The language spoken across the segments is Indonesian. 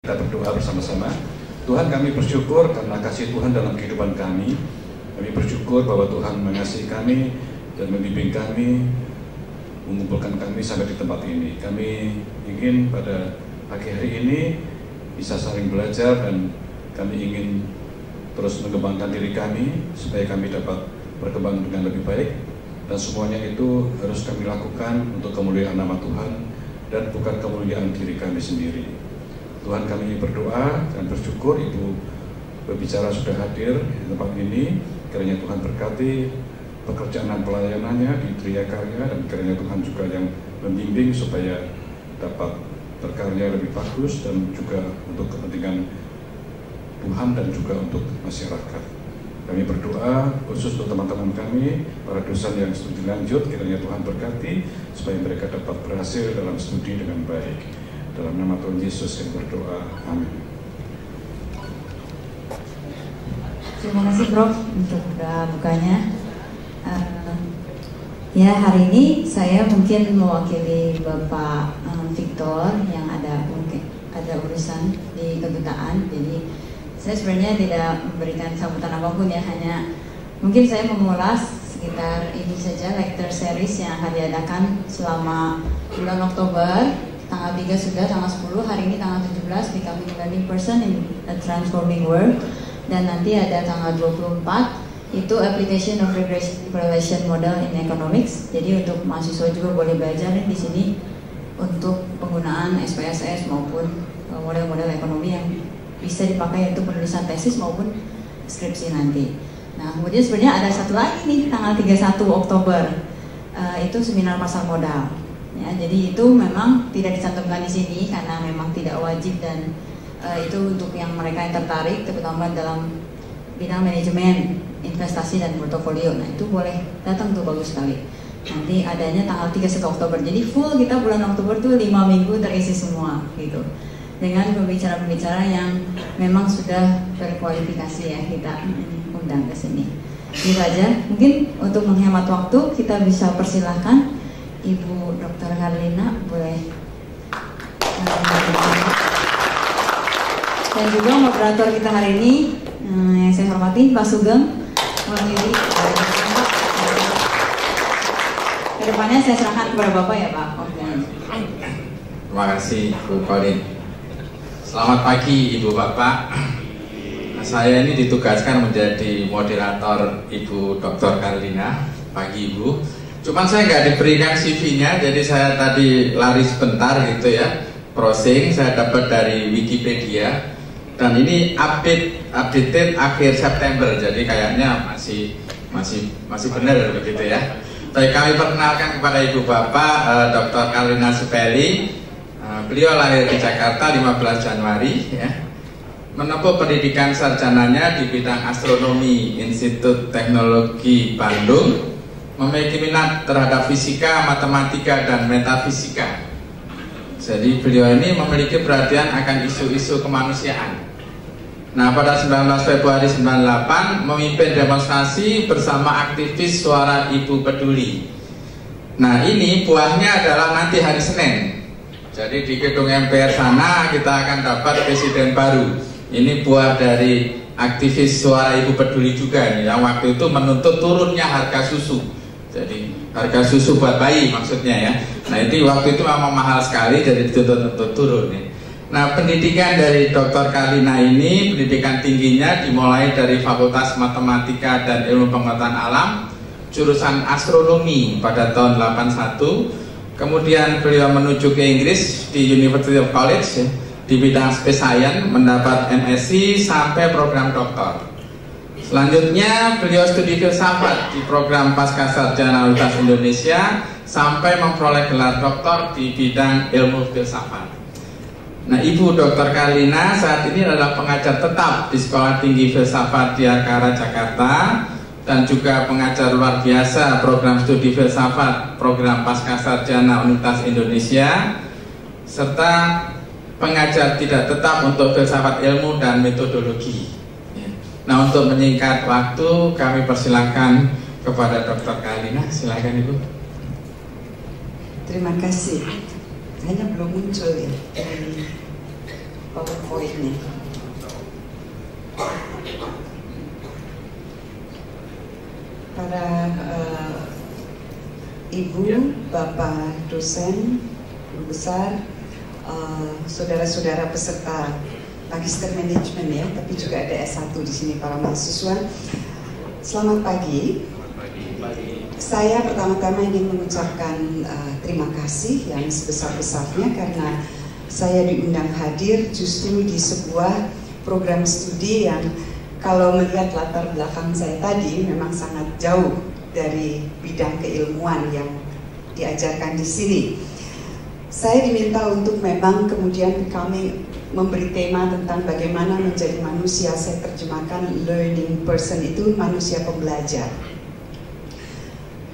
Kita berdoa bersama-sama. Tuhan, kami bersyukur karena kasih Tuhan dalam kehidupan kami. Kami bersyukur bahwa Tuhan mengasihi kami dan membimbing kami, mengumpulkan kami sampai di tempat ini. Kami ingin pada pagi hari ini bisa saling belajar dan kami ingin terus mengembangkan diri kami supaya kami dapat berkembang dengan lebih baik. Dan semuanya itu harus kami lakukan untuk kemuliaan nama Tuhan dan bukan kemuliaan diri kami sendiri. Tuhan, kami berdoa dan bersyukur Ibu berbicara sudah hadir di tempat ini. Kiranya Tuhan berkati pekerjaan dan pelayanannya di Tria Karya, dan kiranya Tuhan juga yang membimbing supaya dapat berkarya lebih bagus dan juga untuk kepentingan Tuhan dan juga untuk masyarakat. Kami berdoa khusus untuk teman-teman kami, para dosen yang studi lanjut, kiranya Tuhan berkati supaya mereka dapat berhasil dalam studi dengan baik. Dalam nama Tuhan Yesus yang berdoa, amin. Terima kasih Prof untuk doa bukanya. Ya, hari ini saya mungkin mewakili Bapak Victor yang mungkin ada urusan di kedutaan. Jadi saya sebenarnya tidak memberikan sambutan apapun ya, hanya mungkin saya mengulas sekitar ini saja lecture series yang akan diadakan selama bulan Oktober. Tanggal 3 sudah, tanggal 10, hari ini tanggal 17, Becoming a Learning Person in a Transforming World. Dan nanti ada tanggal 24, itu Application of Regression Model in Economics. Jadi untuk mahasiswa juga boleh belajar di sini untuk penggunaan SPSS maupun model-model ekonomi yang bisa dipakai untuk penulisan tesis maupun skripsi nanti. Nah, kemudian sebenarnya ada satu lagi nih, tanggal 31 Oktober, itu seminar pasar modal. Ya, jadi itu memang tidak dicantumkan di sini karena memang tidak wajib, dan itu untuk yang mereka yang tertarik terutama dalam bidang manajemen investasi dan portofolio. Nah, itu boleh datang tuh, bagus sekali. Nanti adanya tanggal 31 Oktober. Jadi full kita bulan Oktober tuh 5 minggu terisi semua gitu. Dengan pembicara-pembicara yang memang sudah berkualifikasi ya, kita undang ke sini. Itu aja. Mungkin untuk menghemat waktu kita bisa persilahkan Ibu Dr. Carlina boleh, dan juga moderator kita hari ini yang saya hormati Pak Sugeng mewakili. Kedepannya saya serahkan kepada Bapak ya Pak. Terima kasih Bu Colin. Selamat pagi Ibu Bapak. Saya ini ditugaskan menjadi moderator Ibu Dr. Carlina. Pagi Ibu. Cuman saya nggak diberikan CV-nya, jadi saya tadi lari sebentar gitu ya, browsing, saya dapat dari Wikipedia, dan ini updated akhir September, jadi kayaknya masih benar begitu ya. Baik, kami perkenalkan kepada Ibu Bapak Dr. Carlina Supeli. Beliau lahir di Jakarta 15 Januari ya. Menempuh pendidikan sarjananya di bidang astronomi Institut Teknologi Bandung. Memiliki minat terhadap fisika, matematika, dan metafisika. Jadi beliau ini memiliki perhatian akan isu-isu kemanusiaan. Nah, pada 19 Februari 98 memimpin demonstrasi bersama aktivis Suara Ibu Peduli. Nah, ini buahnya adalah nanti hari Senin. Jadi di gedung MPR sana kita akan dapat presiden baru. Ini buah dari aktivis Suara Ibu Peduli juga nih, yang waktu itu menuntut turunnya harga susu. Jadi harga susu buat bayi maksudnya ya. Nah, itu waktu itu memang mahal sekali, jadi dituntut turun nih. Nah, pendidikan dari Dr. Carlina ini, pendidikan tingginya dimulai dari Fakultas Matematika dan Ilmu Pengetahuan Alam, jurusan astronomi pada tahun 81. Kemudian beliau menuju ke Inggris di University of College ya, di bidang Space Science, mendapat MSc sampai program doktor. Selanjutnya beliau studi filsafat di program Pascasarjana Universitas Indonesia sampai memperoleh gelar doktor di bidang ilmu filsafat. Nah, Ibu Dr. Carlina saat ini adalah pengajar tetap di Sekolah Tinggi Filsafat Diakara Jakarta dan juga pengajar luar biasa program studi filsafat program Pascasarjana Universitas Indonesia, serta pengajar tidak tetap untuk filsafat ilmu dan metodologi. Nah, untuk menyingkat waktu, kami persilakan kepada Dr. Carlina. Silakan Ibu. Terima kasih. Hanya belum muncul ya. PowerPoint-nya. Para Ibu, Bapak dosen, guru besar, saudara-saudara peserta Magister Manajemen ya, tapi juga ada S1 di sini para mahasiswa. Selamat pagi. Saya pertama-tama ingin mengucapkan terima kasih yang sebesar-besarnya karena saya diundang hadir justru di sebuah program studi yang kalau melihat latar belakang saya tadi memang sangat jauh dari bidang keilmuan yang diajarkan di sini. Saya diminta untuk memang kemudian kami memberi tema tentang bagaimana menjadi manusia. Saya terjemahkan learning person itu manusia pembelajar.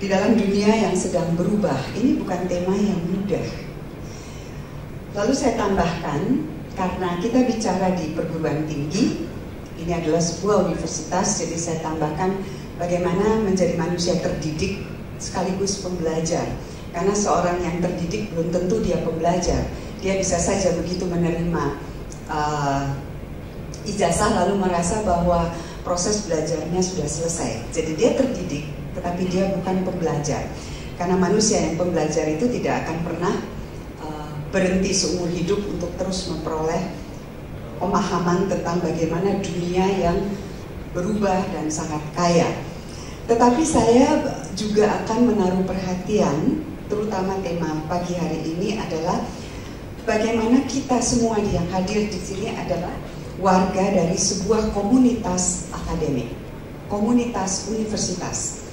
Di dalam dunia yang sedang berubah, ini bukan tema yang mudah. Lalu saya tambahkan, karena kita bicara di perguruan tinggi, ini adalah sebuah universitas, jadi saya tambahkan bagaimana menjadi manusia terdidik sekaligus pembelajar. Karena seorang yang terdidik belum tentu dia pembelajar. Dia bisa saja begitu menerima ijazah lalu merasa bahwa proses belajarnya sudah selesai. Jadi dia terdidik, tetapi dia bukan pembelajar. Karena manusia yang pembelajar itu tidak akan pernah berhenti seumur hidup untuk terus memperoleh pemahaman tentang bagaimana dunia yang berubah dan sangat kaya. Tetapi saya juga akan menaruh perhatian, terutama tema pagi hari ini adalah bagaimana kita semua yang hadir di sini adalah warga dari sebuah komunitas akademik, komunitas universitas.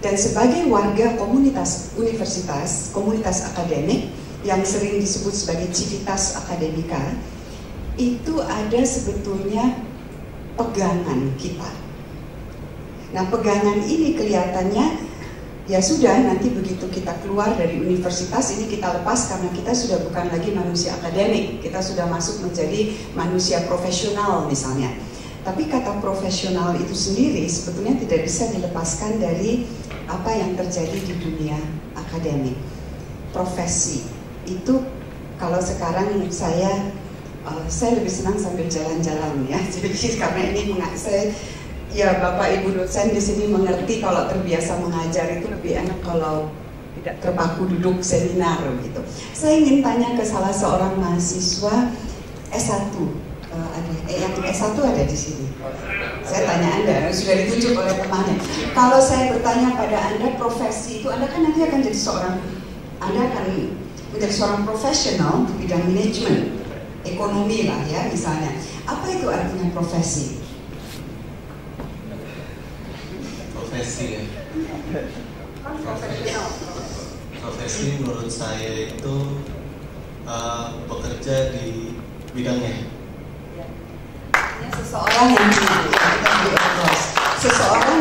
Dan sebagai warga komunitas universitas, komunitas akademik yang sering disebut sebagai civitas akademika, itu ada sebetulnya pegangan kita. Nah, pegangan ini kelihatannya ya sudah, nanti begitu kita keluar dari universitas ini kita lepas karena kita sudah bukan lagi manusia akademik, kita sudah masuk menjadi manusia profesional misalnya. Tapi kata profesional itu sendiri sebetulnya tidak bisa dilepaskan dari apa yang terjadi di dunia akademik. Profesi itu kalau sekarang saya lebih senang sambil jalan-jalan ya. Jadi karena ini saya ya Bapak Ibu dosen di sini mengerti kalau terbiasa mengajar itu lebih enak kalau tidak terpaku duduk seminar gitu. Saya ingin tanya ke salah seorang mahasiswa S1, yang S1 ada di sini. Saya tanya Anda, sudah ditunjuk oleh temannya. Kalau saya bertanya pada Anda profesi itu, Anda kan nanti akan jadi Anda akan menjadi seorang profesional di bidang manajemen, ekonomi lah ya misalnya. Apa itu artinya profesi? Profesi ya. Profesi menurut saya itu bekerja di bidangnya. Seseorang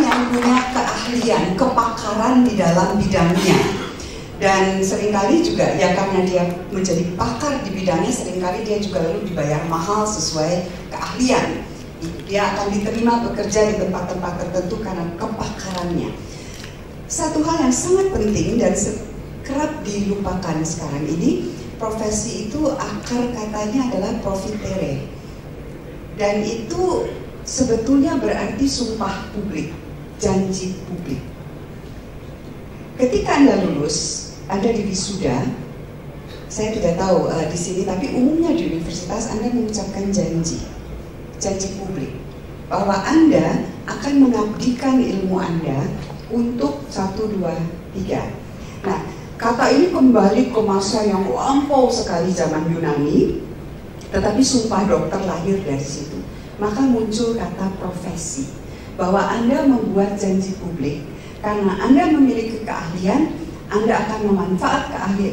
yang punya keahlian, kepakaran di dalam bidangnya. Dan seringkali juga ya karena dia menjadi pakar di bidangnya, seringkali dia juga lalu dibayar mahal sesuai keahlian. Dia akan diterima bekerja di tempat-tempat tertentu karena kepakarannya. Satu hal yang sangat penting dan kerap dilupakan sekarang ini, profesi itu akar katanya adalah profitere. Dan itu sebetulnya berarti sumpah publik, janji publik. Ketika Anda lulus, Anda di wisuda, saya tidak tahu di sini, tapi umumnya di universitas Anda mengucapkan janji publik bahwa Anda akan mengabdikan ilmu Anda untuk 1, 2, 3. Nah, kata ini kembali ke masa yang lampau sekali zaman Yunani, tetapi sumpah dokter lahir dari situ. Maka muncul kata profesi, bahwa Anda membuat janji publik karena Anda memiliki keahlian, Anda akan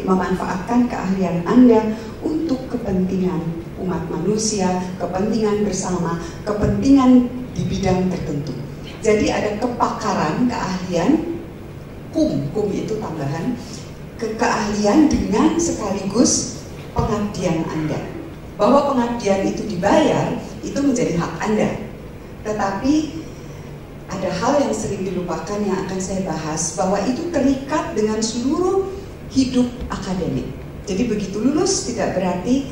memanfaatkan keahlian Anda untuk kepentingan umat manusia, kepentingan bersama, kepentingan di bidang tertentu. Jadi ada kepakaran, keahlian, kum itu tambahan, keahlian dengan sekaligus pengabdian Anda. Bahwa pengabdian itu dibayar, itu menjadi hak Anda. Tetapi ada hal yang sering dilupakan yang akan saya bahas, bahwa itu terikat dengan seluruh hidup akademik. Jadi begitu lulus tidak berarti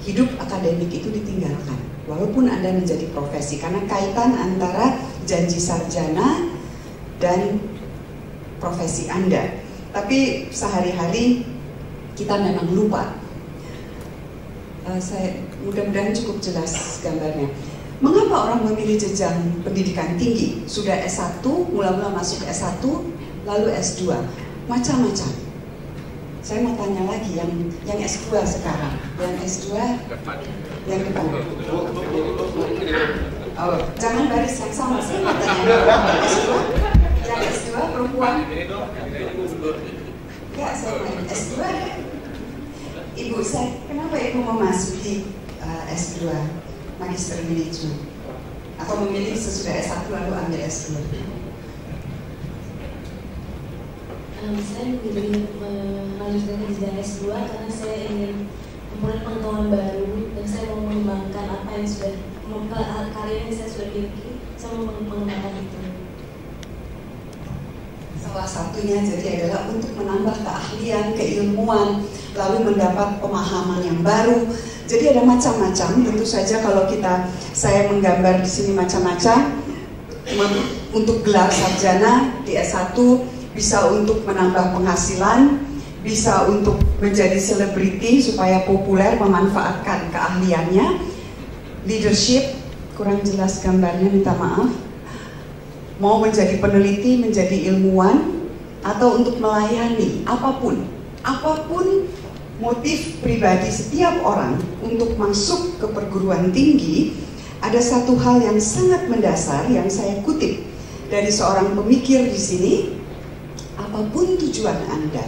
hidup akademik itu ditinggalkan, walaupun Anda menjadi profesi, karena kaitan antara janji sarjana dan profesi Anda. Tapi sehari-hari kita memang lupa. Saya mudah-mudahan cukup jelas gambarnya. Mengapa orang memilih jenjang pendidikan tinggi? Sudah S1, mula-mula masuk S1, lalu S2, macam-macam. Saya mau tanya lagi yang S2 sekarang, yang S2 yang depan. Oh, jangan baris yang sama, saya mau tanya S2, yang S2 perempuan. Ya, saya main S2. Ibu, kenapa Ibu memasuki S2? Magister Manajemen, atau memilih sesudah S1 lalu ambil S2? Saya memilih melanjutkan jenjang S2 karena saya ingin memperoleh pengetahuan baru dan saya mau mengembangkan apa yang sudah karya yang saya sudah miliki, saya mau mengembangkan itu. Salah satunya jadi adalah untuk menambah keahlian, keilmuan, lalu mendapat pemahaman yang baru. Jadi ada macam-macam. Tentu saja kalau saya menggambar di sini macam-macam. Untuk gelar sarjana di S1 bisa untuk menambah penghasilan, bisa untuk menjadi selebriti supaya populer, memanfaatkan keahliannya. Leadership, kurang jelas gambarnya, minta maaf. Mau menjadi peneliti, menjadi ilmuwan, atau untuk melayani, apapun motif pribadi setiap orang untuk masuk ke perguruan tinggi. Ada satu hal yang sangat mendasar yang saya kutip dari seorang pemikir di sini. Apapun tujuan Anda,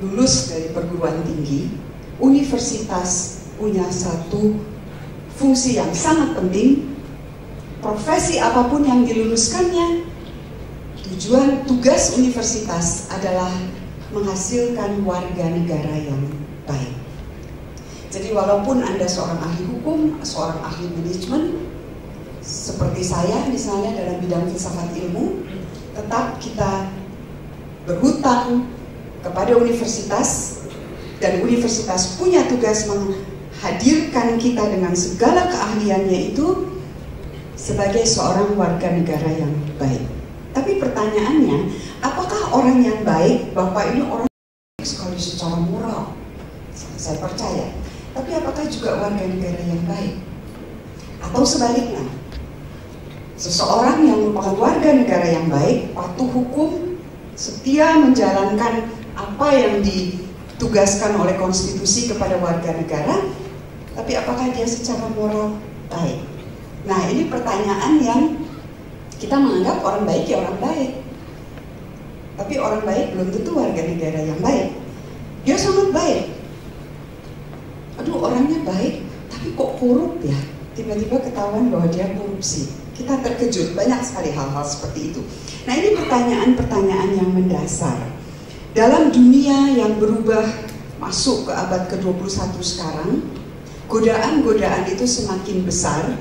lulus dari perguruan tinggi, universitas punya satu fungsi yang sangat penting. Profesi apapun yang diluluskannya, tugas universitas adalah menghasilkan warga negara yang baik. Jadi walaupun Anda seorang ahli hukum, seorang ahli manajemen, seperti saya misalnya dalam bidang filsafat ilmu, tetap kita berhutang kepada universitas, dan universitas punya tugas menghadirkan kita dengan segala keahliannya itu sebagai seorang warga negara yang baik. Tapi pertanyaannya, apakah orang yang baik, Bapak ini orang sekali secara moral? Saya percaya. Tapi apakah juga warga negara yang baik? Atau sebaliknya, seseorang yang merupakan warga negara yang baik, patuh hukum, setia menjalankan apa yang ditugaskan oleh konstitusi kepada warga negara, tapi apakah dia secara moral baik? Nah, ini pertanyaan yang kita menganggap orang baik ya orang baik. Tapi orang baik belum tentu warga negara yang baik. Dia sangat baik. Aduh, orangnya baik, tapi kok korup ya? Tiba-tiba ketahuan bahwa dia korupsi. Kita terkejut, banyak sekali hal-hal seperti itu. Nah, ini pertanyaan-pertanyaan yang mendasar. Dalam dunia yang berubah masuk ke abad ke-21 sekarang, godaan-godaan itu semakin besar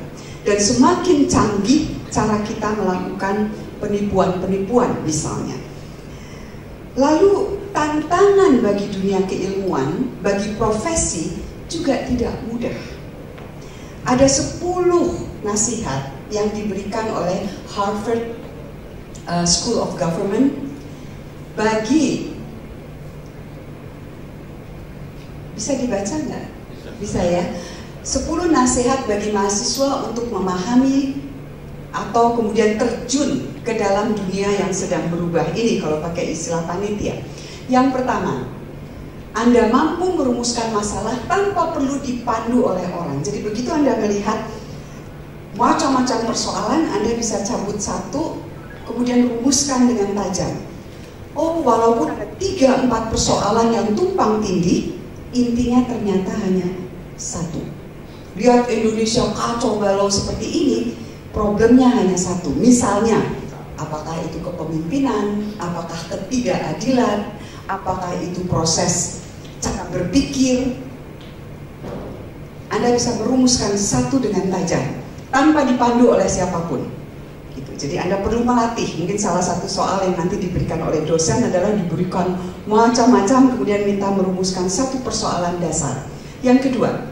dan semakin canggih cara kita melakukan penipuan-penipuan misalnya. Lalu tantangan bagi dunia keilmuan, bagi profesi juga tidak mudah. Ada 10 nasihat yang diberikan oleh Harvard School of Government bagi, bisa dibaca nggak? Bisa ya. 10 nasihat bagi mahasiswa untuk memahami atau kemudian terjun ke dalam dunia yang sedang berubah ini kalau pakai istilah panitia. Yang pertama, Anda mampu merumuskan masalah tanpa perlu dipandu oleh orang. Jadi begitu Anda melihat macam-macam persoalan, Anda bisa cabut satu, kemudian rumuskan dengan tajam. Oh, walaupun ada 3-4 persoalan yang tumpang tindih, intinya ternyata hanya satu. Lihat Indonesia kacau balau seperti ini, problemnya hanya satu. Misalnya, apakah itu kepemimpinan, apakah ketidakadilan, apakah itu proses cara berpikir. Anda bisa merumuskan satu dengan tajam, tanpa dipandu oleh siapapun. Gitu. Jadi Anda perlu melatih. Mungkin salah satu soal yang nanti diberikan oleh dosen adalah diberikan macam-macam, kemudian minta merumuskan satu persoalan dasar. Yang kedua,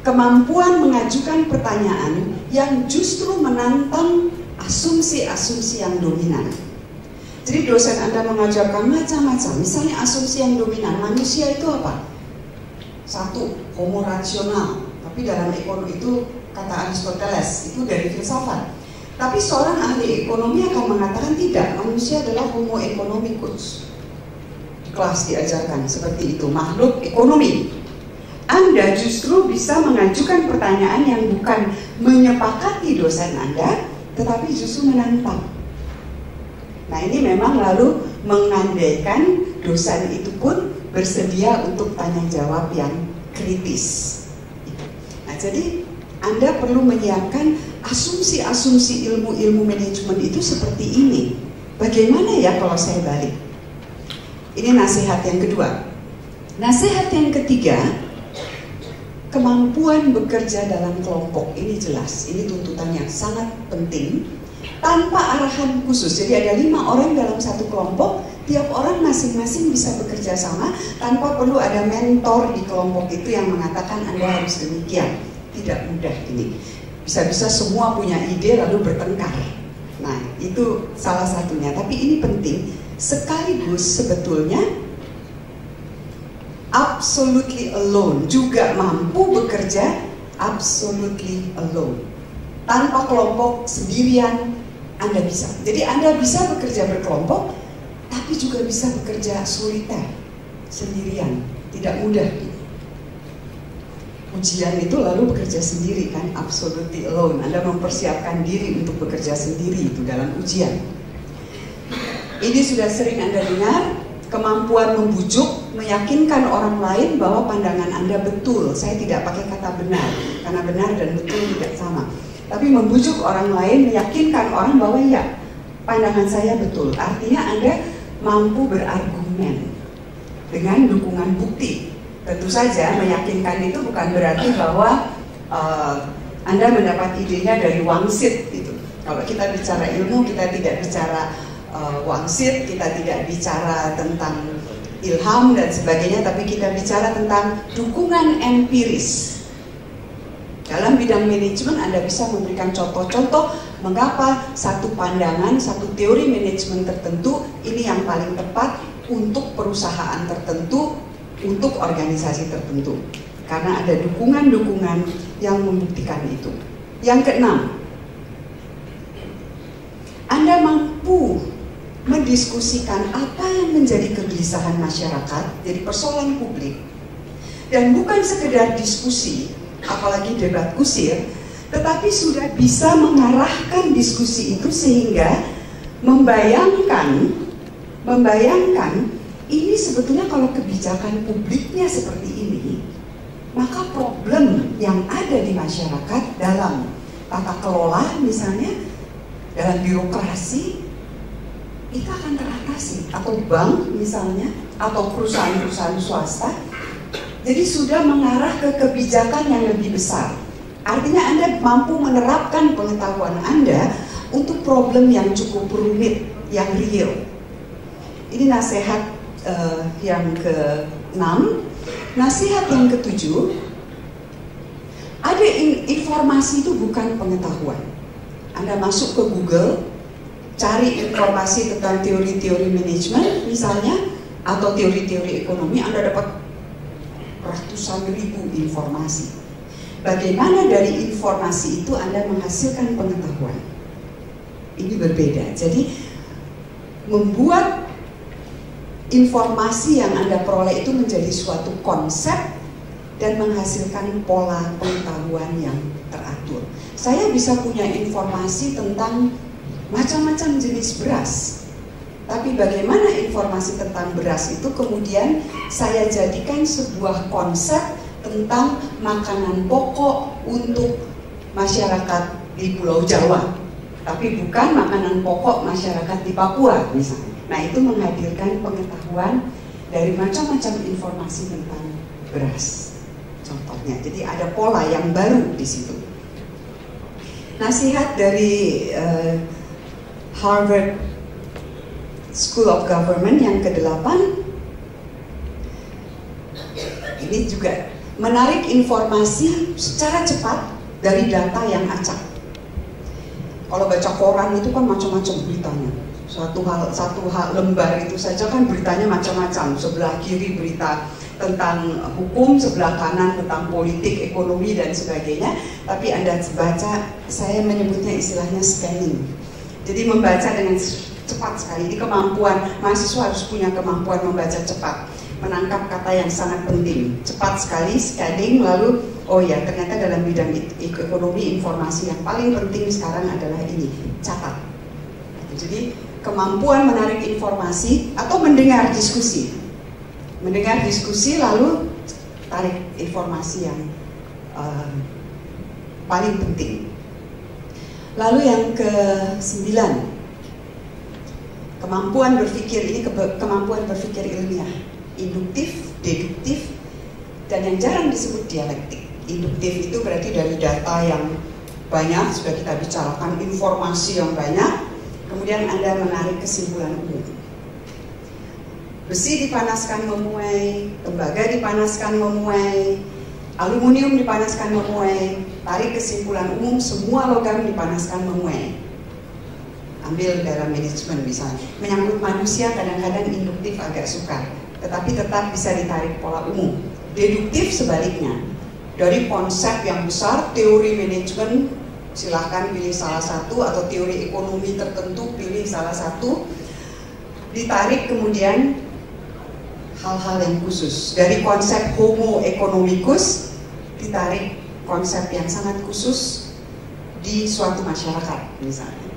kemampuan mengajukan pertanyaan yang justru menantang asumsi-asumsi yang dominan. Jadi dosen Anda mengajarkan macam-macam, misalnya asumsi yang dominan, manusia itu apa? Satu, homo rasional, tapi dalam ekonomi itu kata Aristoteles, itu dari filsafat. Tapi seorang ahli ekonomi akan mengatakan tidak, manusia adalah homo economicus. Di kelas diajarkan seperti itu, makhluk ekonomi. Anda justru bisa mengajukan pertanyaan yang bukan menyepakati dosen Anda, tetapi justru menantang. Nah ini memang lalu mengandaikan dosen itu pun bersedia untuk tanya jawab yang kritis. Nah jadi Anda perlu menyiapkan asumsi-asumsi ilmu-ilmu manajemen itu seperti ini. Bagaimana ya kalau saya balik? Ini nasihat yang kedua. Nasihat yang ketiga, kemampuan bekerja dalam kelompok. Ini jelas, ini tuntutan yang sangat penting. Tanpa arahan khusus, jadi ada 5 orang dalam satu kelompok, tiap orang masing-masing bisa bekerja sama tanpa perlu ada mentor di kelompok itu yang mengatakan Anda harus demikian. Tidak mudah ini. Bisa-bisa semua punya ide lalu bertengkar. Nah, itu salah satunya. Tapi ini penting, sekaligus sebetulnya absolutely alone, juga mampu bekerja absolutely alone. Tanpa kelompok, sendirian, Anda bisa. Jadi Anda bisa bekerja berkelompok, tapi juga bisa bekerja soliter, sendirian. Tidak mudah. Ujian itu lalu bekerja sendiri kan, absolutely alone. Anda mempersiapkan diri untuk bekerja sendiri itu dalam ujian. Ini sudah sering Anda dengar, kemampuan membujuk, meyakinkan orang lain bahwa pandangan Anda betul. Saya tidak pakai kata benar, karena benar dan betul tidak sama. Tapi membujuk orang lain, meyakinkan orang bahwa ya, pandangan saya betul. Artinya Anda mampu berargumen dengan dukungan bukti. Tentu saja meyakinkan itu bukan berarti bahwa Anda mendapat idenya dari wangsit gitu. Kalau kita bicara ilmu, kita tidak bicara wangsit, kita tidak bicara tentang ilham dan sebagainya, tapi kita bicara tentang dukungan empiris. Dalam bidang manajemen Anda bisa memberikan contoh-contoh mengapa satu pandangan, satu teori manajemen tertentu ini yang paling tepat untuk perusahaan tertentu, untuk organisasi tertentu. Karena ada dukungan-dukungan yang membuktikan itu. Yang keenam, Anda mampu mendiskusikan apa yang menjadi kegelisahan masyarakat, jadi persoalan publik, dan bukan sekedar diskusi, apalagi debat kusir, tetapi sudah bisa mengarahkan diskusi itu sehingga membayangkan ini sebetulnya kalau kebijakan publiknya seperti ini, maka problem yang ada di masyarakat dalam tata kelola misalnya, dalam birokrasi, itu akan teratasi, atau bank misalnya, atau perusahaan-perusahaan swasta. Jadi sudah mengarah ke kebijakan yang lebih besar. Artinya Anda mampu menerapkan pengetahuan Anda untuk problem yang cukup rumit, yang real. Ini nasihat yang ke-6. Nasihat yang ke-7, ada informasi itu bukan pengetahuan. Anda masuk ke Google, cari informasi tentang teori-teori manajemen misalnya, atau teori-teori ekonomi, Anda dapat ratusan ribu informasi. Bagaimana dari informasi itu Anda menghasilkan pengetahuan? Ini berbeda. Jadi membuat informasi yang Anda peroleh itu menjadi suatu konsep dan menghasilkan pola pengetahuan yang teratur. Saya bisa punya informasi tentang macam-macam jenis beras, tapi bagaimana informasi tentang beras itu kemudian saya jadikan sebuah konsep tentang makanan pokok untuk masyarakat di Pulau Jawa, tapi bukan makanan pokok masyarakat di Papua misalnya. Nah, itu menghadirkan pengetahuan dari macam-macam informasi tentang beras contohnya. Jadi ada pola yang baru di situ. Nasihat dari Harvard School of Government yang ke-8, ini juga menarik informasi secara cepat dari data yang acak. Kalau baca koran itu kan macam-macam beritanya. Satu hal lembar itu saja kan beritanya macam-macam. Sebelah kiri berita tentang hukum, sebelah kanan tentang politik, ekonomi dan sebagainya. Tapi Anda baca, saya menyebutnya istilahnya scanning. Jadi membaca dengan cepat sekali. Ini kemampuan mahasiswa harus punya kemampuan membaca cepat, menangkap kata yang sangat penting. Cepat sekali scanning, lalu oh ya ternyata dalam bidang ekonomi informasi yang paling penting sekarang adalah ini, catat. Jadi kemampuan menarik informasi atau mendengar diskusi. Mendengar diskusi lalu tarik informasi yang paling penting. Lalu yang ke-9, kemampuan berpikir ini kemampuan berpikir ilmiah, induktif, deduktif, dan yang jarang disebut dialektik. Induktif itu berarti dari data yang banyak, sudah kita bicarakan informasi yang banyak, kemudian Anda menarik kesimpulan umum. Besi dipanaskan memuai, tembaga dipanaskan memuai, aluminium dipanaskan memuai, tarik kesimpulan umum, semua logam dipanaskan memuai. Ambil dalam manajemen misalnya, menyangkut manusia kadang-kadang induktif agak sukar, tetapi tetap bisa ditarik pola umum. Deduktif sebaliknya, dari konsep yang besar, teori manajemen, silahkan pilih salah satu, atau teori ekonomi tertentu, pilih salah satu, ditarik kemudian hal-hal yang khusus. Dari konsep homo economicus, ditarik konsep yang sangat khusus di suatu masyarakat misalnya.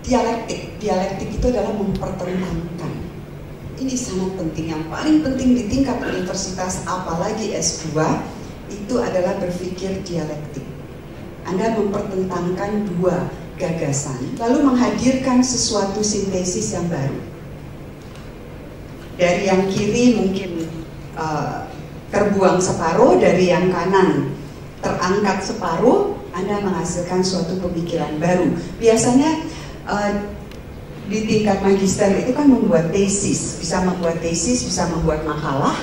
Dialektik itu adalah mempertentangkan. Ini sangat penting, yang paling penting di tingkat universitas apalagi S2 itu adalah berpikir dialektik. Anda mempertentangkan dua gagasan lalu menghadirkan sesuatu sintesis yang baru. Dari yang kiri mungkin terbuang separuh, dari yang kanan terangkat separuh, Anda menghasilkan suatu pemikiran baru. Biasanya di tingkat magister itu kan membuat tesis, bisa membuat tesis, bisa membuat makalah.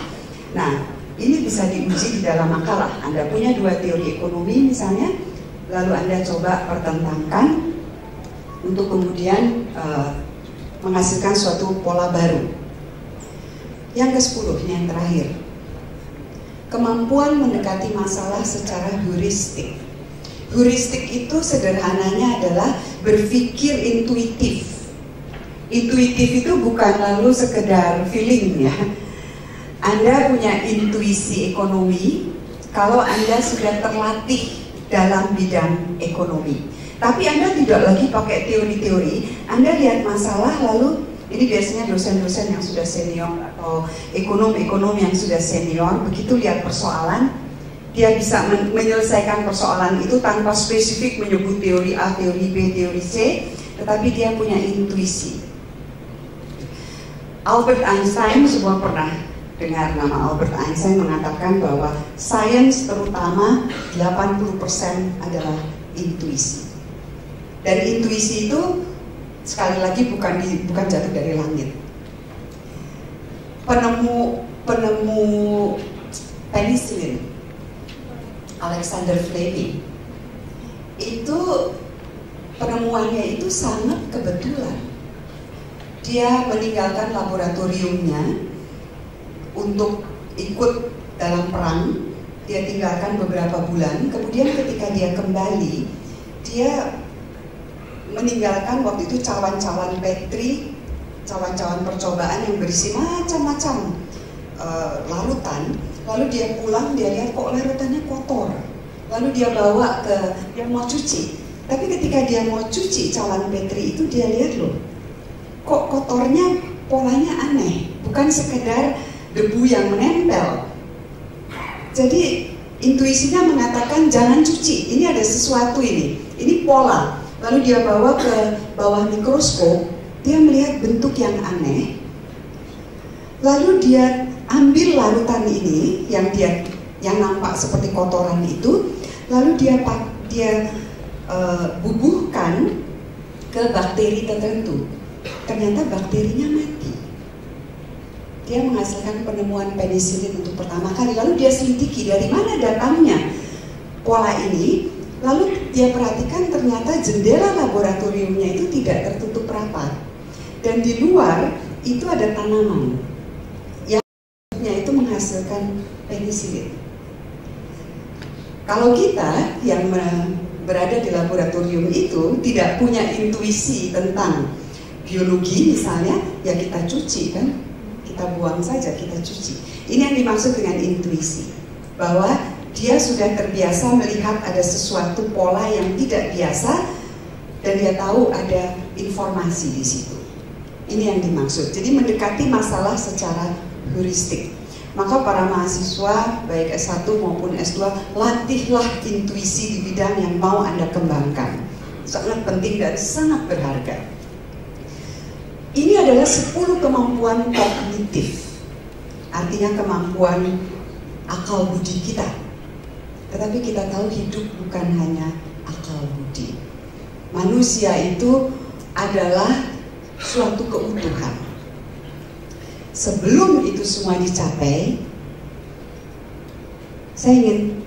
Nah, ini bisa diuji di dalam makalah. Anda punya dua teori ekonomi misalnya, lalu Anda coba pertentangkan untuk kemudian menghasilkan suatu pola baru. Yang ke-10, yang terakhir, kemampuan mendekati masalah secara heuristik. Heuristik itu sederhananya adalah berpikir intuitif. Intuitif itu bukan lalu sekedar feeling ya. Anda punya intuisi ekonomi kalau Anda sudah terlatih dalam bidang ekonomi. Tapi Anda tidak lagi pakai teori-teori, Anda lihat masalah lalu, ini biasanya dosen-dosen yang sudah senior atau ekonom-ekonom yang sudah senior, begitu lihat persoalan, dia bisa menyelesaikan persoalan itu tanpa spesifik menyebut teori A, teori B, teori C, tetapi dia punya intuisi. Albert Einstein, semua pernah dengar nama Albert Einstein, mengatakan bahwa sains terutama 80% adalah intuisi. Dan intuisi itu sekali lagi bukan jatuh dari langit. Penemu penicillin, Alexander Fleming, itu penemuannya itu sangat kebetulan. Dia meninggalkan laboratoriumnya untuk ikut dalam perang. Dia tinggalkan beberapa bulan, kemudian ketika dia kembali, dia meninggalkan waktu itu cawan-cawan Petri, cawan-cawan percobaan yang berisi macam-macam larutan. Lalu dia pulang, dia lihat kok larutannya kotor. Lalu dia bawa dia mau cuci. Tapi ketika dia mau cuci cawan Petri itu, dia lihat loh, kok kotornya polanya aneh, bukan sekedar debu yang menempel. Jadi intuisinya mengatakan jangan cuci, ini ada sesuatu ini pola. Lalu dia bawa ke bawah mikroskop, dia melihat bentuk yang aneh. Lalu dia ambil larutan ini yang nampak seperti kotoran itu, lalu dia bubuhkan ke bakteri tertentu. Ternyata bakterinya mati. dia menghasilkan penemuan penisilin untuk pertama kali. Lalu dia selidiki dari mana datangnya pola ini. Lalu dia perhatikan ternyata jendela laboratoriumnya itu tidak tertutup rapat. Dan di luar itu ada tanaman yang itu menghasilkan penisilin. Kalau kita yang berada di laboratorium itu tidak punya intuisi tentang biologi misalnya, ya kita cuci kan, kita buang saja, kita cuci. Ini yang dimaksud dengan intuisi, bahwa dia sudah terbiasa melihat ada sesuatu pola yang tidak biasa dan dia tahu ada informasi di situ. Ini yang dimaksud. Jadi mendekati masalah secara heuristik. Maka para mahasiswa baik S1 maupun S2, latihlah intuisi di bidang yang mau Anda kembangkan. Sangat penting dan sangat berharga. Ini adalah 10 kemampuan kognitif, artinya kemampuan akal budi kita. Tetapi kita tahu hidup bukan hanya akal budi. Manusia itu adalah suatu keutuhan. Sebelum itu semua dicapai, saya ingin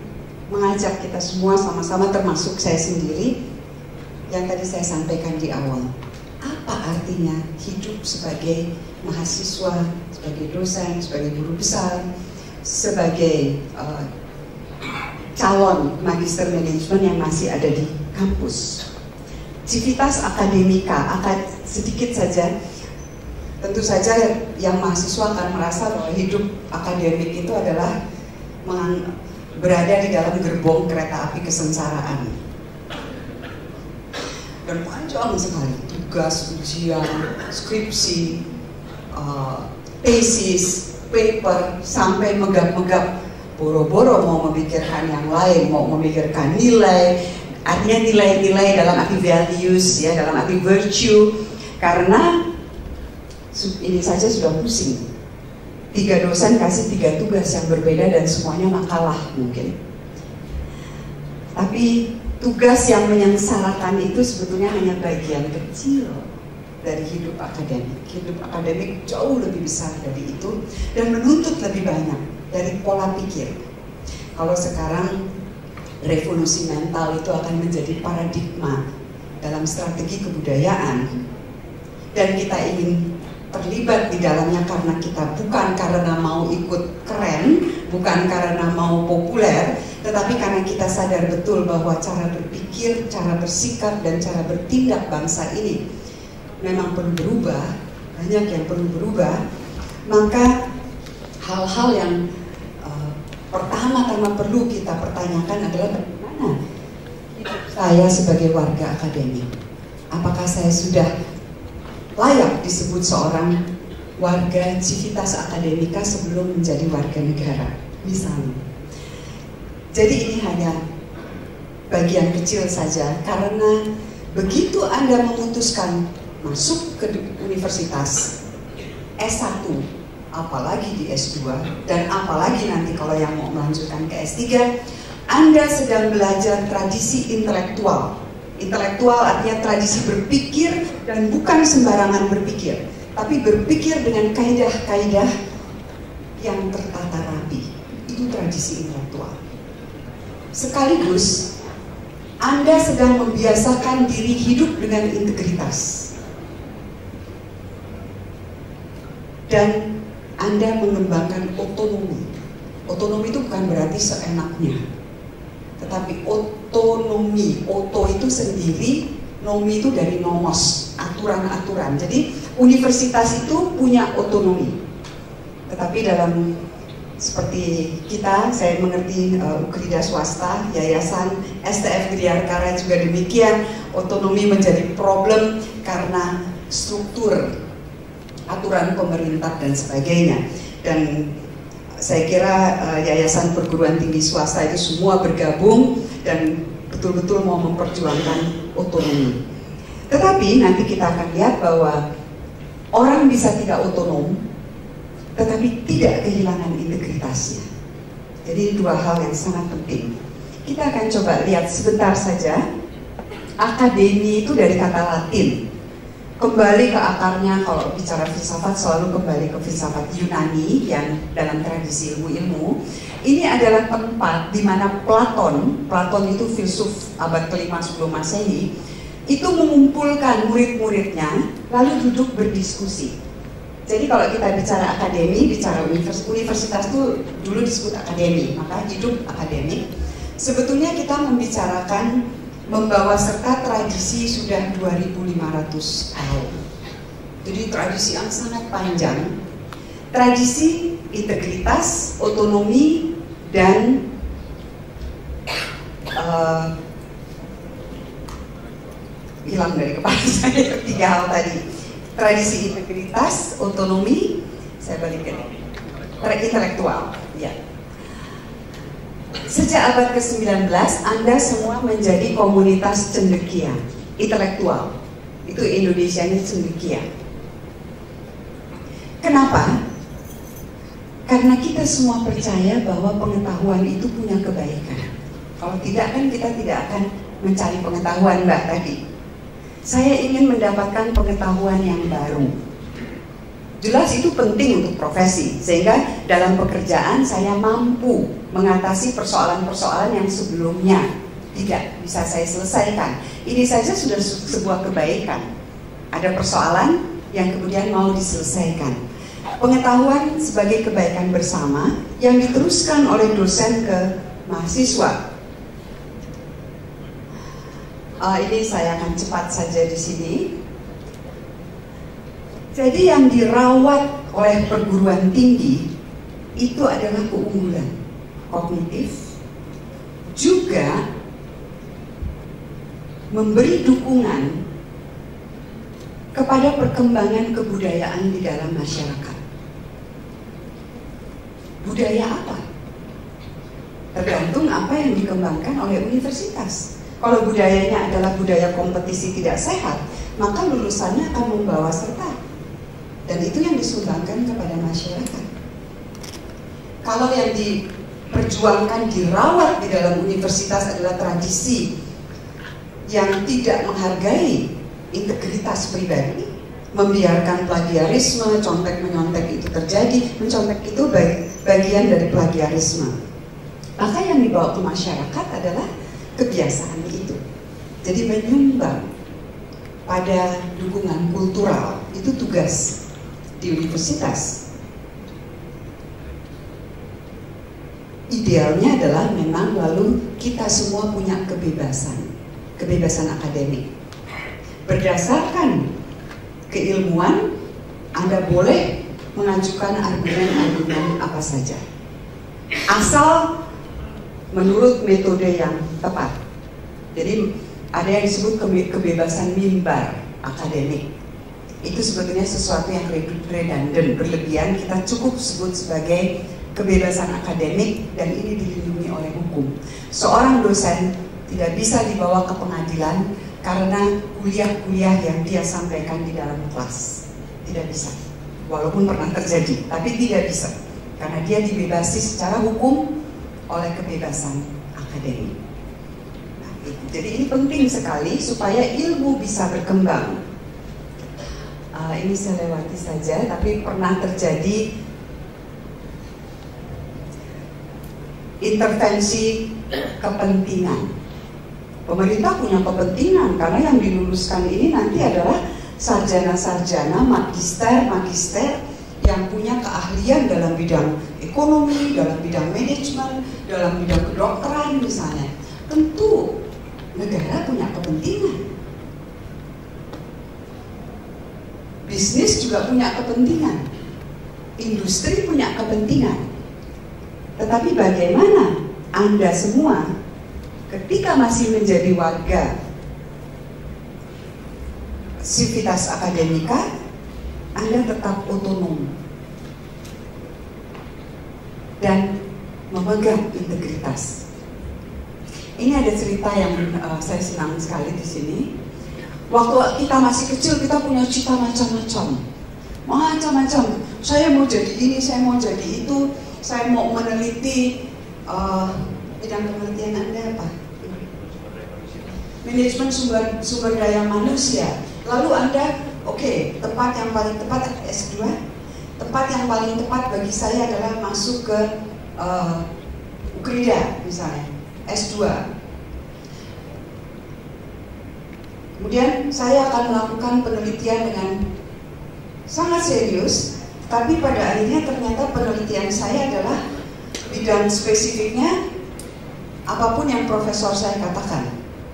mengajak kita semua sama-sama, termasuk saya sendiri, yang tadi saya sampaikan di awal. Apa artinya hidup sebagai mahasiswa, sebagai dosen, sebagai guru besar, sebagai calon magister manajemen yang masih ada di kampus. Civitas akademika, sedikit saja. Tentu saja yang mahasiswa akan merasa bahwa hidup akademik itu adalah berada di dalam gerbong kereta api kesengsaraan. Dan panjang sekali, tugas, ujian, skripsi, tesis, paper, sampai megap-megap, boro-boro mau memikirkan yang lain, mau memikirkan nilai, artinya nilai-nilai dalam arti values, ya, dalam arti virtue, karena ini saja sudah pusing. 3 dosen kasih 3 tugas yang berbeda dan semuanya makalah mungkin. Tapi tugas yang menyengsarakan itu sebetulnya hanya bagian kecil dari hidup akademik. Hidup akademik jauh lebih besar dari itu dan menuntut lebih banyak dari pola pikir. Kalau sekarang revolusi mental itu akan menjadi paradigma dalam strategi kebudayaan dan kita ingin terlibat di dalamnya karena kita bukan karena mau ikut keren, bukan karena mau populer, tetapi karena kita sadar betul bahwa cara berpikir, cara bersikap, dan cara bertindak bangsa ini memang perlu berubah, banyak yang perlu berubah. Maka hal-hal yang pertama-tama perlu kita pertanyakan adalah bagaimana hidup saya sebagai warga akademik. Apakah saya sudah layak disebut seorang warga civitas akademika sebelum menjadi warga negara, misalnya. Jadi ini hanya bagian kecil saja, karena begitu Anda memutuskan masuk ke universitas S1, apalagi di S2, dan apalagi nanti kalau yang mau melanjutkan ke S3, Anda sedang belajar tradisi intelektual. Intelektual artinya tradisi berpikir dan bukan sembarangan berpikir, tapi berpikir dengan kaidah-kaidah yang tertata rapi. Itu tradisi intelektual. Sekaligus Anda sedang membiasakan diri hidup dengan integritas. Dan Anda mengembangkan otonomi. Otonomi itu bukan berarti seenaknya, tetapi otonomi. Oto itu sendiri, nomi itu dari nomos, aturan-aturan. Jadi universitas itu punya otonomi. Tetapi dalam seperti kita, saya mengerti Ukrida swasta, yayasan STF Griarkara juga demikian, otonomi menjadi problem karena struktur aturan pemerintah dan sebagainya. Dan saya kira yayasan perguruan tinggi swasta itu semua bergabung dan betul-betul mau memperjuangkan otonomi. Tetapi nanti kita akan lihat bahwa orang bisa tidak otonom, tetapi tidak kehilangan integritasnya. Jadi 2 hal yang sangat penting. Kita akan coba lihat sebentar saja. Akademi itu dari kata Latin. kembali ke akarnya. Kalau bicara filsafat selalu kembali ke filsafat Yunani yang dalam tradisi ilmu-ilmu. Ini adalah tempat di mana Platon itu filsuf abad ke-5 sebelum Masehi, itu mengumpulkan murid-muridnya lalu duduk berdiskusi. Jadi kalau kita bicara akademi, bicara universitas itu dulu disebut akademi, maka hidup akademik. Sebetulnya kita membicarakan membawa serta tradisi sudah 2500 tahun. Jadi tradisi yang sangat panjang. Tradisi integritas, otonomi, dan hilang dari kepala saya 3 hal tadi. Tradisi integritas, otonomi, saya balikin, intelektual. Ya. Sejak abad ke-19, Anda semua menjadi komunitas cendekia, intelektual. Itu Indonesia ini cendekia. Kenapa? Karena kita semua percaya bahwa pengetahuan itu punya kebaikan. Kalau tidak kan kita tidak akan mencari pengetahuan, Mbak, tadi. Saya ingin mendapatkan pengetahuan yang baru. Jelas itu penting untuk profesi, sehingga dalam pekerjaan saya mampu mengatasi persoalan-persoalan yang sebelumnya tidak bisa saya selesaikan. Ini saja sudah sebuah kebaikan. Ada persoalan yang kemudian mau diselesaikan. Pengetahuan sebagai kebaikan bersama yang diteruskan oleh dosen ke mahasiswa. Ini saya akan cepat saja di sini. Jadi yang dirawat oleh perguruan tinggi itu adalah keunggulan kognitif, juga memberi dukungan kepada perkembangan kebudayaan di dalam masyarakat. Budaya apa? Tergantung apa yang dikembangkan oleh universitas. Kalau budayanya adalah budaya kompetisi tidak sehat, maka lulusannya akan membawa serta. Dan itu yang disumbangkan kepada masyarakat. Kalau yang diperjuangkan, dirawat di dalam universitas adalah tradisi yang tidak menghargai integritas pribadi, membiarkan plagiarisme, contek-menyontek itu terjadi. Mencontek itu bagian dari plagiarisme. Maka yang dibawa ke masyarakat adalah kebiasaan itu. Jadi menyumbang pada dukungan kultural, itu tugas di universitas. Idealnya adalah memang lalu kita semua punya kebebasan akademik. Berdasarkan keilmuan, Anda boleh mengajukan argumen-argumen apa saja, asal menurut metode yang tepat. Jadi ada yang disebut kebebasan mimbar akademik. Itu sebetulnya sesuatu yang redundant, berlebihan. Kita cukup sebut sebagai kebebasan akademik, dan ini dilindungi oleh hukum. Seorang dosen tidak bisa dibawa ke pengadilan karena kuliah-kuliah yang dia sampaikan di dalam kelas. Tidak bisa. Walaupun pernah terjadi, tapi tidak bisa. Karena dia dibebasi secara hukum oleh kebebasan akademik. Nah, jadi ini penting sekali supaya ilmu bisa berkembang. Ini saya lewati saja, tapi pernah terjadi intervensi kepentingan. Pemerintah punya kepentingan karena yang diluluskan ini nanti adalah sarjana-sarjana, magister yang punya keahlian dalam bidang ekonomi, dalam bidang manajemen, dalam bidang kedokteran misalnya. Tentu negara punya kepentingan. Bisnis juga punya kepentingan. Industri punya kepentingan. Tetapi bagaimana Anda semua ketika masih menjadi warga sivitas akademika, Anda tetap otonom dan memegang integritas. Ini ada cerita yang saya senang sekali di sini. Waktu kita masih kecil, kita punya cita macam-macam. Saya mau jadi ini, saya mau jadi itu, saya mau meneliti bidang penelitian Anda apa? Manajemen sumber daya manusia. Lalu Anda Oke, tempat yang paling tepat S2. Tempat yang paling tepat bagi saya adalah masuk ke Ukrida misalnya, S2. Kemudian saya akan melakukan penelitian dengan sangat serius, tapi pada akhirnya ternyata penelitian saya adalah bidang spesifiknya apapun yang profesor saya katakan.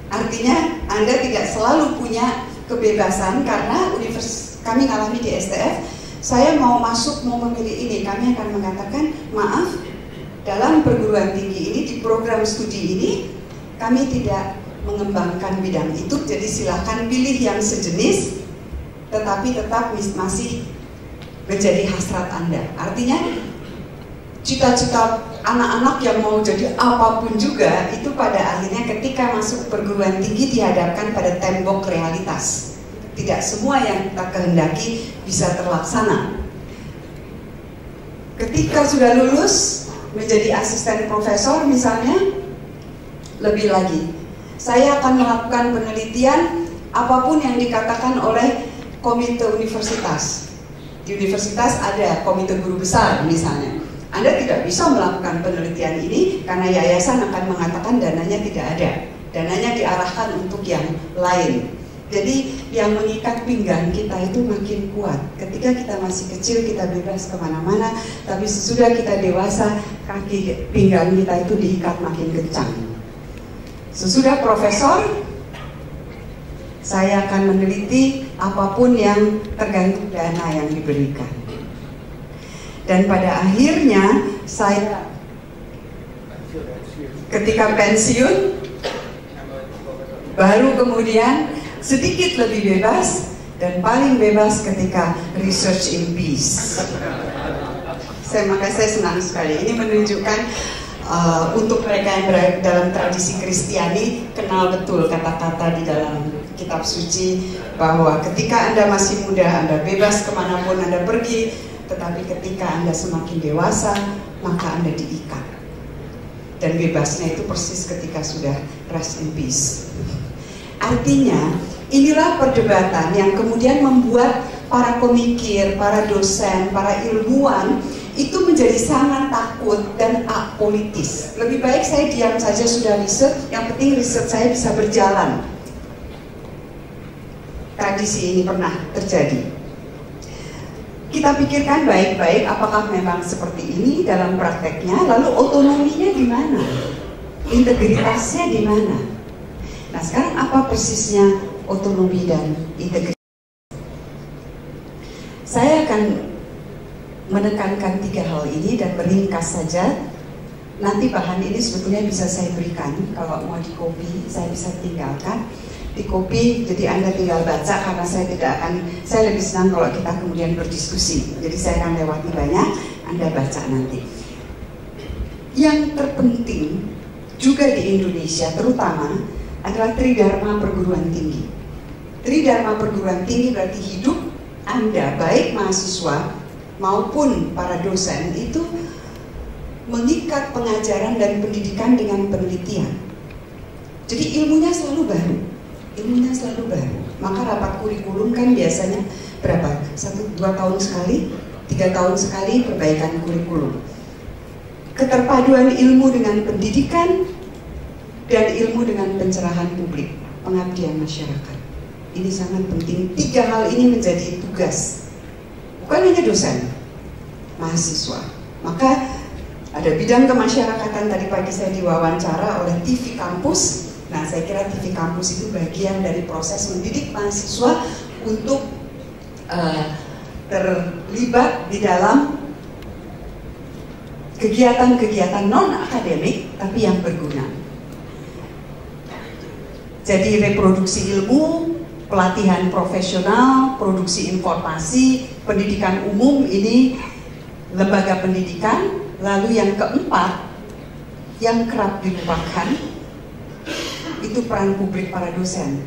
Artinya Anda tidak selalu punya kebebasan karena kami alami di STF, saya mau masuk, mau memilih ini, kami akan mengatakan maaf, dalam perguruan tinggi ini, di program studi ini, kami tidak mengembangkan bidang itu, jadi silakan pilih yang sejenis, tetapi tetap masih menjadi hasrat Anda. Artinya, cita-cita anak-anak yang mau jadi apapun juga, itu pada akhirnya ketika masuk perguruan tinggi dihadapkan pada tembok realitas. Tidak semua yang kita kehendaki bisa terlaksana. Ketika sudah lulus, menjadi asisten profesor misalnya, lebih lagi. Saya akan melakukan penelitian apapun yang dikatakan oleh komite universitas. Di universitas ada komite guru besar misalnya. Anda tidak bisa melakukan penelitian ini karena yayasan akan mengatakan dananya tidak ada. Dananya diarahkan untuk yang lain. Jadi yang mengikat pinggang kita itu makin kuat. Ketika kita masih kecil kita bebas kemana-mana, tapi sesudah kita dewasa kaki pinggang kita itu diikat makin kencang. Sesudah profesor, saya akan meneliti apapun yang tergantung dana yang diberikan. Dan pada akhirnya saya ketika pensiun, baru kemudian sedikit lebih bebas, dan paling bebas ketika research in peace. Makanya saya senang sekali. Ini menunjukkan untuk mereka yang berada dalam tradisi Kristiani, kenal betul kata-kata di dalam kitab suci bahwa ketika Anda masih muda, Anda bebas kemanapun Anda pergi, tetapi ketika Anda semakin dewasa, maka Anda diikat. Dan bebasnya itu persis ketika sudah rest in peace. Artinya, inilah perdebatan yang kemudian membuat para pemikir, para dosen, para ilmuwan itu menjadi sangat takut dan apolitis. Lebih baik saya diam saja sudah riset, yang penting riset saya bisa berjalan. Tradisi ini pernah terjadi. Kita pikirkan baik-baik apakah memang seperti ini dalam prakteknya, lalu otonominya di mana? Integritasnya di mana? Nah, sekarang apa persisnya otonomi dan integritas? Saya akan menekankan 3 hal ini dan meringkas saja. Nanti bahan ini sebetulnya bisa saya berikan, kalau mau di copy saya bisa tinggalkan di copy, jadi Anda tinggal baca karena saya lebih senang kalau kita kemudian berdiskusi. Jadi saya akan lewati banyak, Anda baca nanti. Yang terpenting juga di Indonesia terutama adalah tridharma perguruan tinggi. Tridharma perguruan tinggi berarti hidup Anda, baik mahasiswa maupun para dosen, itu mengikat pengajaran dan pendidikan dengan penelitian. Jadi ilmunya selalu baru. Maka rapat kurikulum kan biasanya berapa? 1-2 tahun sekali, 3 tahun sekali perbaikan kurikulum. Keterpaduan ilmu dengan pendidikan dan ilmu dengan pencerahan publik, pengabdian masyarakat. Ini sangat penting. 3 hal ini menjadi tugas bukan hanya dosen, mahasiswa. Maka ada bidang kemasyarakatan, tadi pagi saya diwawancara oleh TV Kampus. Nah, saya kira TV Kampus itu bagian dari proses mendidik mahasiswa untuk terlibat di dalam kegiatan-kegiatan non-akademik tapi yang berguna. Jadi reproduksi ilmu, pelatihan profesional, produksi informasi, pendidikan umum, ini lembaga pendidikan. Lalu yang keempat, yang kerap dilupakan, itu peran publik para dosen.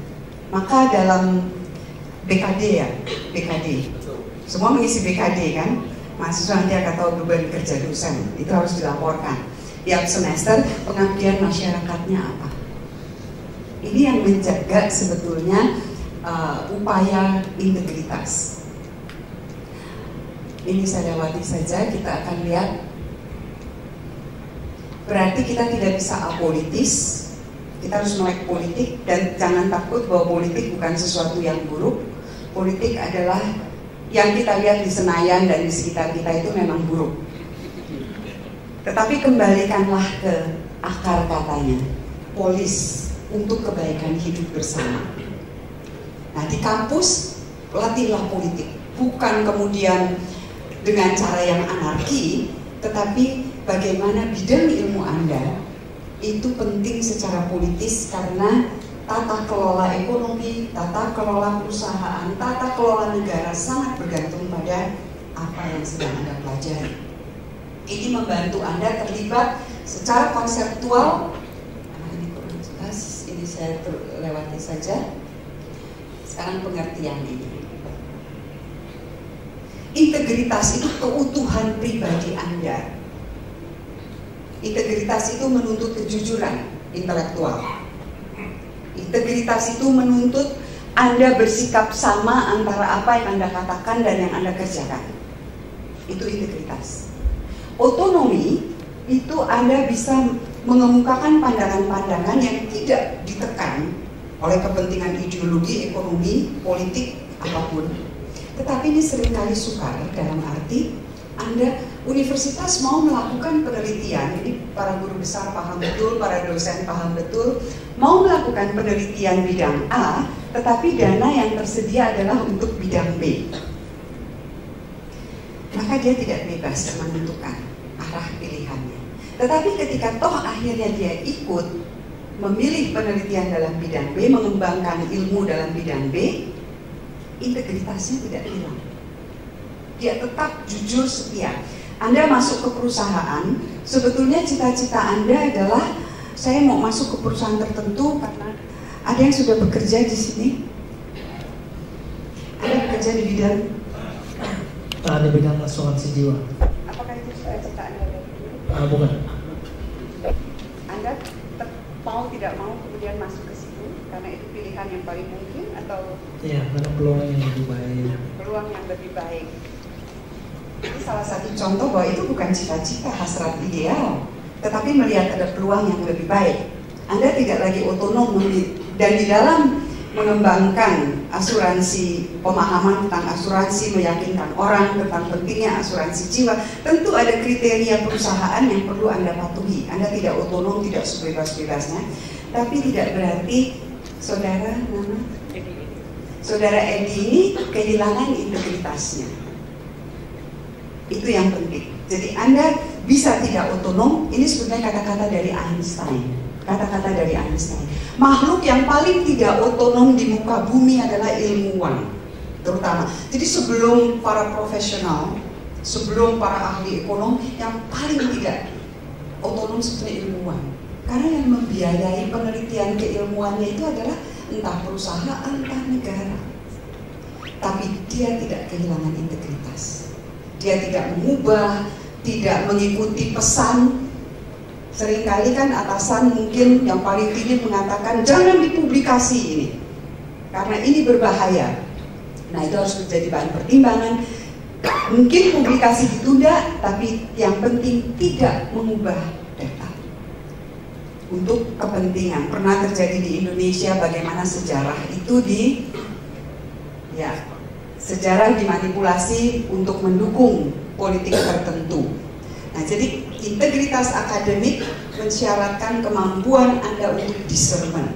Maka dalam BKD semua mengisi BKD kan, mahasiswa nanti akan tahu beban kerja dosen, itu harus dilaporkan. Tiap semester pengabdian masyarakatnya apa. Ini yang menjaga sebetulnya upaya integritas. Ini saya lewati saja, kita akan lihat. Berarti kita tidak bisa apolitis, kita harus melek politik, dan jangan takut bahwa politik bukan sesuatu yang buruk. Politik adalah yang kita lihat di Senayan dan di sekitar kita itu memang buruk. Tetapi kembalikanlah ke akar katanya, polis untuk kebaikan hidup bersama. Nah, di kampus latihlah politik, bukan kemudian dengan cara yang anarki, tetapi bagaimana bidang ilmu Anda itu penting secara politis, karena tata kelola ekonomi, tata kelola perusahaan, tata kelola negara sangat bergantung pada apa yang sedang Anda pelajari. Ini membantu Anda terlibat secara konseptual. Ini kurang jelas, ini saya lewati saja. Sekarang pengertian ini. Integritas itu keutuhan pribadi Anda. Integritas itu menuntut kejujuran intelektual. Integritas itu menuntut Anda bersikap sama antara apa yang Anda katakan dan yang Anda kerjakan. Itu integritas. Otonomi itu Anda bisa mengemukakan pandangan-pandangan yang tidak ditekan oleh kepentingan ideologi, ekonomi, politik, apapun. Tetapi ini seringkali sukar, dalam arti Anda universitas mau melakukan penelitian, ini para guru besar paham betul, para dosen paham betul, mau melakukan penelitian bidang A, tetapi dana yang tersedia adalah untuk bidang B. Maka dia tidak bebas menentukan arah pilihannya. Tetapi ketika toh akhirnya dia ikut memilih penelitian dalam bidang B, mengembangkan ilmu dalam bidang B, integritasnya tidak hilang. Dia tetap jujur setia. Anda masuk ke perusahaan, sebetulnya cita-cita Anda adalah saya mau masuk ke perusahaan tertentu karena ada yang sudah bekerja di sini. Anda bekerja di bidang di bidang asuransi jiwa. Apakah itu cita-cita Anda dari dulu? Bukan. Anda mau tidak mau kemudian masuk ke situ karena itu pilihan yang paling mungkin, atau? Iya, karena peluang yang lebih baik. Peluang yang lebih baik. Ini salah satu contoh bahwa itu bukan cita-cita hasrat ideal, tetapi melihat ada peluang yang lebih baik. Anda tidak lagi otonom, dan di dalam mengembangkan asuransi, pemahaman tentang asuransi, meyakinkan orang tentang pentingnya asuransi jiwa, tentu ada kriteria perusahaan yang perlu Anda patuhi. Anda tidak otonom, tidak sebebas-bebasnya, tapi tidak berarti saudara Edi ini kehilangan integritasnya. Itu yang penting. Jadi Anda bisa tidak otonom. Ini sebenarnya kata-kata dari Einstein. Kata-kata dari Einstein. Makhluk yang paling tidak otonom di muka bumi adalah ilmuwan, terutama. Jadi sebelum para profesional, sebelum para ahli ekonom, yang paling tidak otonom sebenarnya ilmuwan. Karena yang membiayai penelitian keilmuannya itu adalah entah perusahaan, entah negara. Tapi dia tidak kehilangan integritas. Dia tidak mengubah, tidak mengikuti pesan. Seringkali kan atasan mungkin yang paling tinggi mengatakan jangan dipublikasi ini, karena ini berbahaya. Nah, itu harus menjadi bahan pertimbangan. Mungkin publikasi ditunda, tapi yang penting tidak mengubah data untuk kepentingan. Pernah terjadi di Indonesia bagaimana sejarah itu sejarah dimanipulasi untuk mendukung politik tertentu. Nah, jadi integritas akademik mensyaratkan kemampuan Anda untuk discernment.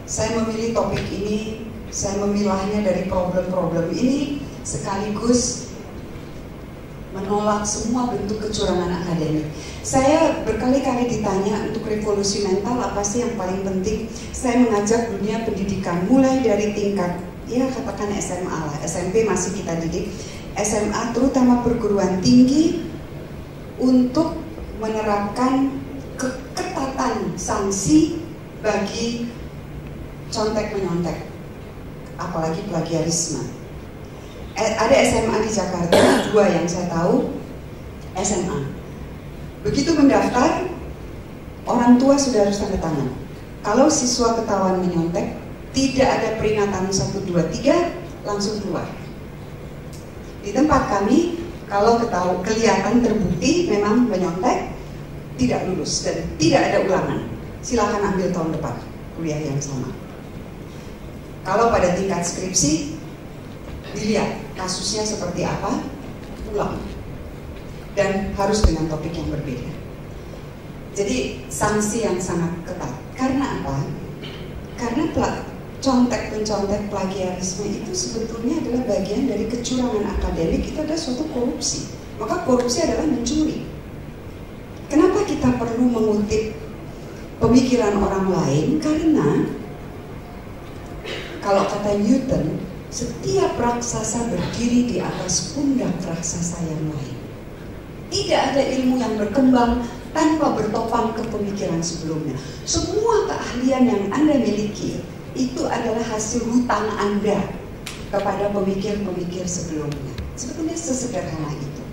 Saya memilih topik ini, saya memilahnya dari problem-problem ini sekaligus menolak semua bentuk kecurangan akademik. Saya berkali-kali ditanya untuk revolusi mental apa sih yang paling penting. Saya mengajak dunia pendidikan mulai dari tingkat, ya katakan SMA lah, SMP masih kita didik, SMA terutama perguruan tinggi untuk menerapkan keketatan sanksi bagi contek-menyontek, apalagi plagiarisme. Ada SMA di Jakarta, 2 yang saya tahu, SMA. Begitu mendaftar, orang tua sudah harus tanda tangan. Kalau siswa ketahuan menyontek, Tidak ada peringatan 1, 2, 3, langsung keluar. Di tempat kami, kalau kelihatan terbukti memang penyontek, tidak lulus dan tidak ada ulangan. Silakan ambil tahun depan kuliah yang sama. Kalau pada tingkat skripsi, dilihat kasusnya seperti apa, ulang. Dan harus dengan topik yang berbeda. Jadi sanksi yang sangat ketat. Karena apa? Karena contek-pencontek plagiarisme itu sebetulnya adalah bagian dari kecurangan akademik, itu adalah suatu korupsi. Maka korupsi adalah mencuri. Kenapa kita perlu mengutip pemikiran orang lain? Karena kalau kata Newton, setiap raksasa berdiri di atas pundak raksasa yang lain. Tidak ada ilmu yang berkembang tanpa bertopang ke pemikiran sebelumnya. Semua keahlian yang Anda miliki itu adalah hasil hutang Anda kepada pemikir-pemikir sebelumnya. Sebetulnya sesederhana itu.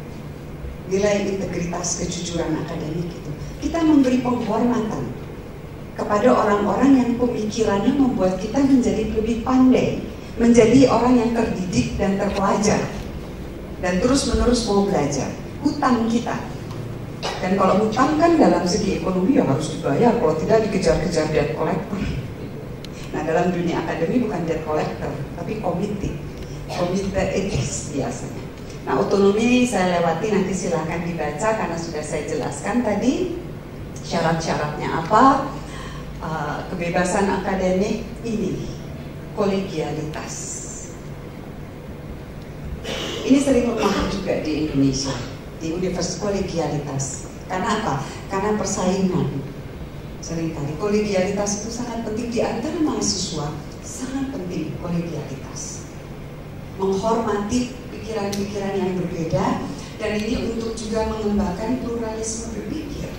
Nilai integritas kejujuran akademik itu. Kita memberi penghormatan kepada orang-orang yang pemikirannya membuat kita menjadi lebih pandai, menjadi orang yang terdidik dan terpelajar, dan terus-menerus mau belajar. Hutang kita. Dan kalau hutang kan dalam segi ekonomi ya harus dibayar, kalau tidak dikejar-kejar debt collector. Nah, dalam dunia akademi bukan debt collector, tapi komite etis biasanya. Nah, otonomi saya lewati, nanti silahkan dibaca karena sudah saya jelaskan tadi syarat-syaratnya apa. Kebebasan akademik ini, kolegialitas. Ini sering lemah juga di Indonesia, di universitas kolegialitas. Karena apa? Karena persaingan. Seringkali kolegialitas itu sangat penting di antara mahasiswa, sangat penting kolegialitas. Menghormati pikiran-pikiran yang berbeda, dan ini untuk juga mengembangkan pluralisme berpikir.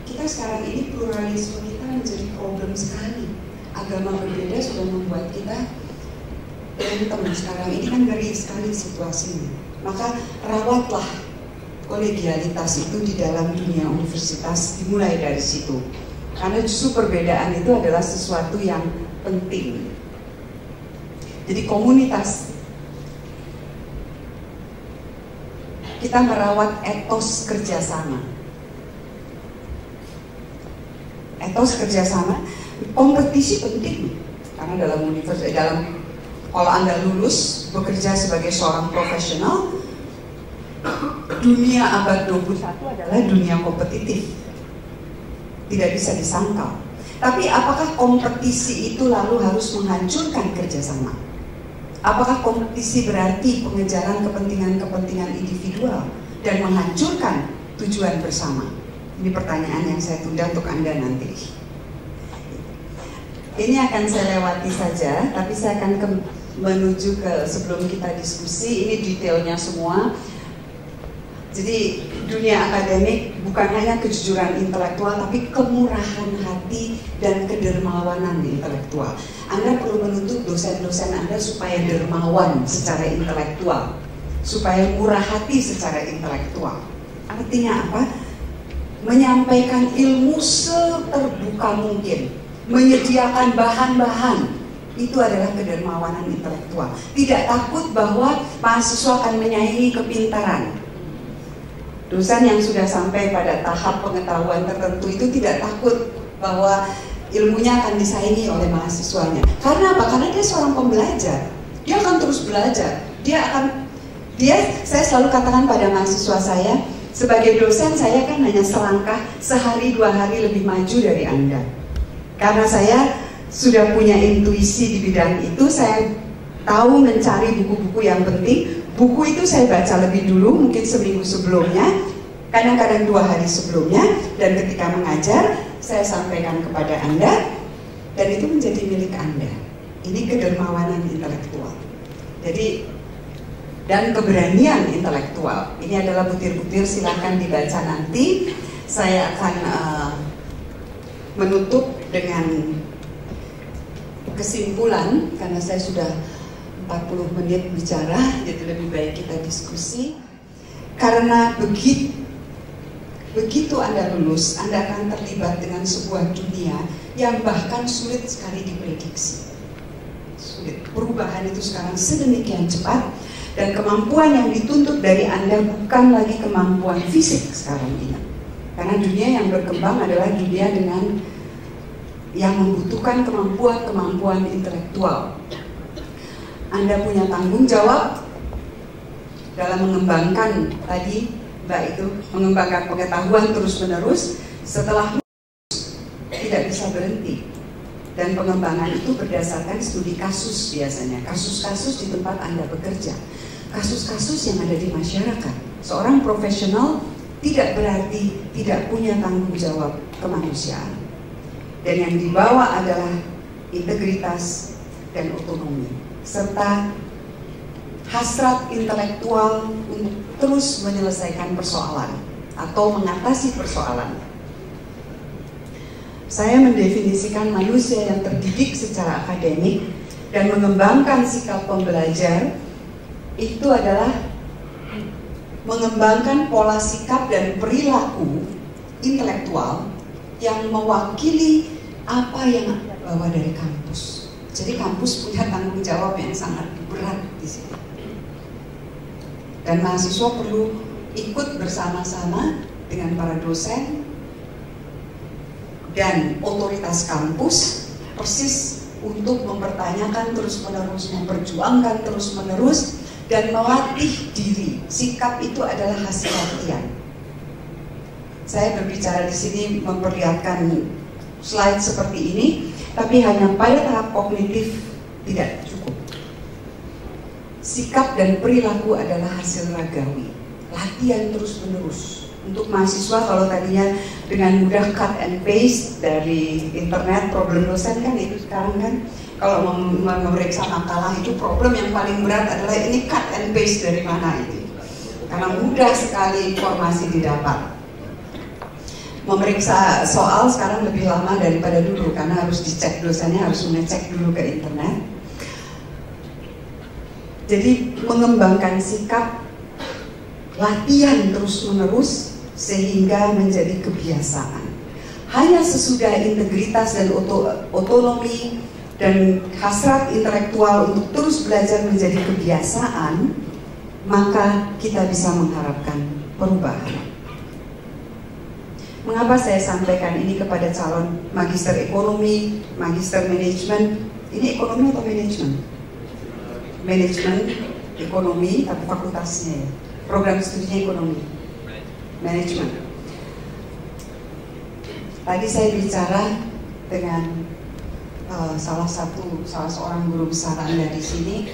Kita sekarang ini pluralisme kita menjadi problem sekali. Agama berbeda sudah membuat kita berantem sekarang ini, kan ngeri sekali situasinya. Maka rawatlah kolegialitas itu di dalam dunia universitas, dimulai dari situ. Karena justru perbedaan itu adalah sesuatu yang penting. Jadi komunitas, kita merawat etos kerjasama. Etos kerjasama, kompetisi penting. Karena dalam universitas, kalau Anda lulus bekerja sebagai seorang profesional, dunia abad 21 adalah dunia kompetitif. Tidak bisa disangkal. Tapi apakah kompetisi itu lalu harus menghancurkan kerjasama? Apakah kompetisi berarti pengejaran kepentingan-kepentingan individual dan menghancurkan tujuan bersama? Ini pertanyaan yang saya tunda untuk Anda nanti. Ini akan saya lewati saja, tapi saya akan menuju ke sebelum kita diskusi. Ini detailnya semua. Jadi dunia akademik bukan hanya kejujuran intelektual, tapi kemurahan hati dan kedermawanan intelektual. Anda perlu menuntut dosen-dosen Anda supaya dermawan secara intelektual, supaya murah hati secara intelektual. Artinya apa? Menyampaikan ilmu seterbuka mungkin, menyediakan bahan-bahan. Itu adalah kedermawanan intelektual. Tidak takut bahwa mahasiswa akan menyaingi kepintaran. Dosen yang sudah sampai pada tahap pengetahuan tertentu itu tidak takut bahwa ilmunya akan disaingi oleh mahasiswanya. Karena apa? Karena dia seorang pembelajar. Dia akan terus belajar. Saya selalu katakan pada mahasiswa saya, sebagai dosen saya kan hanya selangkah, sehari 2 hari lebih maju dari Anda. Karena saya sudah punya intuisi di bidang itu, saya tahu mencari buku-buku yang penting. Buku itu saya baca lebih dulu, mungkin seminggu sebelumnya, kadang-kadang 2 hari sebelumnya, dan ketika mengajar, saya sampaikan kepada Anda, dan itu menjadi milik Anda. Ini kedermawanan intelektual. Jadi, dan keberanian intelektual. Ini adalah butir-butir, silakan dibaca nanti. Saya akan menutup dengan kesimpulan, karena saya sudah 40 menit bicara, jadi lebih baik kita diskusi. Karena begitu Anda lulus, Anda akan terlibat dengan sebuah dunia yang bahkan sulit sekali diprediksi. sulit. Perubahan itu sekarang sedemikian cepat, dan kemampuan yang dituntut dari Anda bukan lagi kemampuan fisik sekarang ini. Karena dunia yang berkembang adalah dunia dengan yang membutuhkan kemampuan intelektual. Anda punya tanggung jawab dalam mengembangkan tadi, Mbak, itu mengembangkan pengetahuan terus-menerus. Setelah tidak bisa berhenti, dan pengembangan itu berdasarkan studi kasus biasanya, kasus-kasus di tempat Anda bekerja, kasus-kasus yang ada di masyarakat. Seorang profesional tidak berarti tidak punya tanggung jawab kemanusiaan, dan yang dibawa adalah integritas dan otonomi serta hasrat intelektual untuk terus menyelesaikan persoalan atau mengatasi persoalan. Saya mendefinisikan manusia yang terdidik secara akademik dan mengembangkan sikap pembelajar itu adalah mengembangkan pola sikap dan perilaku intelektual yang mewakili apa yang bawa dari kampus. Jadi kampus punya tanggung jawab yang sangat berat di sini. Dan mahasiswa perlu ikut bersama-sama dengan para dosen dan otoritas kampus persis untuk mempertanyakan terus-menerus, memperjuangkan terus-menerus, dan melatih diri. Sikap itu adalah hasil latihan. Saya berbicara di sini memperlihatkan slide seperti ini, tapi hanya pada tahap kognitif tidak cukup. Sikap dan perilaku adalah hasil ragawi, latihan terus-menerus. Untuk mahasiswa, kalau tadinya dengan mudah cut and paste dari internet, problem dosen kan itu sekarang kan, kalau memeriksa makalah itu problem yang paling berat adalah ini cut and paste dari mana itu, karena mudah sekali informasi didapat. Memeriksa soal sekarang lebih lama daripada dulu, karena harus dicek, dosennya harus mengecek dulu ke internet. Jadi mengembangkan sikap, latihan terus-menerus sehingga menjadi kebiasaan. Hanya sesudah integritas dan otonomi dan hasrat intelektual untuk terus belajar menjadi kebiasaan, maka kita bisa mengharapkan perubahan. Mengapa saya sampaikan ini kepada calon magister ekonomi, magister manajemen? Ini ekonomi atau manajemen? Manajemen ekonomi, tapi fakultasnya ya. Program studinya ekonomi, manajemen. Tadi saya bicara dengan salah seorang guru besar Anda di sini,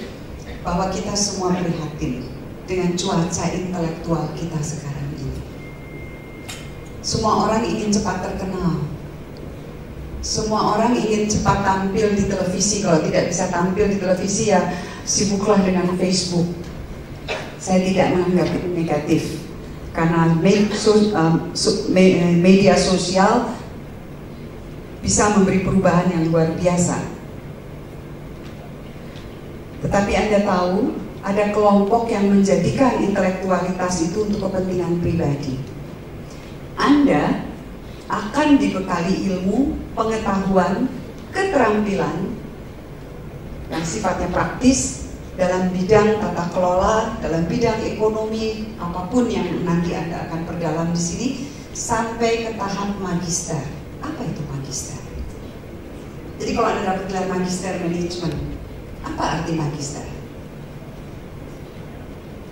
bahwa kita semua prihatin dengan cuaca intelektual kita sekarang ini. Semua orang ingin cepat terkenal. Semua orang ingin cepat tampil di televisi. Kalau tidak bisa tampil di televisi, ya sibuklah dengan Facebook. Saya tidak menganggap itu negatif, karena media sosial bisa memberi perubahan yang luar biasa. Tetapi Anda tahu, ada kelompok yang menjadikan intelektualitas itu untuk kepentingan pribadi. Anda akan dibekali ilmu, pengetahuan, keterampilan yang sifatnya praktis dalam bidang tata kelola, dalam bidang ekonomi, apapun yang nanti Anda akan perdalam di sini, sampai ke tahap magister. Apa itu magister? Jadi kalau Anda dapat gelar magister manajemen, apa arti magister?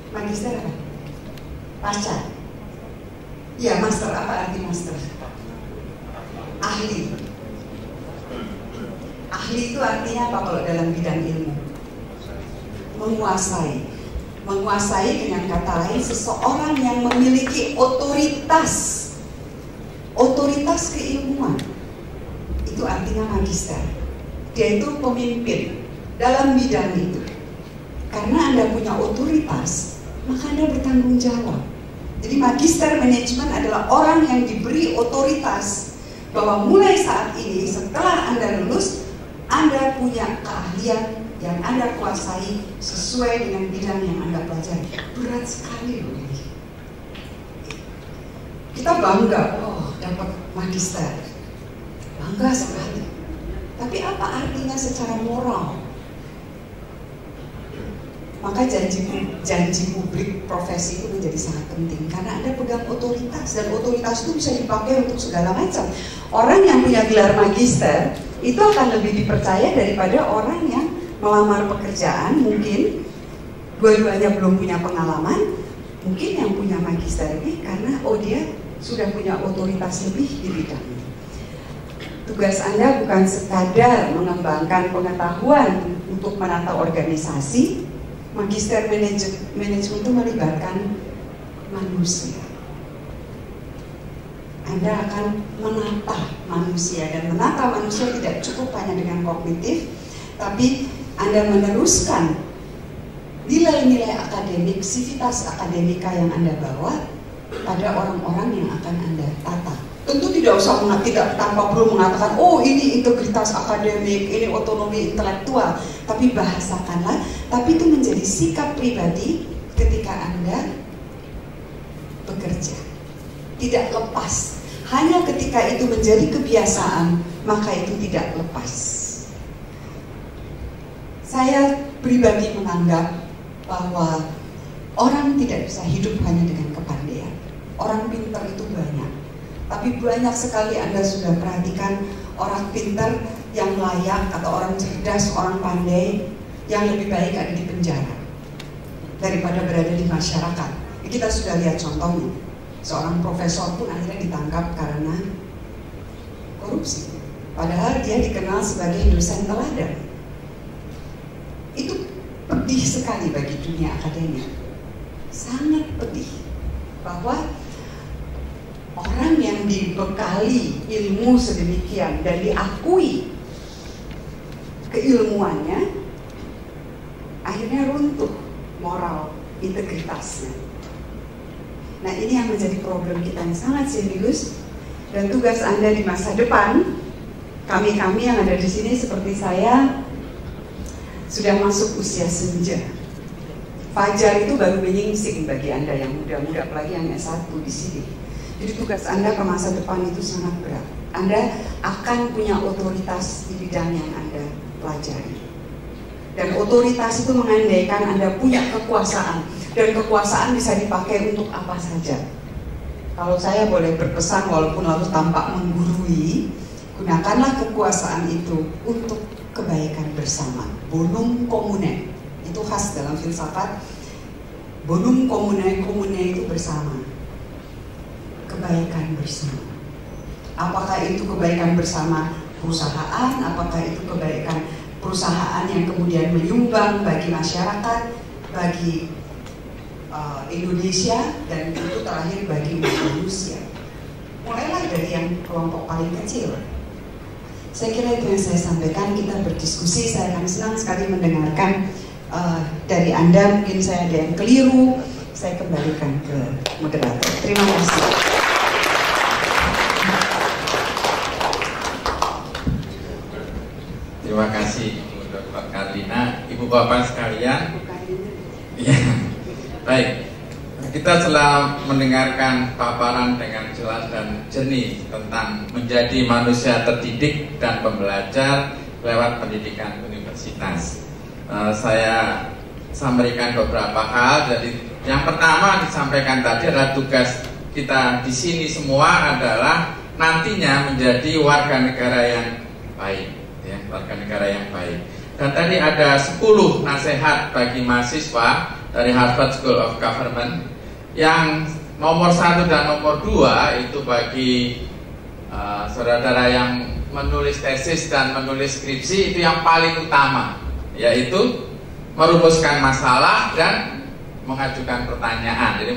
Magister apa? Pacar. Iya, master. Apa arti master? Ahli. Ahli itu artinya apa kalau dalam bidang ilmu? Menguasai. Menguasai dengan kata lain seseorang yang memiliki otoritas. Otoritas keilmuan. Itu artinya magister. Dia itu pemimpin dalam bidang itu. Karena Anda punya otoritas, maka Anda bertanggung jawab. Jadi magister manajemen adalah orang yang diberi otoritas bahwa mulai saat ini, setelah Anda lulus, Anda punya keahlian yang Anda kuasai sesuai dengan bidang yang Anda pelajari. Berat sekali loh ini. Kita bangga, oh dapat magister, bangga sekali. Tapi apa artinya secara moral? Maka janji publik profesi itu menjadi sangat penting karena Anda pegang otoritas, dan otoritas itu bisa dipakai untuk segala macam. Orang yang punya gelar magister itu akan lebih dipercaya daripada orang yang melamar pekerjaan, mungkin dua-duanya belum punya pengalaman, mungkin yang punya magister lebih karena dia sudah punya otoritas lebih di bidangnya. Tugas Anda bukan sekadar mengembangkan pengetahuan untuk menata organisasi. Magister manajemen itu melibatkan manusia. Anda akan menata manusia, dan menata manusia tidak cukup hanya dengan kognitif, tapi Anda meneruskan nilai-nilai akademik, sivitas akademika yang Anda bawa pada orang-orang yang akan Anda tata. Tentu tidak usah tanpa perlu mengatakan, oh ini integritas akademik, ini otonomi intelektual, tapi bahasakanlah, tapi itu menjadi sikap pribadi ketika Anda bekerja. Tidak lepas, hanya ketika itu menjadi kebiasaan, maka itu tidak lepas. Saya pribadi menganggap bahwa orang tidak bisa hidup hanya dengan kepandaian. Orang pintar itu banyak. Tapi banyak sekali Anda sudah perhatikan orang pintar yang layak atau orang cerdas, orang pandai yang lebih baik ada di penjara daripada berada di masyarakat. Kita sudah lihat contohnya. Seorang profesor pun akhirnya ditangkap karena korupsi. Padahal dia dikenal sebagai dosen teladan. Itu pedih sekali bagi dunia akademik. Sangat pedih bahwa orang yang dibekali ilmu sedemikian dan diakui keilmuannya, akhirnya runtuh moral integritasnya. Nah, ini yang menjadi problem kita yang sangat serius, dan tugas Anda di masa depan, kami-kami yang ada di sini seperti saya sudah masuk usia senja. Fajar itu baru menyingsing bagi Anda yang muda-muda, apalagi yang S1 di sini. Jadi tugas Anda ke masa depan itu sangat berat. Anda akan punya otoritas di bidang yang Anda pelajari. Dan otoritas itu mengandaikan Anda punya kekuasaan. Dan kekuasaan bisa dipakai untuk apa saja. Kalau saya boleh berpesan walaupun lalu tampak menggurui, gunakanlah kekuasaan itu untuk kebaikan bersama. Bonum commune, itu khas dalam filsafat. Bonum commune, commune itu bersama. Kebaikan bersama. Apakah itu kebaikan bersama perusahaan, apakah itu kebaikan perusahaan yang kemudian menyumbang bagi masyarakat, bagi Indonesia, dan itu terakhir bagi manusia. Mulailah dari yang kelompok paling kecil. Saya kira itu yang saya sampaikan. Kita berdiskusi. Saya akan senang sekali mendengarkan dari Anda. Mungkin saya ada yang keliru, saya kembalikan ke moderator. Terima kasih. Terima kasih Ibu Dr. Carlina, Ibu Bapak sekalian. Ya, baik. Kita telah mendengarkan paparan dengan jelas dan jernih tentang menjadi manusia terdidik dan pembelajar lewat pendidikan universitas. Saya sampaikan beberapa hal. Jadi yang pertama disampaikan tadi adalah tugas kita di sini semua adalah nantinya menjadi warga negara yang baik. Ya, warga negara yang baik. Dan tadi ada 10 nasihat bagi mahasiswa dari Harvard School of Government. Yang nomor 1 dan nomor 2 itu bagi saudara-saudara yang menulis tesis dan menulis skripsi, itu yang paling utama, yaitu merumuskan masalah dan mengajukan pertanyaan. Jadi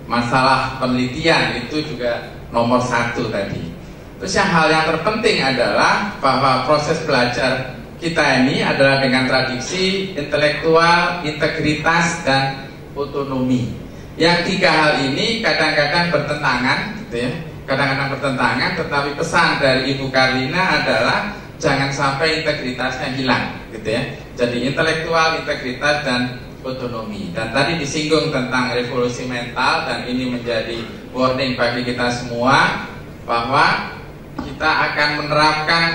masalah penelitian itu juga nomor 1 tadi. Terus hal yang terpenting adalah bahwa proses belajar kita ini adalah dengan tradisi intelektual, integritas, dan otonomi. Yang 3 hal ini kadang-kadang bertentangan, gitu ya. Kadang-kadang bertentangan, tetapi pesan dari Ibu Carlina adalah jangan sampai integritasnya hilang, gitu ya. Jadi intelektual, integritas, dan otonomi. Dan tadi disinggung tentang revolusi mental, dan ini menjadi warning bagi kita semua bahwa kita akan menerapkan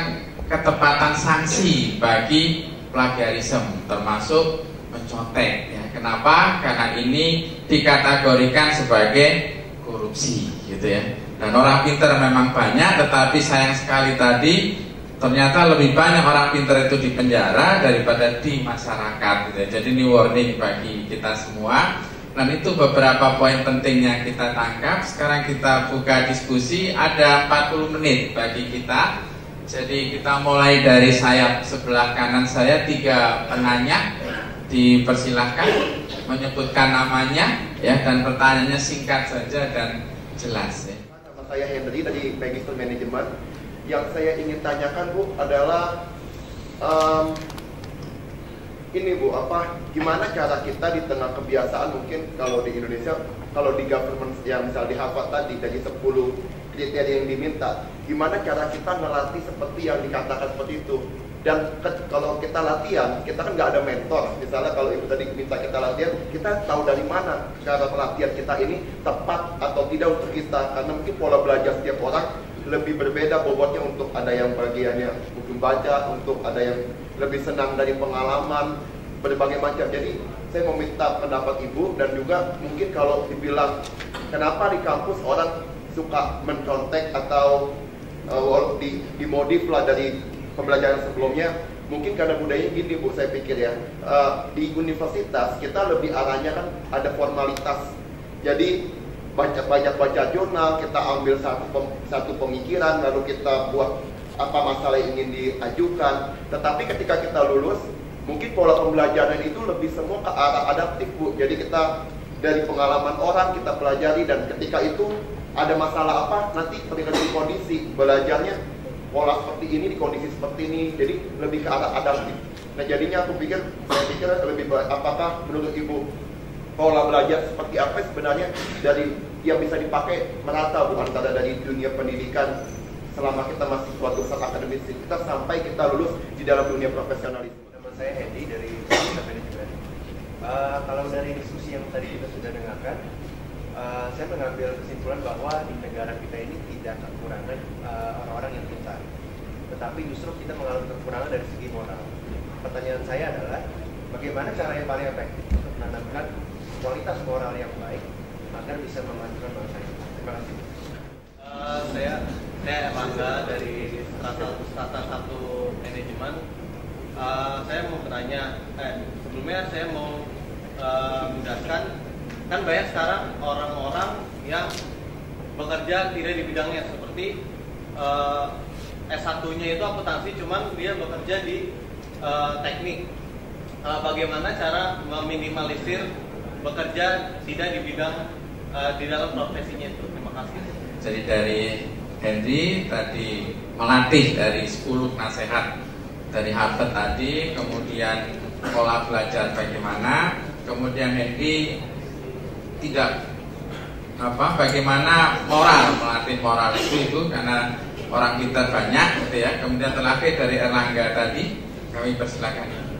ketepatan sanksi bagi plagiarisme, termasuk mencontek, ya. Kenapa? Karena ini dikategorikan sebagai korupsi, gitu ya. Dan orang pintar memang banyak, tetapi sayang sekali tadi ternyata lebih banyak orang pintar itu di penjara daripada di masyarakat, gitu ya. Jadi ini warning bagi kita semua. Dan itu beberapa poin penting yang kita tangkap. Sekarang kita buka diskusi, ada 40 menit bagi kita. Jadi kita mulai dari sayap sebelah kanan saya, 3 penanya. Dipersilahkan menyebutkan namanya ya, dan pertanyaannya singkat saja dan jelas ya. Nama saya Henry dari Magister Management. Yang saya ingin tanyakan Bu adalah ini Bu, gimana cara kita di tengah kebiasaan, mungkin kalau di Indonesia, kalau di government yang misal di Harvard tadi dari 10 kriteria yang diminta, gimana cara kita ngelatih seperti yang dikatakan seperti itu. Dan kalau kita latihan, kita kan nggak ada mentor. Misalnya kalau ibu tadi minta kita latihan, kita tahu dari mana cara pelatihan kita ini tepat atau tidak untuk kita. Karena mungkin pola belajar setiap orang lebih berbeda bobotnya, untuk ada yang bagiannya mungkin baca, untuk ada yang lebih senang dari pengalaman, berbagai macam. Jadi saya mau minta pendapat ibu, dan juga mungkin kalau dibilang kenapa di kampus orang suka mencontek atau dimodif lah dari pembelajaran sebelumnya, mungkin karena budayanya gini Bu, saya pikir ya, di universitas kita lebih arahnya kan ada formalitas. Jadi banyak baca jurnal, kita ambil satu pemikiran, lalu kita buat apa masalah yang ingin diajukan. Tetapi ketika kita lulus, mungkin pola pembelajaran itu lebih semua ke arah adaptif Bu. Jadi kita dari pengalaman orang kita pelajari, dan ketika itu ada masalah apa, nanti ketika di kondisi belajarnya pola seperti ini, di kondisi seperti ini, jadi lebih ke arah adaptif. Nah jadinya saya pikir lebih baik, apakah menurut ibu pola belajar seperti apa sebenarnya dari yang bisa dipakai merata Bu, antara dari dunia pendidikan selama kita masih suatu saat akademis kita sampai kita lulus di dalam dunia profesionalisme. Nama saya Hendy dari Magister Management. Kalau dari diskusi yang tadi kita sudah dengarkan, saya mengambil kesimpulan bahwa di negara kita ini tidak kekurangan orang-orang yang pintar, tetapi justru kita mengalami kekurangan dari segi moral. Pertanyaan saya adalah bagaimana cara yang paling efektif untuk menanamkan kualitas moral yang baik agar bisa memajukan bangsa ini. Terima kasih. Saya Emangga dari Strata 1 Manajemen. Saya mau bertanya, sebelumnya saya mau menjelaskan, kan banyak sekarang orang-orang yang bekerja tidak di bidangnya, seperti S1-nya itu akuntansi, cuman dia bekerja di teknik. Bagaimana cara meminimalisir bekerja tidak di bidang di dalam profesinya itu? Terima kasih. Jadi dari Henry tadi melatih dari 10 nasihat dari Harvard tadi, kemudian pola belajar bagaimana, kemudian Henry tidak bagaimana moral, melatih moral itu karena orang pintar banyak, gitu ya. Kemudian terakhir dari Erlangga tadi, kami persilakan.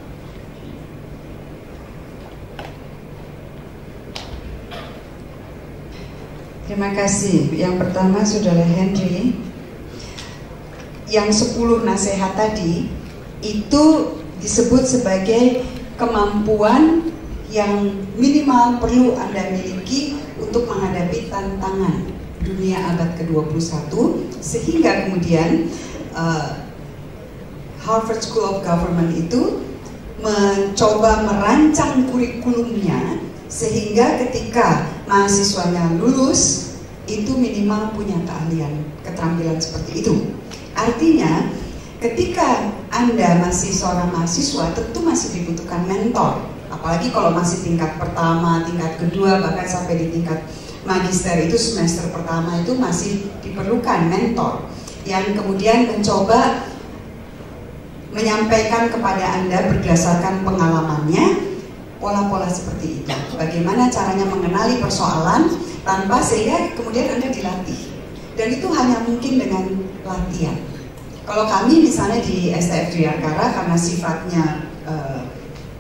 Terima kasih. Yang pertama Saudara Henry, yang 10 nasihat tadi itu disebut sebagai kemampuan yang minimal perlu Anda miliki untuk menghadapi tantangan dunia abad ke-21, sehingga kemudian Harvard School of Government itu mencoba merancang kurikulumnya sehingga ketika mahasiswanya lulus itu minimal punya keahlian, keterampilan seperti itu. Artinya ketika Anda masih seorang mahasiswa tentu masih dibutuhkan mentor, apalagi kalau masih tingkat pertama, tingkat kedua, bahkan sampai di tingkat magister itu semester pertama itu masih diperlukan mentor yang kemudian mencoba menyampaikan kepada Anda berdasarkan pengalamannya pola-pola seperti itu. Bagaimana caranya mengenali persoalan tanpa sehingga kemudian Anda dilatih. Dan itu hanya mungkin dengan latihan. Kalau kami misalnya di STF Triarkara karena sifatnya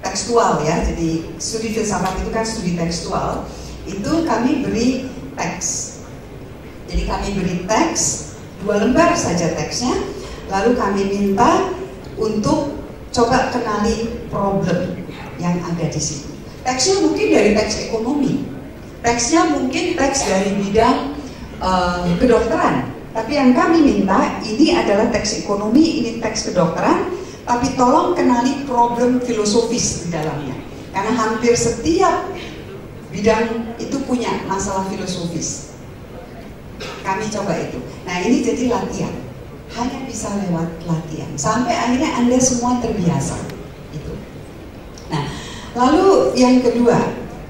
tekstual ya, jadi studi filsafat itu kan studi tekstual, itu kami beri teks. Jadi kami beri teks, 2 lembar saja teksnya, lalu kami minta untuk coba kenali problem yang ada di situ. Teksnya mungkin dari teks ekonomi, teksnya mungkin teks dari bidang kedokteran. Tapi yang kami minta ini adalah teks ekonomi, ini teks kedokteran, tapi tolong kenali problem filosofis di dalamnya. Karena hampir setiap bidang itu punya masalah filosofis. Kami coba itu. Nah ini jadi latihan, hanya bisa lewat latihan. Sampai akhirnya Anda semua terbiasa. Itu. Nah, lalu yang kedua,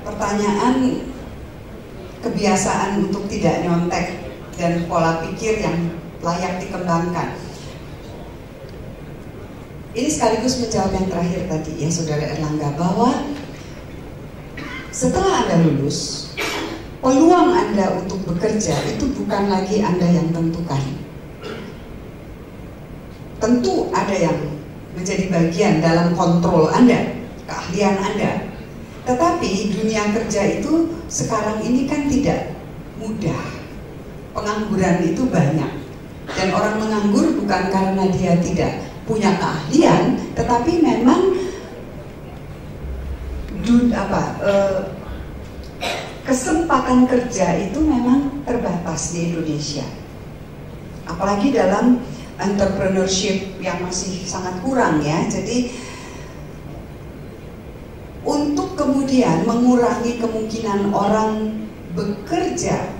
pertanyaan kebiasaan untuk tidak nyontek dan pola pikir yang layak dikembangkan. Ini sekaligus menjawab yang terakhir tadi ya Saudara Erlangga, bahwa setelah Anda lulus, peluang Anda untuk bekerja itu bukan lagi Anda yang tentukan. Tentu ada yang menjadi bagian dalam kontrol Anda, keahlian Anda. Tetapi dunia kerja itu sekarang ini kan tidak mudah. Pengangguran itu banyak. Dan orang menganggur bukan karena dia tidak punya keahlian, tetapi memang kesempatan kerja itu memang terbatas di Indonesia. Apalagi dalam entrepreneurship yang masih sangat kurang ya. Jadi untuk kemudian mengurangi kemungkinan orang bekerja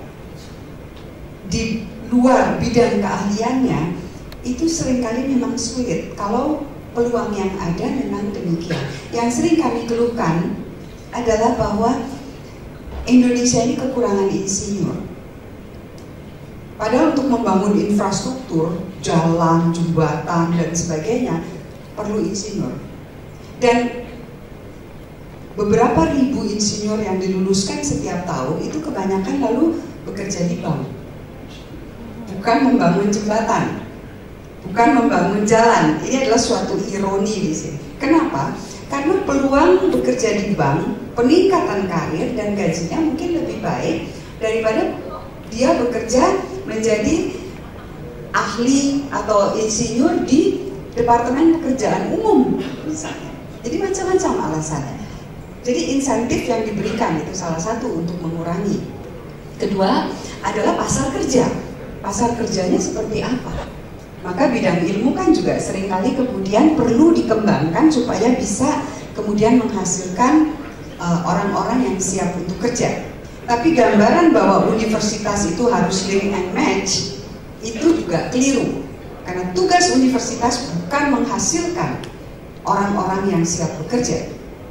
di luar bidang keahliannya, itu seringkali memang sulit kalau peluang yang ada memang demikian. Yang sering kami keluhkan adalah bahwa Indonesia ini kekurangan insinyur. Padahal untuk membangun infrastruktur, jalan, jembatan, dan sebagainya perlu insinyur. Dan beberapa ribu insinyur yang diluluskan setiap tahun itu kebanyakan lalu bekerja di bank. Bukan membangun jembatan, bukan membangun jalan. Ini adalah suatu ironi di sini. Kenapa? Karena peluang bekerja di bank, peningkatan karir dan gajinya mungkin lebih baik daripada dia bekerja menjadi ahli atau insinyur di Departemen Pekerjaan Umum misalnya. Jadi macam-macam alasannya. Jadi insentif yang diberikan itu salah satu untuk mengurangi. Kedua adalah pasar kerja. Pasar kerjanya seperti apa? Maka bidang ilmu kan juga seringkali kemudian perlu dikembangkan supaya bisa kemudian menghasilkan orang-orang yang siap untuk kerja. Tapi gambaran bahwa universitas itu harus link and match itu juga keliru. Karena tugas universitas bukan menghasilkan orang-orang yang siap bekerja,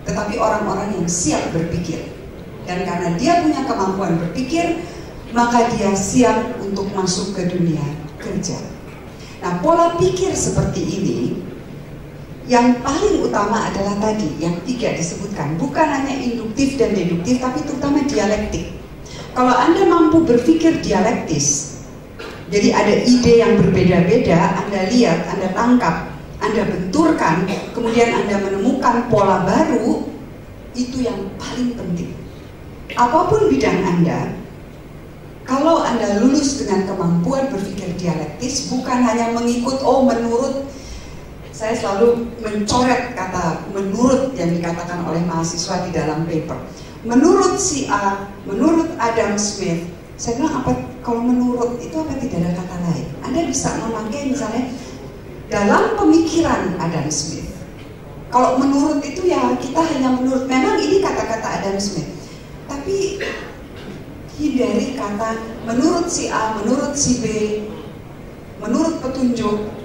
tetapi orang-orang yang siap berpikir. Dan karena dia punya kemampuan berpikir, maka dia siap untuk masuk ke dunia kerja. Nah, pola pikir seperti ini yang paling utama adalah tadi yang 3 disebutkan, bukan hanya induktif dan deduktif, tapi terutama dialektik. Kalau Anda mampu berpikir dialektis, jadi ada ide yang berbeda-beda, Anda lihat, Anda tangkap, Anda benturkan, kemudian Anda menemukan pola baru, itu yang paling penting. Apapun bidang Anda, kalau Anda lulus dengan kemampuan berpikir dialektis, bukan hanya mengikut, menurut, saya selalu mencoret kata menurut yang dikatakan oleh mahasiswa di dalam paper. Menurut si A, menurut Adam Smith, saya bilang apa, kalau menurut itu apa tidak ada kata lain. Anda bisa memakai misalnya dalam pemikiran Adam Smith. Kalau menurut itu ya kita hanya menurut, memang ini kata-kata Adam Smith. Tapi hindari kata menurut si A, menurut si B, menurut petunjuk.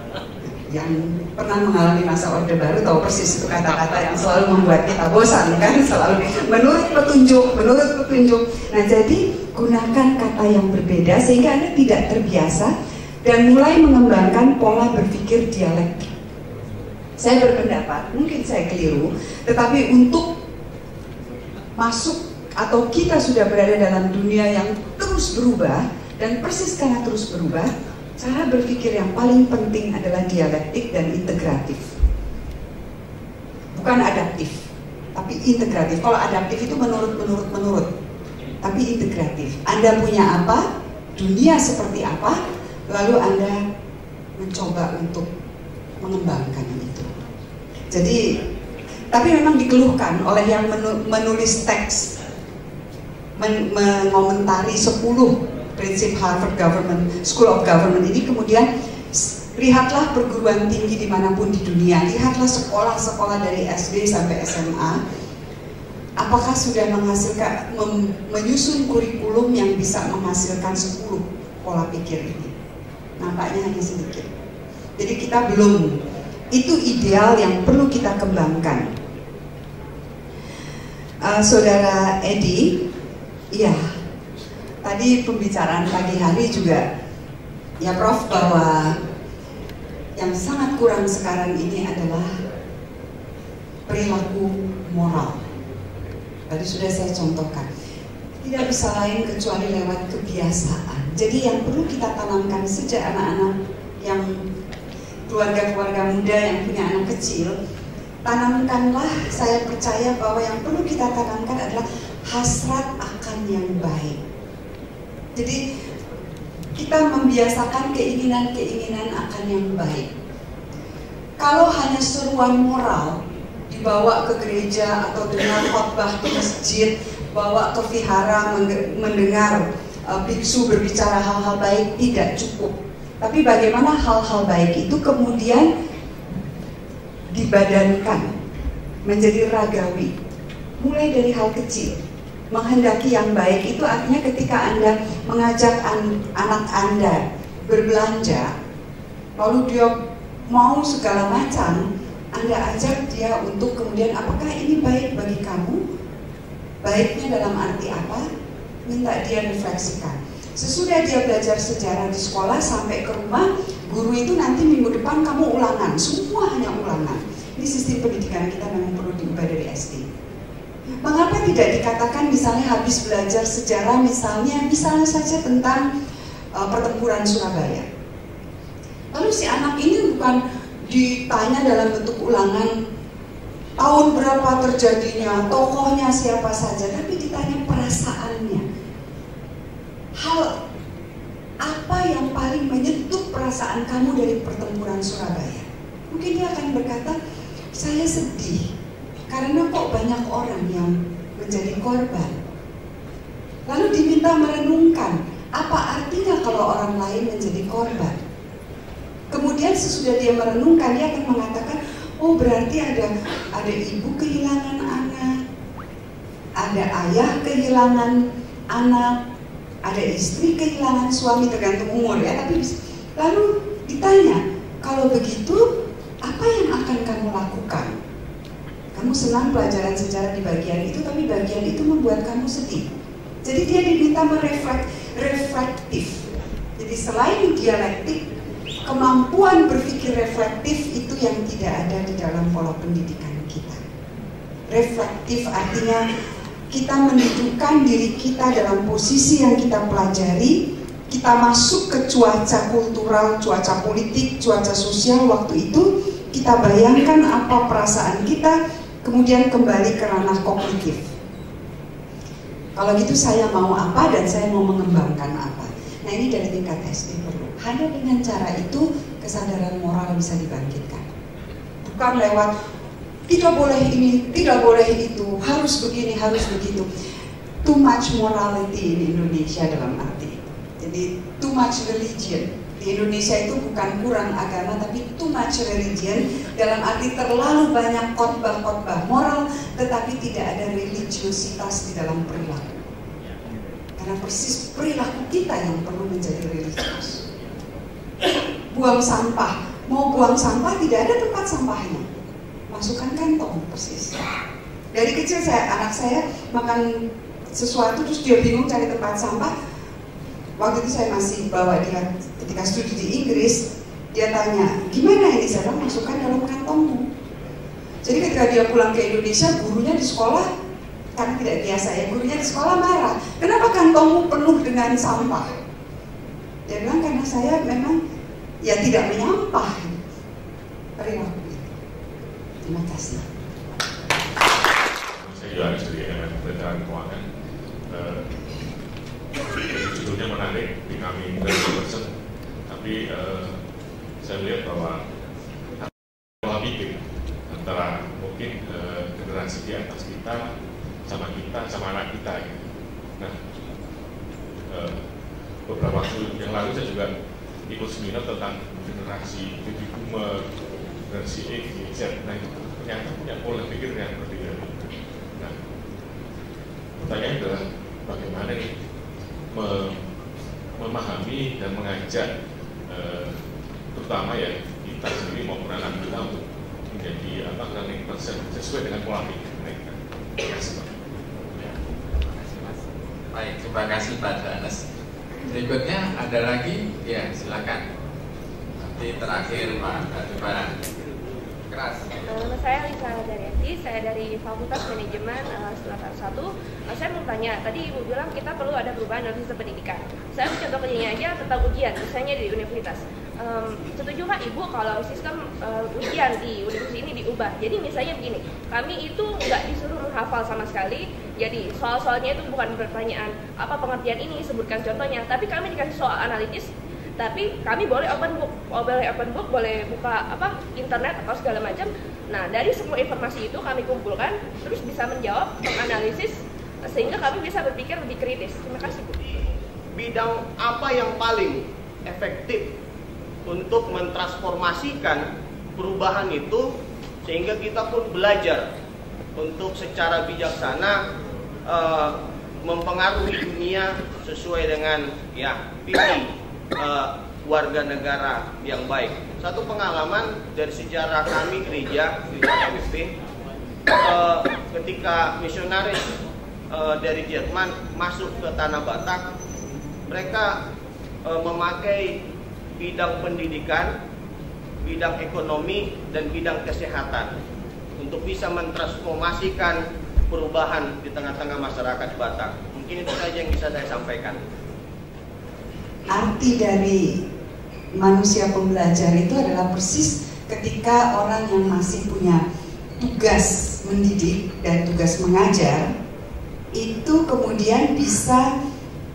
Yang pernah mengalami masa Orde Baru tahu persis itu kata-kata yang selalu membuat kita bosan kan, selalu menurut petunjuk, menurut petunjuk. Nah jadi gunakan kata yang berbeda sehingga Anda tidak terbiasa dan mulai mengembangkan pola berpikir dialektik. Saya berpendapat, mungkin saya keliru, tetapi untuk masuk atau kita sudah berada dalam dunia yang terus berubah dan persis karena terus berubah, cara berpikir yang paling penting adalah dialektik dan integratif. Bukan adaptif, tapi integratif. Kalau adaptif itu menurut, tapi integratif. Anda punya apa, dunia seperti apa, lalu Anda mencoba untuk mengembangkan itu. Jadi Tapi memang dikeluhkan oleh yang menulis teks, mengomentari 10 prinsip Harvard School of Government ini. Kemudian lihatlah perguruan tinggi dimanapun di dunia, lihatlah sekolah-sekolah dari SD sampai SMA, apakah sudah menghasilkan, menyusun kurikulum yang bisa menghasilkan 10 pola pikir ini? Nampaknya hanya sedikit. Jadi kita belum, itu ideal yang perlu kita kembangkan. Saudara Edi, iya, tadi pembicaraan pagi hari juga, ya Prof, bahwa yang sangat kurang sekarang ini adalah perilaku moral. Tadi sudah saya contohkan, tidak bisa lain kecuali lewat kebiasaan. Jadi yang perlu kita tanamkan sejak anak-anak yang keluarga-keluarga muda yang punya anak kecil, tanamkanlah, saya percaya bahwa yang perlu kita tanamkan adalah hasrat akan yang baik. Jadi kita membiasakan keinginan-keinginan akan yang baik. Kalau hanya seruan moral, dibawa ke gereja atau dengar khotbah di masjid, bawa ke vihara mendengar biksu berbicara hal-hal baik, tidak cukup. Tapi bagaimana hal-hal baik itu kemudian dibadankan menjadi ragawi, mulai dari hal kecil. Menghendaki yang baik itu artinya ketika Anda mengajak anak Anda berbelanja, lalu dia mau segala macam, Anda ajak dia untuk kemudian, apakah ini baik bagi kamu? Baiknya dalam arti apa? Minta dia refleksikan. Sesudah dia belajar sejarah di sekolah, sampai ke rumah, guru itu nanti minggu depan kamu ulangan, semua hanya ulangan. Ini sistem pendidikan kita memang perlu diubah dari SD. Mengapa tidak dikatakan misalnya habis belajar sejarah, misalnya saja tentang pertempuran Surabaya. Lalu si anak ini bukan ditanya dalam bentuk ulangan tahun berapa terjadinya, tokohnya siapa saja, tapi ditanya perasaannya. Hal apa yang paling menyentuh perasaan kamu dari pertempuran Surabaya? Mungkin dia akan berkata, saya sedih karena kok banyak orang yang menjadi korban. Lalu diminta merenungkan, apa artinya kalau orang lain menjadi korban? Kemudian sesudah dia merenungkan, dia akan mengatakan, oh berarti ada ibu kehilangan anak, ada ayah kehilangan anak, ada istri kehilangan suami, tergantung umur ya. Tapi lalu ditanya, kalau begitu apa yang akan kamu lakukan? Kamu senang pelajaran sejarah di bagian itu, tapi bagian itu membuat kamu sedih. Jadi dia diminta reflektif. Jadi selain dialektik, kemampuan berpikir reflektif itu yang tidak ada di dalam pola pendidikan kita. Reflektif artinya kita menunjukkan diri kita dalam posisi yang kita pelajari, kita masuk ke cuaca kultural, cuaca politik, cuaca sosial waktu itu, kita bayangkan apa perasaan kita, kemudian kembali ke ranah kognitif. Kalau gitu saya mau apa dan saya mau mengembangkan apa. Nah ini dari tingkat SD perlu. Hanya dengan cara itu kesadaran moral bisa dibangkitkan. Bukan lewat tidak boleh ini, tidak boleh itu, harus begini, harus begitu. Too much morality di Indonesia dalam arti itu. Jadi too much religion. Di Indonesia itu bukan kurang agama, tapi too much religion dalam arti terlalu banyak khotbah-khotbah moral, tetapi tidak ada religiositas di dalam perilaku. Karena persis perilaku kita yang perlu menjadi religius. Buang sampah, mau buang sampah tidak ada tempat sampahnya. Masukkan kantong persis. Dari kecil anak saya makan sesuatu terus dia bingung cari tempat sampah. Waktu itu saya masih bawa dia ketika studi di Inggris, dia tanya, gimana ini? Saya bilang, masukkan dalam kantongmu. Jadi ketika dia pulang ke Indonesia, gurunya di sekolah, karena tidak biasa ya, gurunya di sekolah marah. Kenapa kantongmu penuh dengan sampah? Dia bilang, karena saya memang ya tidak menyampah. Perilaku itu. Terima kasih. Saya juga dari elemen perencanaan keuangan. Judulnya menarik, becoming the person. Tapi saya melihat bahwa pola pikir antara mungkin beberapa waktu yang lalu saya juga ikut seminar tentang generasi baby boomer, generasi X, Y, Z. Nah itu ternyata punya pola pikir yang berbeda. Nah, pertanyaannya adalah bagaimana nih memahami dan mengajak terutama ya kita sendiri maupun anak kita untuk menjadi learning person sesuai dengan pola pikir mereka. Terima kasih Pak. Baik, terima kasih Pak Johannes. Berikutnya ada lagi, ya silakan. Nanti terakhir Pak Adubara. Keras. Nama saya Lisa Darianti, saya dari Fakultas Manajemen Selatan 1. Saya mau tanya, tadi Ibu bilang kita perlu ada perubahan dalam sistem pendidikan. Saya contoh kecilnya aja tentang ujian, misalnya di universitas. Setuju nggak Ibu kalau sistem ujian di universitas ini diubah? Jadi misalnya begini, kami itu nggak disuruh menghafal sama sekali. Jadi soal-soalnya itu bukan pertanyaan apa pengertian ini, sebutkan contohnya, tapi kami dikasih soal analitis. Tapi kami boleh open book, boleh buka internet atau segala macam. Nah, dari semua informasi itu kami kumpulkan, terus bisa menjawab, menganalisis, sehingga kami bisa berpikir lebih kritis. Terima kasih Bu. Bidang apa yang paling efektif untuk mentransformasikan perubahan itu sehingga kita pun belajar untuk secara bijaksana mempengaruhi dunia sesuai dengan visi warga negara yang baik. Satu pengalaman dari sejarah kami gereja KWP, ketika misionaris dari Jerman masuk ke tanah Batak, mereka memakai bidang pendidikan, bidang ekonomi, dan bidang kesehatan untuk bisa mentransformasikan perubahan di tengah-tengah masyarakat Batak. Mungkin itu saja yang bisa saya sampaikan. Arti dari manusia pembelajar itu adalah persis ketika orang yang masih punya tugas mendidik dan tugas mengajar itu kemudian bisa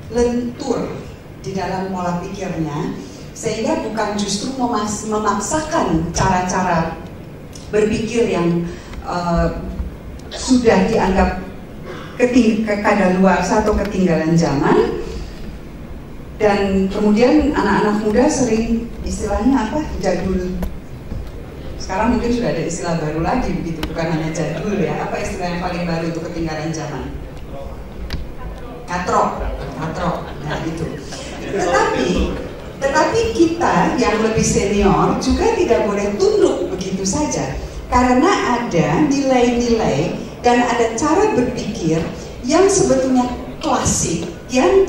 lentur di dalam pola pikirnya, sehingga bukan justru memaksakan cara-cara berpikir yang sudah dianggap kadaluarsa atau ketinggalan zaman. Dan kemudian anak-anak muda sering istilahnya jadul. Sekarang mungkin sudah ada istilah baru lagi begitu, bukan hanya jadul ya. Apa istilah yang paling baru untuk ketinggalan zaman? Katrok. Nah itu. Tetapi kita yang lebih senior juga tidak boleh tunduk begitu saja, karena ada nilai-nilai dan ada cara berpikir yang sebetulnya klasik yang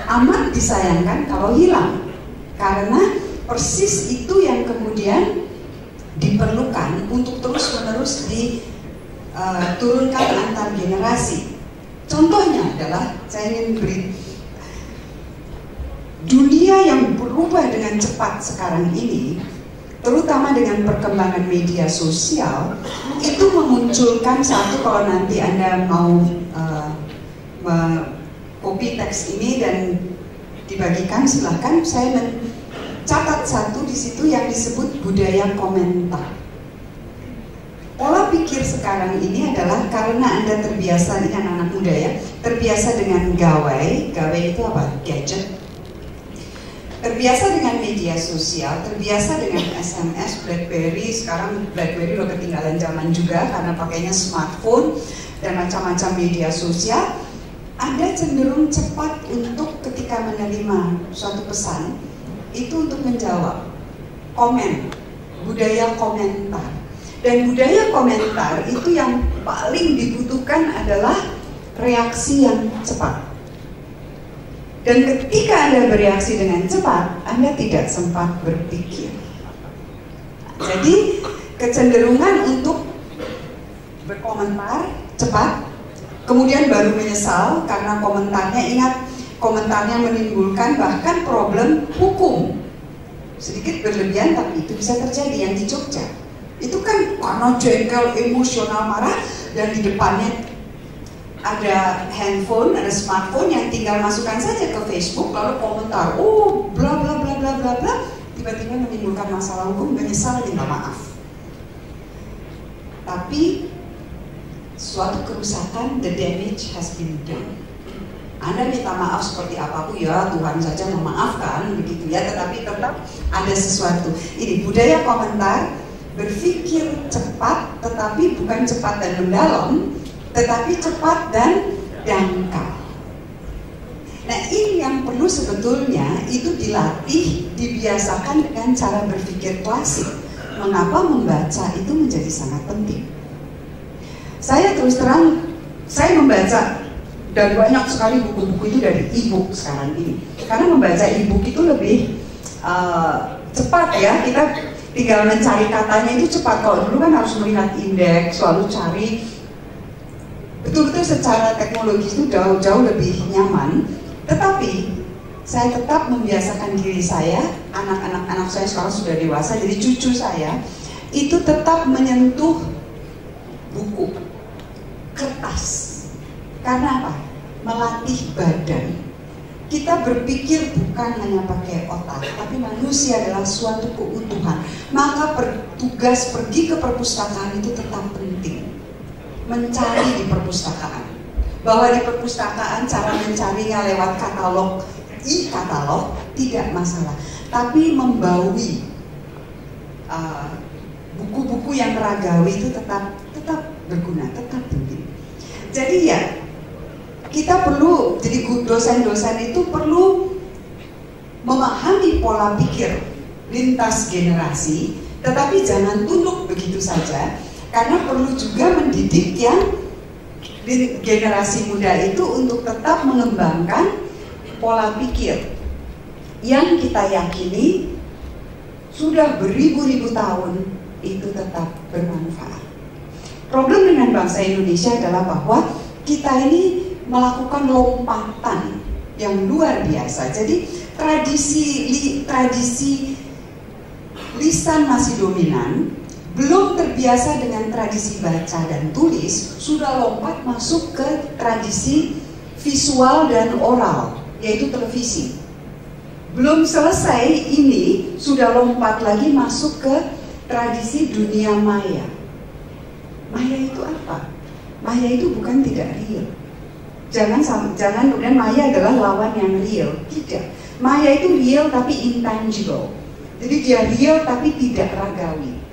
amat disayangkan kalau hilang, karena persis itu yang kemudian diperlukan untuk terus-menerus diturunkan antar generasi. Contohnya adalah saya ingin beri dunia yang berubah dengan cepat sekarang ini, terutama dengan perkembangan media sosial, itu memunculkan satu, kalau nanti Anda mau copy teks ini dan dibagikan, silahkan. Saya mencatat satu di situ yang disebut budaya komentar. Pola pikir sekarang ini adalah karena Anda terbiasa, ini anak-anak muda ya, terbiasa dengan gawai itu apa? Gadget. Terbiasa dengan media sosial, terbiasa dengan SMS, BlackBerry. Sekarang BlackBerry udah ketinggalan zaman juga karena pakainya smartphone dan macam-macam media sosial. Anda cenderung cepat untuk ketika menerima suatu pesan itu untuk menjawab, komen, budaya komentar. Dan budaya komentar itu yang paling dibutuhkan adalah reaksi yang cepat. Dan ketika Anda bereaksi dengan cepat, Anda tidak sempat berpikir. Jadi kecenderungan untuk berkomentar cepat, kemudian baru menyesal karena komentarnya, ingat komentarnya menimbulkan bahkan problem hukum. Sedikit berlebihan tapi itu bisa terjadi. Yang di Jogja itu kan karena jengkel, emosional, marah, dan di depannya ada handphone, ada smartphone yang tinggal masukkan saja ke Facebook lalu komentar, oh bla bla bla bla bla bla, tiba-tiba menimbulkan masalah hukum, menyesal, minta maaf. Tapi suatu kerusakan, the damage has been done. Anda minta maaf seperti apapun ya Tuhan saja memaafkan begitu ya, tetapi tetap ada sesuatu. Ini budaya komentar, berpikir cepat tetapi bukan cepat dan mendalam, tetapi cepat dan dangkal. Nah ini yang perlu sebetulnya itu dilatih, dibiasakan dengan cara berpikir klasik. Mengapa membaca itu menjadi sangat penting? Saya terus terang, saya membaca dan banyak sekali buku-buku itu dari e-book sekarang ini. Karena membaca e-book itu lebih cepat ya, kita tinggal mencari katanya itu cepat. Kalau dulu kan harus melihat indeks, selalu cari. Betul-betul secara teknologi itu jauh-jauh lebih nyaman. Tetapi saya tetap membiasakan diri saya, anak-anak saya sekarang sudah dewasa, jadi cucu saya itu tetap menyentuh buku, kertas. Karena apa? Melatih badan. Kita berpikir bukan hanya pakai otak, tapi manusia adalah suatu keutuhan. Maka tugas pergi ke perpustakaan itu tetap penting. Mencari di perpustakaan. Bahwa di perpustakaan cara mencarinya lewat katalog, e-katalog tidak masalah, tapi membawi buku-buku yang ragawi itu tetap berguna, tetap penting. Jadi ya kita perlu, jadi dosen-dosen itu perlu memahami pola pikir lintas generasi, tetapi jangan tunduk begitu saja, karena perlu juga mendidik yang generasi muda itu untuk tetap mengembangkan pola pikir yang kita yakini sudah beribu-ribu tahun itu tetap bermanfaat. Problem dengan bangsa Indonesia adalah bahwa kita ini melakukan lompatan yang luar biasa. Jadi tradisi lisan masih dominan, belum terbiasa dengan tradisi baca dan tulis, sudah lompat masuk ke tradisi visual dan oral, yaitu televisi. Belum selesai ini, sudah lompat lagi masuk ke tradisi dunia maya. Maya itu apa? Maya itu bukan tidak real. Jangan kemudian maya adalah lawan yang real. Tidak. Maya itu real tapi intangible. Jadi dia real tapi tidak ragawi.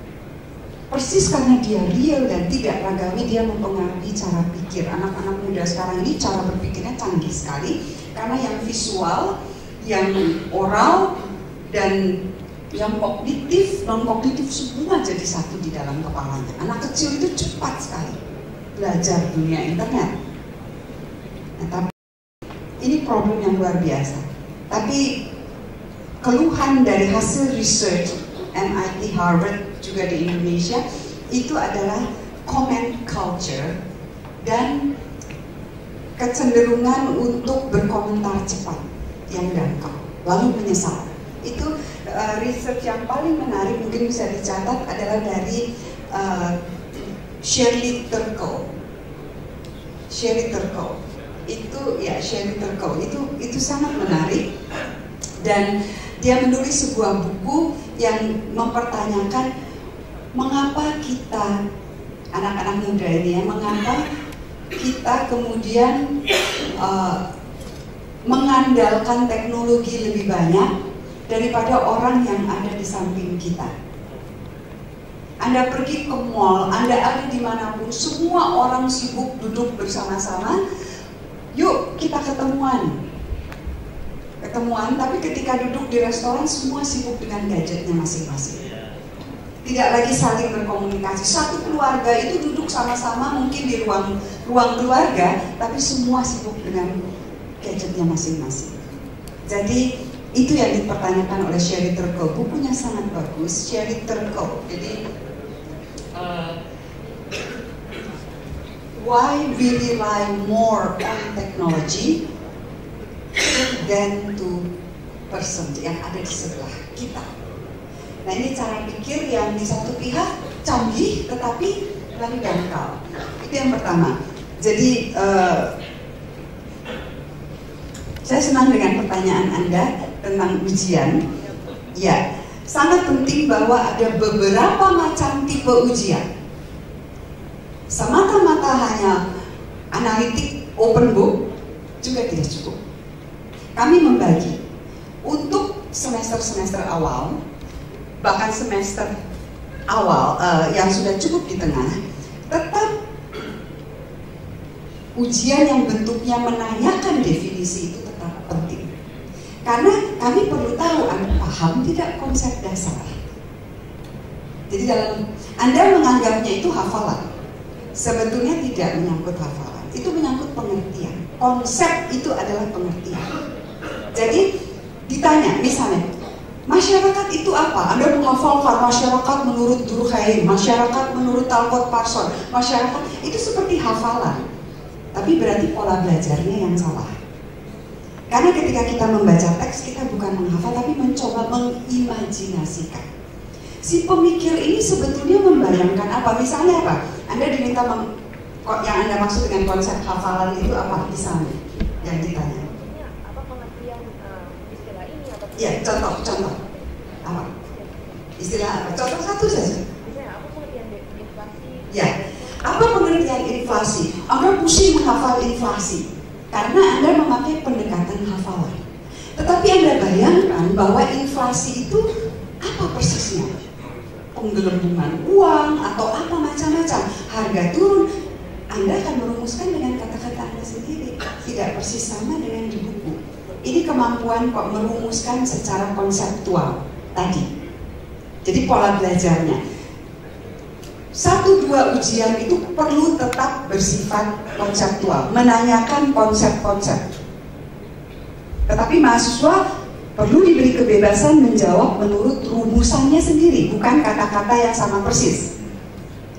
Persis karena dia real dan tidak ragawi, dia mempengaruhi cara pikir. Anak-anak muda sekarang ini cara berpikirnya canggih sekali, karena yang visual, yang oral, dan yang kognitif, non-kognitif semua jadi satu di dalam kepalanya. Anak kecil itu cepat sekali belajar dunia internet. Nah, tapi ini problem yang luar biasa. Tapi keluhan dari hasil research MIT, Harvard, juga di Indonesia, itu adalah comment culture dan kecenderungan untuk berkomentar cepat yang dangkal, lalu menyesal. Itu research yang paling menarik mungkin bisa dicatat adalah dari Shirley Turkle. Itu sangat menarik, dan dia menulis sebuah buku yang mempertanyakan mengapa kita, anak-anak muda ini ya, mengapa kita kemudian mengandalkan teknologi lebih banyak daripada orang yang ada di samping kita. Anda pergi ke mall, Anda ada dimanapun, semua orang sibuk duduk bersama-sama, yuk kita ketemuan, tapi ketika duduk di restoran semua sibuk dengan gadgetnya masing-masing. Tidak lagi saling berkomunikasi. Satu keluarga itu duduk sama-sama mungkin di ruang keluarga, tapi semua sibuk dengan gadgetnya masing-masing. Jadi itu yang dipertanyakan oleh Shirley Turkle. Bukunya sangat bagus, Shirley Turkle. Jadi why we rely more on technology than to person yang ada di sebelah kita. Nah ini cara pikir yang di satu pihak canggih tetapi lalu dangkal. Itu yang pertama. Jadi saya senang dengan pertanyaan Anda tentang ujian. Ya, sangat penting bahwa ada beberapa macam tipe ujian. Semata-mata hanya analitik open book juga tidak cukup. Kami membagi untuk semester-semester awal, bahkan semester awal yang sudah cukup di tengah, tetap ujian yang bentuknya menanyakan definisi itu tetap penting. Karena kami perlu tahu Anda paham tidak konsep dasar. Jadi dalam Anda menganggapnya itu hafalan, sebetulnya tidak menyangkut hafalan, itu menyangkut pengertian. Konsep itu adalah pengertian. Jadi ditanya misalnya, masyarakat itu apa? Anda menghafalkan masyarakat menurut Durkheim, masyarakat menurut Talcott Parsons, masyarakat itu seperti hafalan. Tapi berarti pola belajarnya yang salah. Karena ketika kita membaca teks, kita bukan menghafal, tapi mencoba mengimajinasikan. Si pemikir ini sebetulnya membayangkan apa? Misalnya apa? Anda diminta yang Anda maksud dengan konsep hafalan itu apa? Misalnya yang ditanya. Apa pengertian istilah ini? Ya, contoh. Apa? Istilah apa? Contoh satu saja. Misalnya apa pengertian inflasi? Ya. Apa pengertian inflasi? Anda pusing menghafal inflasi karena Anda memakai pendekatan hafalan. Tetapi Anda bayangkan bahwa inflasi itu apa persisnya? Penggelembungan uang atau apa macam-macam, harga turun. Anda akan merumuskan dengan kata-kata Anda sendiri, tidak persis sama dengan di buku. Ini kemampuan kok merumuskan secara konseptual tadi. Jadi pola belajarnya. 1-2 ujian itu perlu tetap bersifat konseptual, menanyakan konsep-konsep. Tetapi mahasiswa perlu diberi kebebasan menjawab menurut rumusannya sendiri, bukan kata-kata yang sama persis.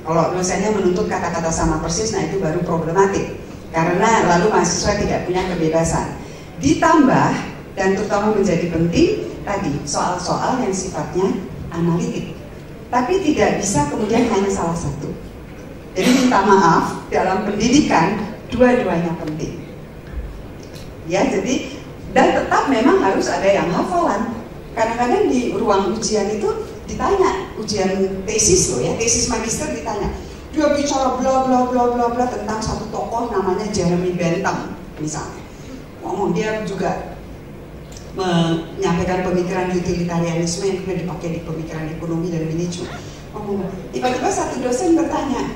Kalau dosennya menuntut kata-kata sama persis, nah itu baru problematik. Karena lalu mahasiswa tidak punya kebebasan. Ditambah, dan terutama menjadi penting, tadi soal-soal yang sifatnya analitik. Tapi tidak bisa kemudian hanya salah satu. Jadi minta maaf, dalam pendidikan dua-duanya penting. Ya, jadi dan tetap memang harus ada yang hafalan. Kadang-kadang di ruang ujian itu ditanya, ujian tesis loh ya, tesis magister ditanya. Dia bicara bla bla bla bla bla tentang satu tokoh namanya Jeremy Bentham misalnya. Dia juga menyampaikan pemikiran utilitarianisme yang kemudian dipakai di pemikiran ekonomi dan manajemen. Tiba-tiba satu dosen bertanya,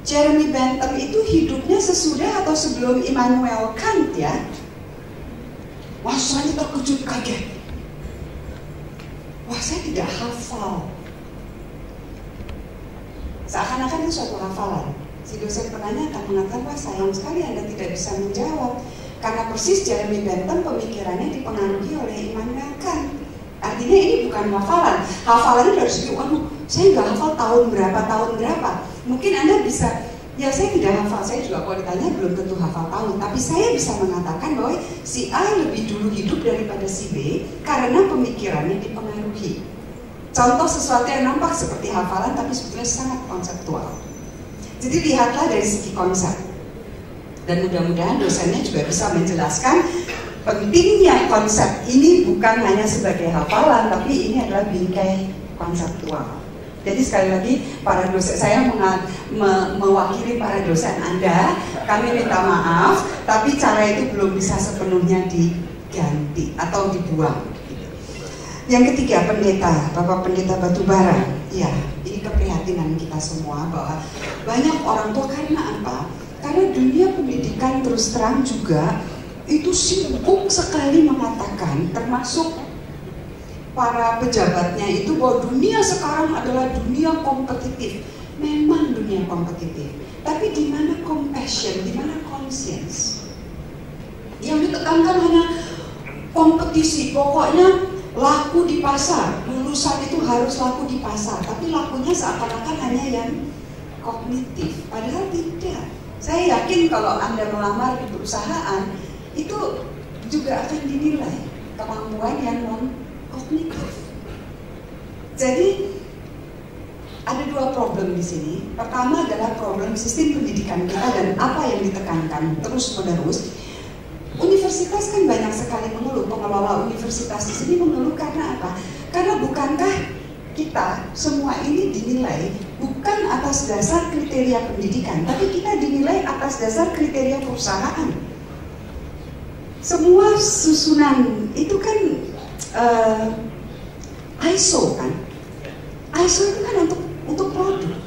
Jeremy Bentham itu hidupnya sesudah atau sebelum Immanuel Kant ya? Wah, saya terkejut kaget. Wah, saya tidak hafal. Seakan-akan itu suatu hafalan. Si dosen penanya akan mengatakan, wah sayang sekali Anda tidak bisa menjawab. Karena persis Jeremy Bentham pemikirannya dipengaruhi oleh Immanuel Kant. Artinya ini bukan hafalan. Hafalannya dari segi, waduh, saya nggak hafal tahun berapa. Mungkin Anda bisa, ya saya tidak hafal, saya juga kalau ditanya belum tentu hafal tahun. Tapi saya bisa mengatakan bahwa si A lebih dulu hidup daripada si B karena pemikirannya dipengaruhi. Contoh sesuatu yang nampak seperti hafalan tapi sebetulnya sangat konseptual. Jadi lihatlah dari segi konsep. Dan mudah-mudahan dosennya juga bisa menjelaskan pentingnya konsep ini bukan hanya sebagai hafalan, tapi ini adalah bingkai konseptual. Jadi sekali lagi para dosen, saya mewakili para dosen Anda, kami minta maaf, tapi cara itu belum bisa sepenuhnya diganti atau dibuang. Yang ketiga, pendeta, Bapak Pendeta Batubara. Ya, ini keprihatinan kita semua bahwa banyak orang tua karena apa? Karena dunia pendidikan terus terang juga itu sibuk sekali mengatakan, termasuk para pejabatnya itu, bahwa dunia sekarang adalah dunia kompetitif. Memang dunia kompetitif, tapi di mana compassion, di mana conscience? Yang ditekankan hanya kompetisi, pokoknya laku di pasar, lulusan itu harus laku di pasar, tapi lakunya seakan-akan hanya yang kognitif, padahal tidak. Saya yakin kalau Anda melamar di perusahaan, itu juga akan dinilai kemampuan yang non-kognitif. Jadi ada dua problem di sini. Pertama adalah problem sistem pendidikan kita dan apa yang ditekankan terus-menerus. Universitas kan banyak sekali mengeluh, pengelola universitas di sini mengeluh karena apa? Karena bukankah kita semua ini dinilai bukan atas dasar kriteria pendidikan, tapi kita dinilai atas dasar kriteria perusahaan. semua susunan itu kan ISO kan. ISO itu kan untuk produk.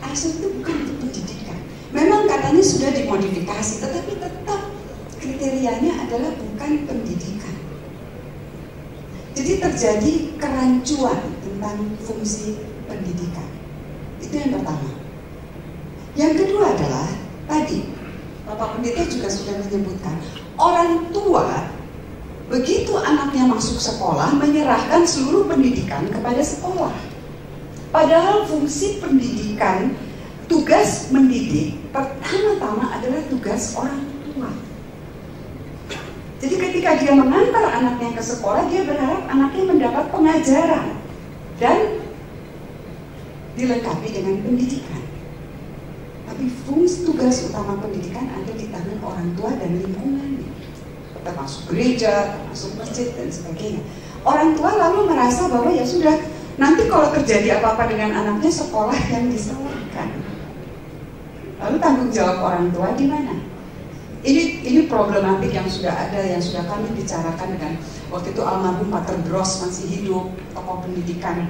ISO itu bukan untuk pendidikan. Memang katanya sudah dimodifikasi, tetapi tetap kriterianya adalah bukan pendidikan. Jadi terjadi kerancuan tentang fungsi pendidikan. Itu yang pertama. Yang kedua adalah tadi Bapak Pendeta juga sudah menyebutkan, orang tua begitu anaknya masuk sekolah menyerahkan seluruh pendidikan kepada sekolah. Padahal fungsi pendidikan, tugas mendidik pertama-tama adalah tugas orang tua. Jadi ketika dia mengantar anaknya ke sekolah, dia berharap anaknya mendapat pengajaran dan dilengkapi dengan pendidikan. Tapi fungsi tugas utama pendidikan ada di tangan orang tua dan lingkungannya, termasuk gereja, termasuk masjid dan sebagainya. Orang tua lalu merasa bahwa ya sudah, nanti kalau terjadi apa-apa dengan anaknya, sekolah yang disalahkan. Lalu tanggung jawab orang tua di mana? Ini problematik yang sudah ada, yang sudah kami bicarakan dengan waktu itu almarhum Pater Gross masih hidup, tokoh pendidikan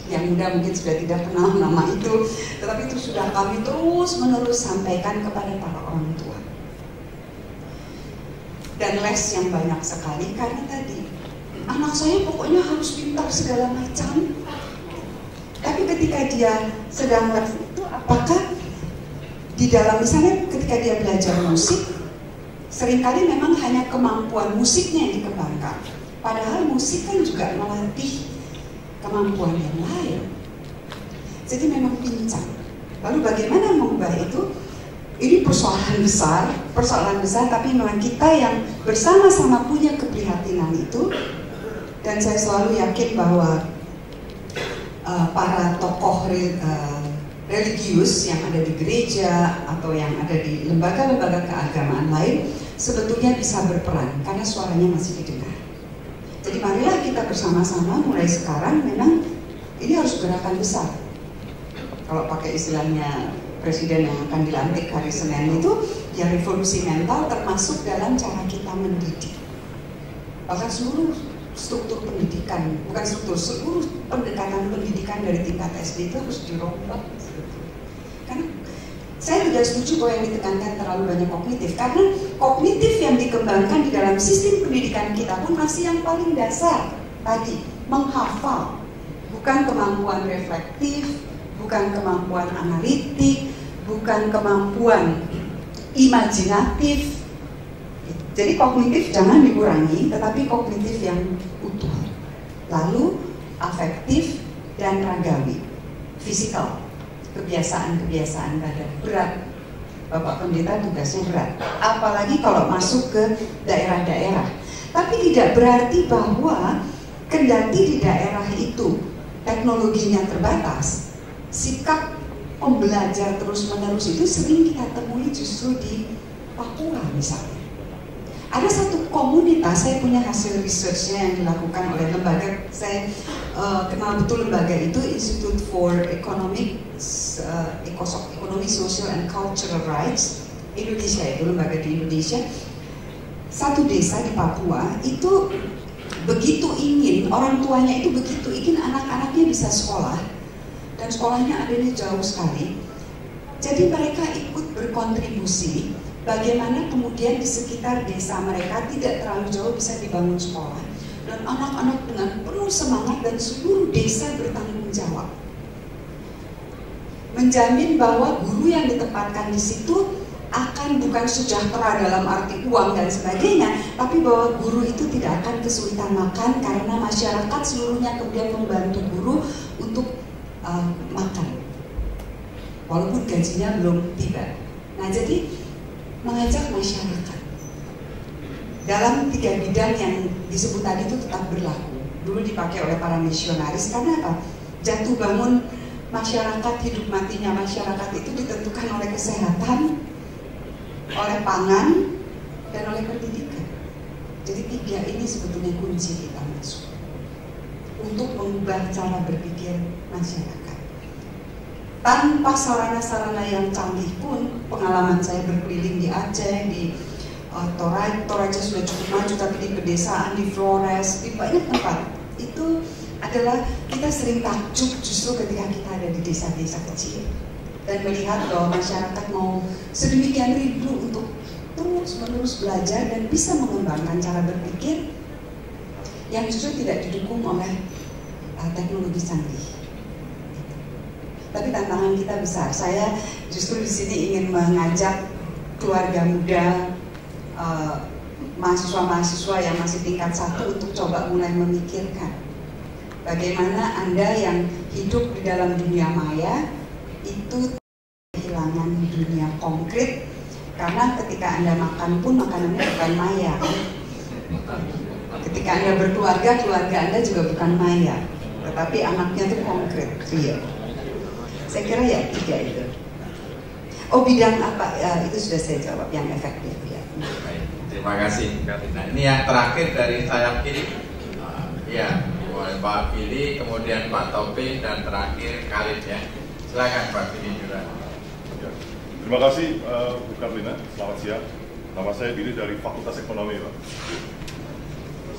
yang muda mungkin sudah tidak kenal nama itu, tetapi itu sudah kami terus-menerus sampaikan kepada para orang tua. Dan les yang banyak sekali karena tadi anak saya pokoknya harus pintar segala macam. Tapi ketika dia sedang les itu, apakah di dalam misalnya ketika dia belajar musik, seringkali memang hanya kemampuan musiknya yang dikembangkan. Padahal musik kan juga melatih kemampuan yang lain. Jadi memang pincang. Lalu bagaimana mengubah itu? Ini persoalan besar, tapi memang kita yang bersama-sama punya keprihatinan itu. Dan saya selalu yakin bahwa para tokoh religius yang ada di gereja atau yang ada di lembaga-lembaga keagamaan lain sebetulnya bisa berperan karena suaranya masih didengar. Jadi marilah kita bersama-sama mulai sekarang, memang ini harus gerakan besar. Kalau pakai istilahnya presiden yang akan dilantik hari Senin itu, ya revolusi mental termasuk dalam cara kita mendidik. Bahkan seluruh struktur pendidikan, bukan struktur, seluruh pendekatan pendidikan dari tingkat SD itu harus dirombak. Karena saya tidak setuju bahwa yang ditekankan terlalu banyak kognitif, karena kognitif yang dikembangkan di dalam sistem pendidikan kita pun masih yang paling dasar tadi, menghafal, bukan kemampuan reflektif, bukan kemampuan analitik, bukan kemampuan imajinatif. Jadi kognitif jangan dikurangi, tetapi kognitif yang utuh. Lalu afektif dan ragawi, fisikal, kebiasaan-kebiasaan badan berat. Bapak Pendeta tugasnya berat, apalagi kalau masuk ke daerah-daerah. Tapi tidak berarti bahwa kendati di daerah itu teknologinya terbatas, sikap pembelajar terus-menerus itu sering kita temui justru di Papua misalnya. Ada satu komunitas, saya punya hasil researchnya yang dilakukan oleh lembaga, saya kenal betul lembaga itu, Institute for Economy, Social and Cultural Rights, Indonesia, itu lembaga di Indonesia. Satu desa di Papua itu begitu ingin, orang tuanya itu begitu ingin anak-anaknya bisa sekolah, dan sekolahnya adanya jauh sekali. Jadi mereka ikut berkontribusi bagaimana kemudian di sekitar desa mereka tidak terlalu jauh bisa dibangun sekolah, dan anak-anak dengan penuh semangat dan seluruh desa bertanggung jawab menjamin bahwa guru yang ditempatkan di situ akan bukan sejahtera dalam arti uang dan sebagainya, tapi bahwa guru itu tidak akan kesulitan makan karena masyarakat seluruhnya kemudian membantu guru untuk makan walaupun gajinya belum tiba. Nah, jadi mengajak masyarakat dalam 3 bidang yang disebut tadi itu tetap berlaku. Dulu dipakai oleh para misionaris karena apa? Jatuh bangun masyarakat, hidup matinya masyarakat itu ditentukan oleh kesehatan, oleh pangan, dan oleh pendidikan. Jadi 3 ini sebetulnya kunci kita masuk untuk mengubah cara berpikir masyarakat. Tanpa sarana-sarana yang canggih pun, pengalaman saya berkeliling di Aceh, di Toraja sudah cukup maju, tapi di pedesaan, di Flores, di banyak tempat itu adalah kita sering takjub justru ketika kita ada di desa-desa kecil dan melihat bahwa masyarakat mau sedemikian rindu untuk terus-menerus belajar dan bisa mengembangkan cara berpikir yang justru tidak didukung oleh teknologi canggih. Tapi tantangan kita besar. Saya justru di sini ingin mengajak keluarga muda, mahasiswa-mahasiswa yang masih tingkat 1 untuk coba mulai memikirkan bagaimana Anda yang hidup di dalam dunia maya itu kehilangan dunia konkret, karena ketika Anda makan pun makanannya bukan maya. Ketika Anda berkeluarga, keluarga Anda juga bukan maya, tetapi anaknya itu konkret, real. Saya kira ya 3 itu. Oh, bidang apa? Itu sudah saya jawab, yang efektif ya. Baik, terima kasih Karina. Ini yang terakhir dari sayap kiri. Ya, boleh Pak Billy, kemudian Pak Topik, dan terakhir Khalid ya. Silakan Pak Billy juga. Ya. Terima kasih Bu Karlina. Selamat siang. Nama saya Billy dari Fakultas Ekonomi, Pak.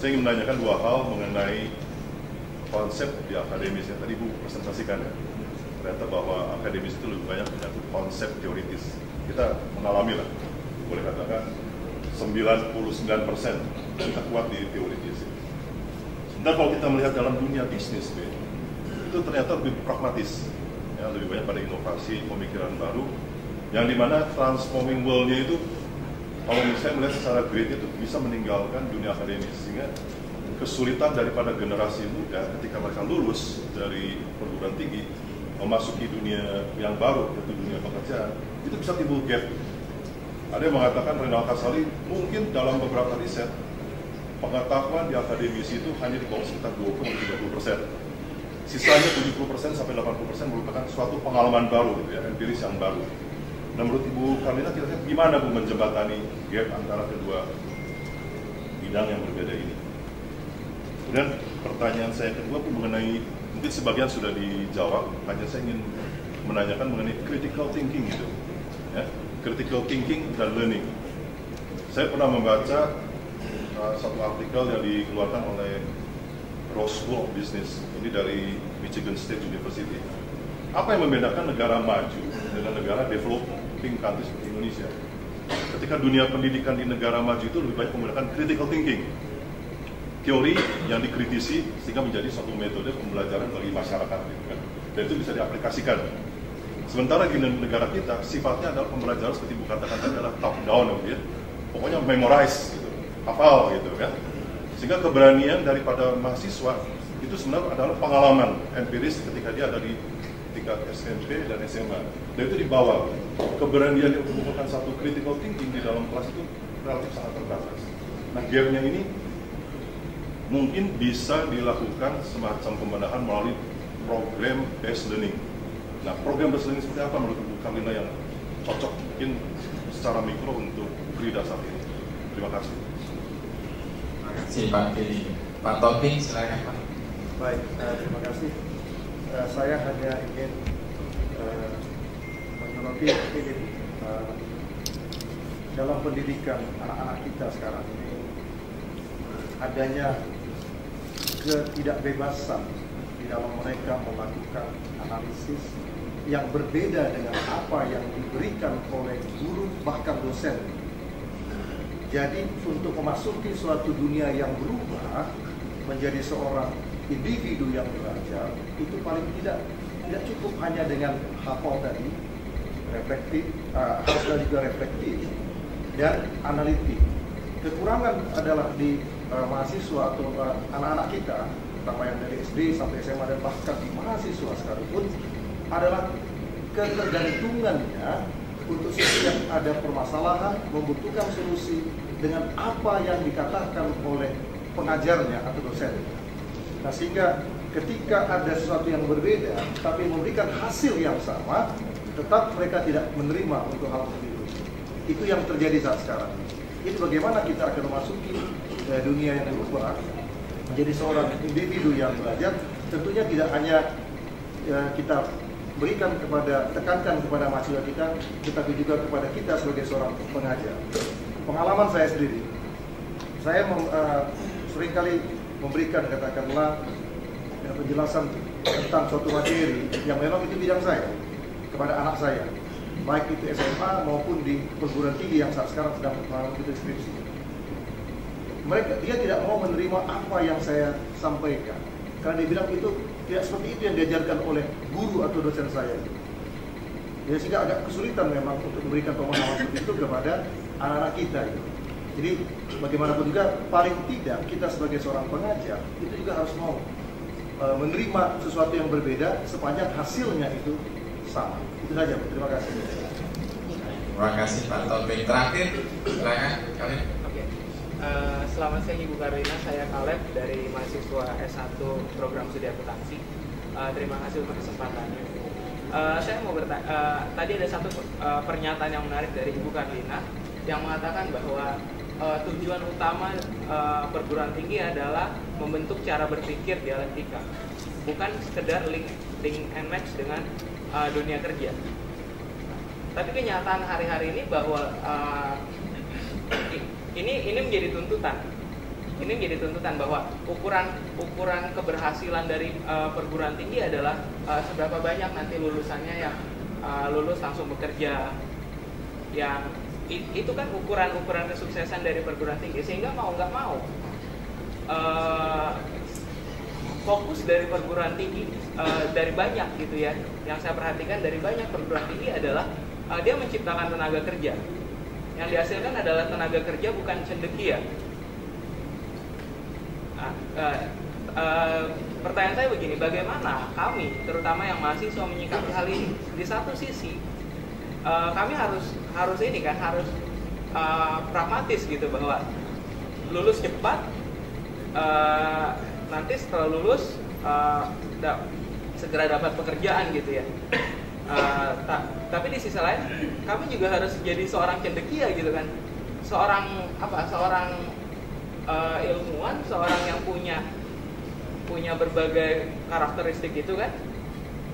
Saya ingin menanyakan 2 hal mengenai konsep di akademis yang tadi Bu presentasikan ya. Ternyata bahwa akademis itu lebih banyak menyangkut konsep teoritis. Kita mengalami lah, boleh katakan 99% kita kuat di teoritis. Sementara kalau kita melihat dalam dunia bisnis, itu ternyata lebih pragmatis, ya, lebih banyak pada inovasi, pemikiran baru, yang dimana transforming world-nya itu, kalau saya melihat secara grade itu bisa meninggalkan dunia akademis, sehingga kesulitan daripada generasi muda ketika mereka lulus dari perguruan tinggi memasuki dunia yang baru, yaitu dunia pekerjaan, itu bisa timbul gap. Ada yang mengatakan, Renal Kasali, mungkin dalam beberapa riset pengetahuan di akademisi itu hanya di bawah sekitar 20-30%. Sisanya 70% sampai 80% merupakan suatu pengalaman baru, gitu ya, empiris yang baru. Nah, menurut Ibu Karlina, kira-kira gimana Bu menjembatani gap antara kedua bidang yang berbeda ini? Kemudian pertanyaan saya kedua pun mengenai, mungkin sebagian sudah dijawab, hanya saya ingin menanyakan mengenai critical thinking gitu, ya, critical thinking dan learning. Saya pernah membaca satu artikel yang dikeluarkan oleh Ross School of Business, ini dari Michigan State University. Apa yang membedakan negara maju dengan negara developing country seperti Indonesia? Ketika dunia pendidikan di negara maju itu lebih banyak menggunakan critical thinking, teori yang dikritisi sehingga menjadi suatu metode pembelajaran bagi masyarakat, gitu kan? Dan itu bisa diaplikasikan. Sementara di negara kita sifatnya adalah pembelajaran seperti Bu katakan tadi adalah top down, gitu ya. Pokoknya memorize, gitu, hafal, gitu kan? Sehingga keberanian daripada mahasiswa itu sebenarnya adalah pengalaman empiris ketika dia ada di tingkat SMP dan SMA. Dan itu dibawa. Keberanian yang menggunakan satu critical thinking di dalam kelas itu relatif sangat terbatas. Nah, gapnya ini mungkin bisa dilakukan semacam pembenahan melalui program based learning. Nah, program based learning seperti apa menurut Bu Karlina yang cocok mungkin secara mikro untuk Grida saat ini? Terima kasih. Terima kasih Pak Billy. Pak Topik, silakan Pak. Baik, terima kasih. Saya hanya ingin menyoroti ini dalam pendidikan anak-anak kita sekarang ini adanya ketidakbebasan di dalam mereka melakukan analisis yang berbeda dengan apa yang diberikan oleh guru bahkan dosen. Jadi untuk memasuki suatu dunia yang berubah menjadi seorang individu yang belajar, itu paling tidak cukup hanya dengan hafal tadi, reflektif, harus juga reflektif dan analitik. Kekurangan adalah di mahasiswa atau anak-anak kita, terutama yang dari SD sampai SMA dan bahkan di mahasiswa sekalipun, adalah ketergantungannya untuk setiap ada permasalahan membutuhkan solusi dengan apa yang dikatakan oleh pengajarnya atau dosennya. Nah, sehingga ketika ada sesuatu yang berbeda tapi memberikan hasil yang sama, tetap mereka tidak menerima untuk hal seperti itu. Itu yang terjadi saat sekarang. Itu bagaimana kita akan memasuki dunia yang berubah menjadi seorang individu yang belajar. Tentunya tidak hanya kita berikan tekankan kepada mahasiswa kita, tetapi juga kepada kita sebagai seorang pengajar. pengalaman saya sendiri, saya seringkali memberikan katakanlah penjelasan tentang suatu materi yang memang itu bidang saya kepada anak saya, baik itu SMA maupun di perguruan tinggi yang saat sekarang sedang mengikuti skripsi. Dia tidak mau menerima apa yang saya sampaikan karena dia bilang itu tidak seperti itu yang diajarkan oleh guru atau dosen saya. Ya, sehingga agak kesulitan memang untuk memberikan pemahaman seperti itu kepada anak-anak kita. Jadi bagaimanapun juga paling tidak kita sebagai seorang pengajar itu juga harus mau menerima sesuatu yang berbeda sepanjang hasilnya itu sama. Itu saja, terima kasih. Terima kasih Pak Taufik. Terakhir, silakan Kaleb. Selamat siang Ibu Carlina, saya Kaleb dari mahasiswa S1 Program Studi Akuntansi. Terima kasih untuk kesempatannya. Saya mau bertanya, tadi ada satu pernyataan yang menarik dari Ibu Carlina yang mengatakan bahwa tujuan utama perguruan tinggi adalah membentuk cara berpikir dialektika, bukan sekedar link and match dengan dunia kerja. Tapi kenyataan hari-hari ini bahwa ini menjadi tuntutan. Ini menjadi tuntutan bahwa ukuran keberhasilan dari perguruan tinggi adalah seberapa banyak nanti lulusannya yang lulus langsung bekerja. Yang itu kan ukuran kesuksesan dari perguruan tinggi, sehingga mau nggak mau fokus dari perguruan tinggi dari banyak gitu ya, yang saya perhatikan dari banyak perguruan tinggi adalah dia menciptakan tenaga kerja. Yang dihasilkan adalah tenaga kerja, bukan cendekia. Pertanyaan saya begini, bagaimana kami, terutama yang mahasiswa, menyikapi hal ini? Di satu sisi, kami harus pragmatis gitu, bahwa lulus cepat, nanti setelah lulus segera dapat pekerjaan gitu ya. Tapi di sisi lain kami juga harus jadi seorang cendekia gitu kan, seorang ilmuwan, seorang yang punya berbagai karakteristik itu kan.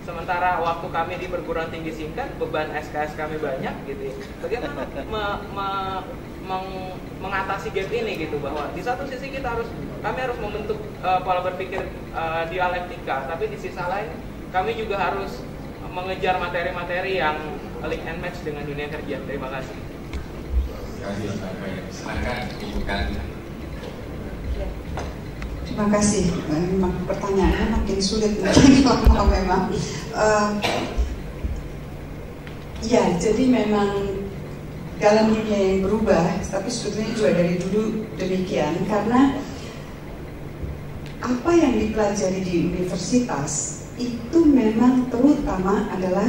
Sementara waktu kami di perguruan tinggi singkat, beban SKS kami banyak gitu ya. Bagaimana mengatasi gap ini gitu, bahwa di satu sisi kami harus membentuk pola berpikir dialektika, tapi di sisi lain kami juga harus mengejar materi-materi yang link and match dengan dunia kerja. Terima kasih. Silakan Ibu Carlina. Terima kasih. Memang pertanyaannya makin sulit kalau memang. Ya, jadi memang dalam dunia yang berubah, tapi sebetulnya juga dari dulu demikian, karena apa yang dipelajari di universitas itu memang terutama adalah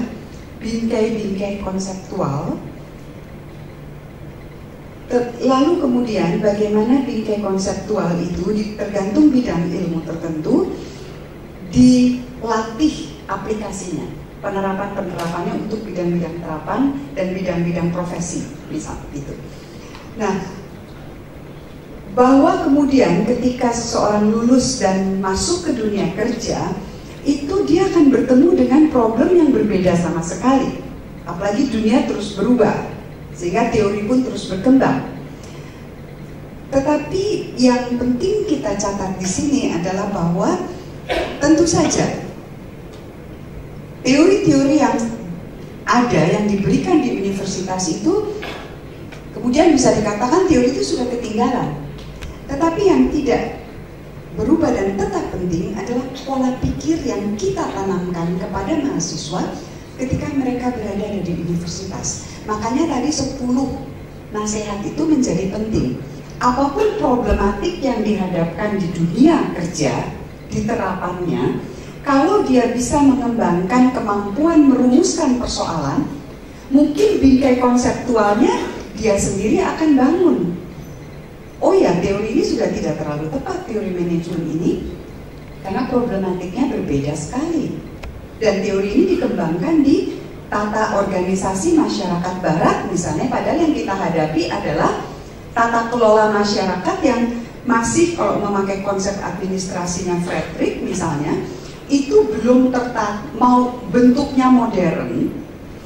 bingkai-bingkai konseptual. Lalu kemudian bagaimana bingkai konseptual itu tergantung bidang ilmu tertentu dilatih aplikasinya, penerapannya untuk bidang-bidang terapan dan bidang-bidang profesi, misal itu. Nah, bahwa kemudian ketika seseorang lulus dan masuk ke dunia kerja, itu dia akan bertemu dengan problem yang berbeda sama sekali. Apalagi dunia terus berubah, sehingga teori pun terus berkembang. Tetapi yang penting kita catat di sini adalah bahwa tentu saja teori-teori yang ada yang diberikan di universitas itu kemudian bisa dikatakan teori itu sudah ketinggalan. Tetapi yang tidak berubah dan tetap penting adalah pola pikir yang kita tanamkan kepada mahasiswa ketika mereka berada di universitas. Makanya tadi 10 nasihat itu menjadi penting. Apapun problematik yang dihadapkan di dunia kerja, di terapannya, kalau dia bisa mengembangkan kemampuan merumuskan persoalan, mungkin bingkai konseptualnya dia sendiri akan bangun. Oh ya, teori ini sudah tidak terlalu tepat, teori manajemen ini, karena problematiknya berbeda sekali. Dan teori ini dikembangkan di tata organisasi masyarakat barat misalnya, padahal yang kita hadapi adalah tata kelola masyarakat yang masih, kalau memakai konsep administrasinya Frederick misalnya, itu belum mau bentuknya modern,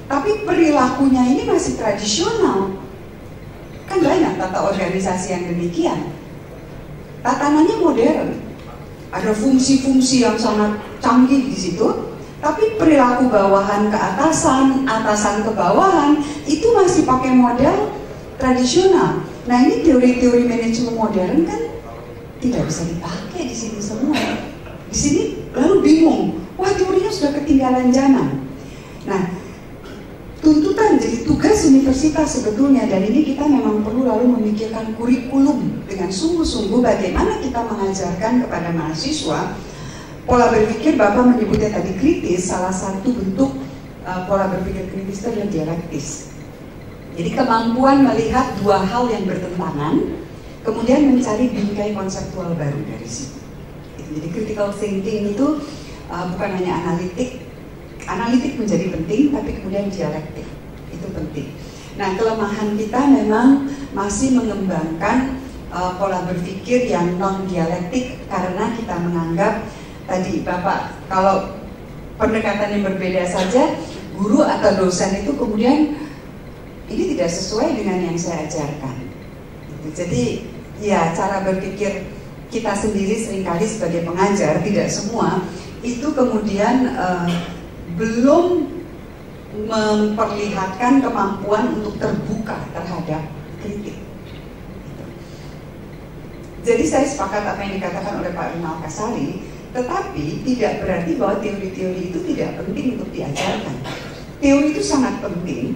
tapi perilakunya ini masih tradisional. Kan kan banyak tata organisasi yang demikian. Tatanannya modern, ada fungsi-fungsi yang sangat canggih di situ, tapi perilaku bawahan ke atasan, atasan ke bawahan itu masih pakai model tradisional. Nah ini teori-teori manajemen modern kan tidak bisa dipakai di sini semua. Di sini lalu bingung, wah teorinya sudah ketinggalan zaman. Nah, tuntutan jadi tugas universitas sebetulnya, dan ini kita memang perlu lalu memikirkan kurikulum dengan sungguh-sungguh bagaimana kita mengajarkan kepada mahasiswa pola berpikir. Bapak menyebutnya tadi kritis, salah satu bentuk pola berpikir kritis itu adalah dialektis. Jadi kemampuan melihat dua hal yang bertentangan, kemudian mencari bingkai konseptual baru dari situ. Jadi critical thinking itu bukan hanya analitik menjadi penting, tapi kemudian dialektik itu penting. Nah, kelemahan kita memang masih mengembangkan pola berpikir yang non dialektik karena kita menganggap tadi Bapak, kalau pendekatan yang berbeda saja, guru atau dosen itu kemudian ini tidak sesuai dengan yang saya ajarkan. Jadi ya cara berpikir kita sendiri seringkali sebagai pengajar, tidak semua, itu kemudian belum memperlihatkan kemampuan untuk terbuka terhadap kritik. Jadi saya sepakat apa yang dikatakan oleh Pak Rimal Kasari, tetapi tidak berarti bahwa teori-teori itu tidak penting untuk diajarkan. Teori itu sangat penting,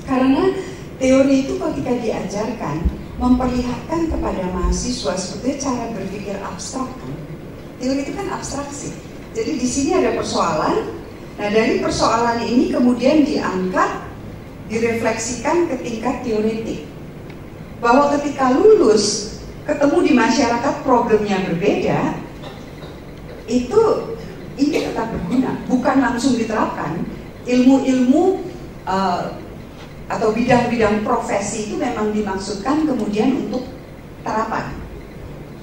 karena teori itu ketika diajarkan memperlihatkan kepada mahasiswa sebetulnya cara berpikir abstrak kan. Teori itu kan abstraksi. Jadi di sini ada persoalan. Nah, dari persoalan ini kemudian diangkat, direfleksikan ke tingkat teoretik. Bahwa ketika lulus, ketemu di masyarakat problemnya berbeda, itu ini tetap berguna, bukan langsung diterapkan. Ilmu-ilmu atau bidang-bidang profesi itu memang dimaksudkan kemudian untuk terapan.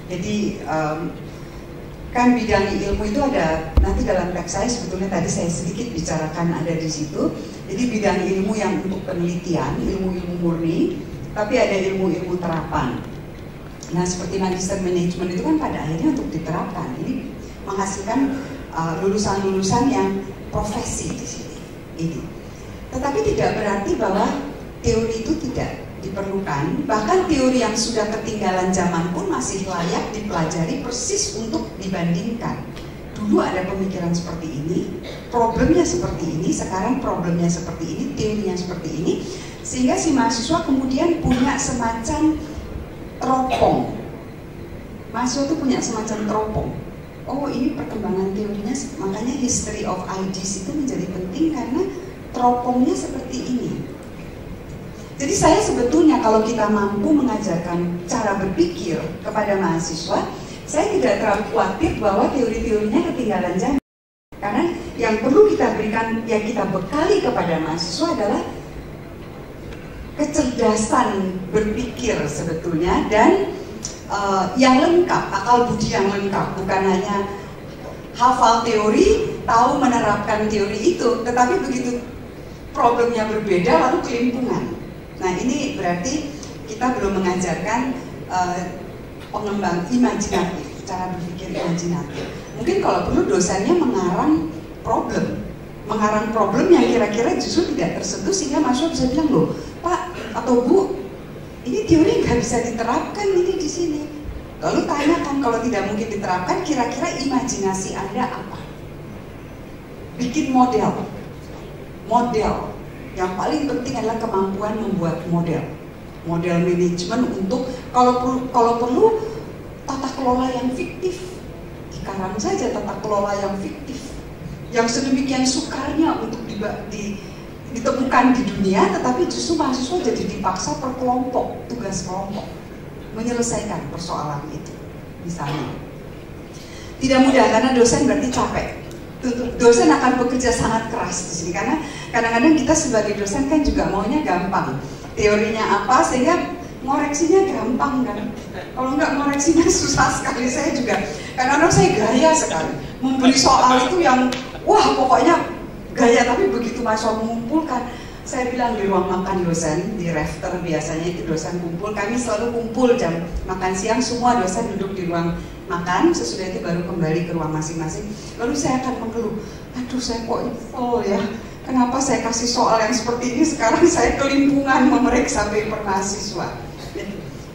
Jadi kan bidang ilmu itu ada, nanti dalam teks saya sebetulnya tadi saya sedikit bicarakan ada di situ. Jadi bidang ilmu yang untuk penelitian, ilmu-ilmu murni, tapi ada ilmu-ilmu terapan. Nah seperti magister manajemen itu kan pada akhirnya untuk diterapkan. Ini menghasilkan lulusan-lulusan yang profesi di sini. Ini. Tetapi tidak berarti bahwa teori itu tidak diperlukan. Bahkan teori yang sudah ketinggalan zaman pun masih layak dipelajari persis untuk dibandingkan. Dulu ada pemikiran seperti ini, problemnya seperti ini, sekarang problemnya seperti ini, teorinya seperti ini, sehingga si mahasiswa kemudian punya semacam teropong. Mahasiswa itu punya semacam teropong. Oh ini perkembangan teorinya, makanya history of ideas itu menjadi penting karena teropongnya seperti ini. Jadi saya sebetulnya kalau kita mampu mengajarkan cara berpikir kepada mahasiswa, saya tidak terlalu khawatir bahwa teori-teorinya ketinggalan zaman. Karena yang perlu kita berikan, yang kita bekali kepada mahasiswa adalah kecerdasan berpikir sebetulnya, dan yang lengkap, akal budi yang lengkap, bukan hanya hafal teori, tahu menerapkan teori itu, tetapi begitu problemnya berbeda lalu kelimpungan. Nah ini berarti kita belum mengajarkan pengembang imajinatif, cara berpikir imajinatif. Mungkin kalau perlu dosennya mengarang problem yang kira-kira justru tidak tersentuh, sehingga mahasiswa bisa bilang, loh Pak atau Bu, ini teori nggak bisa diterapkan ini di sini. Lalu tanyakan, kalau tidak mungkin diterapkan, kira-kira imajinasi Anda apa? Bikin model. Yang paling penting adalah kemampuan membuat model manajemen untuk kalau perlu tata kelola yang fiktif. Dikarang saja tata kelola yang fiktif, yang sedemikian sukarnya untuk ditemukan di dunia, tetapi justru mahasiswa jadi dipaksa per kelompok, tugas kelompok menyelesaikan persoalan itu. Misalnya tidak mudah karena dosen berarti capek. Dosen akan bekerja sangat keras di sini karena kadang-kadang kita sebagai dosen kan juga maunya gampang, teorinya apa sehingga ngoreksinya gampang kan. Kalau enggak ngoreksinya susah sekali. Saya juga kadang-kadang saya gaya sekali memberi soal itu yang wah pokoknya gaya, tapi begitu mahasiswa mengumpulkan Saya bilang di ruang makan dosen, di rafter biasanya itu dosen kumpul, kami selalu kumpul jam makan siang, semua dosen duduk di ruang makan, sesudah itu baru kembali ke ruang masing-masing. Lalu saya akan mengeluh, aduh saya kok info ya, kenapa saya kasih soal yang seperti ini, sekarang saya kelimpungan memeriksa paper mahasiswa.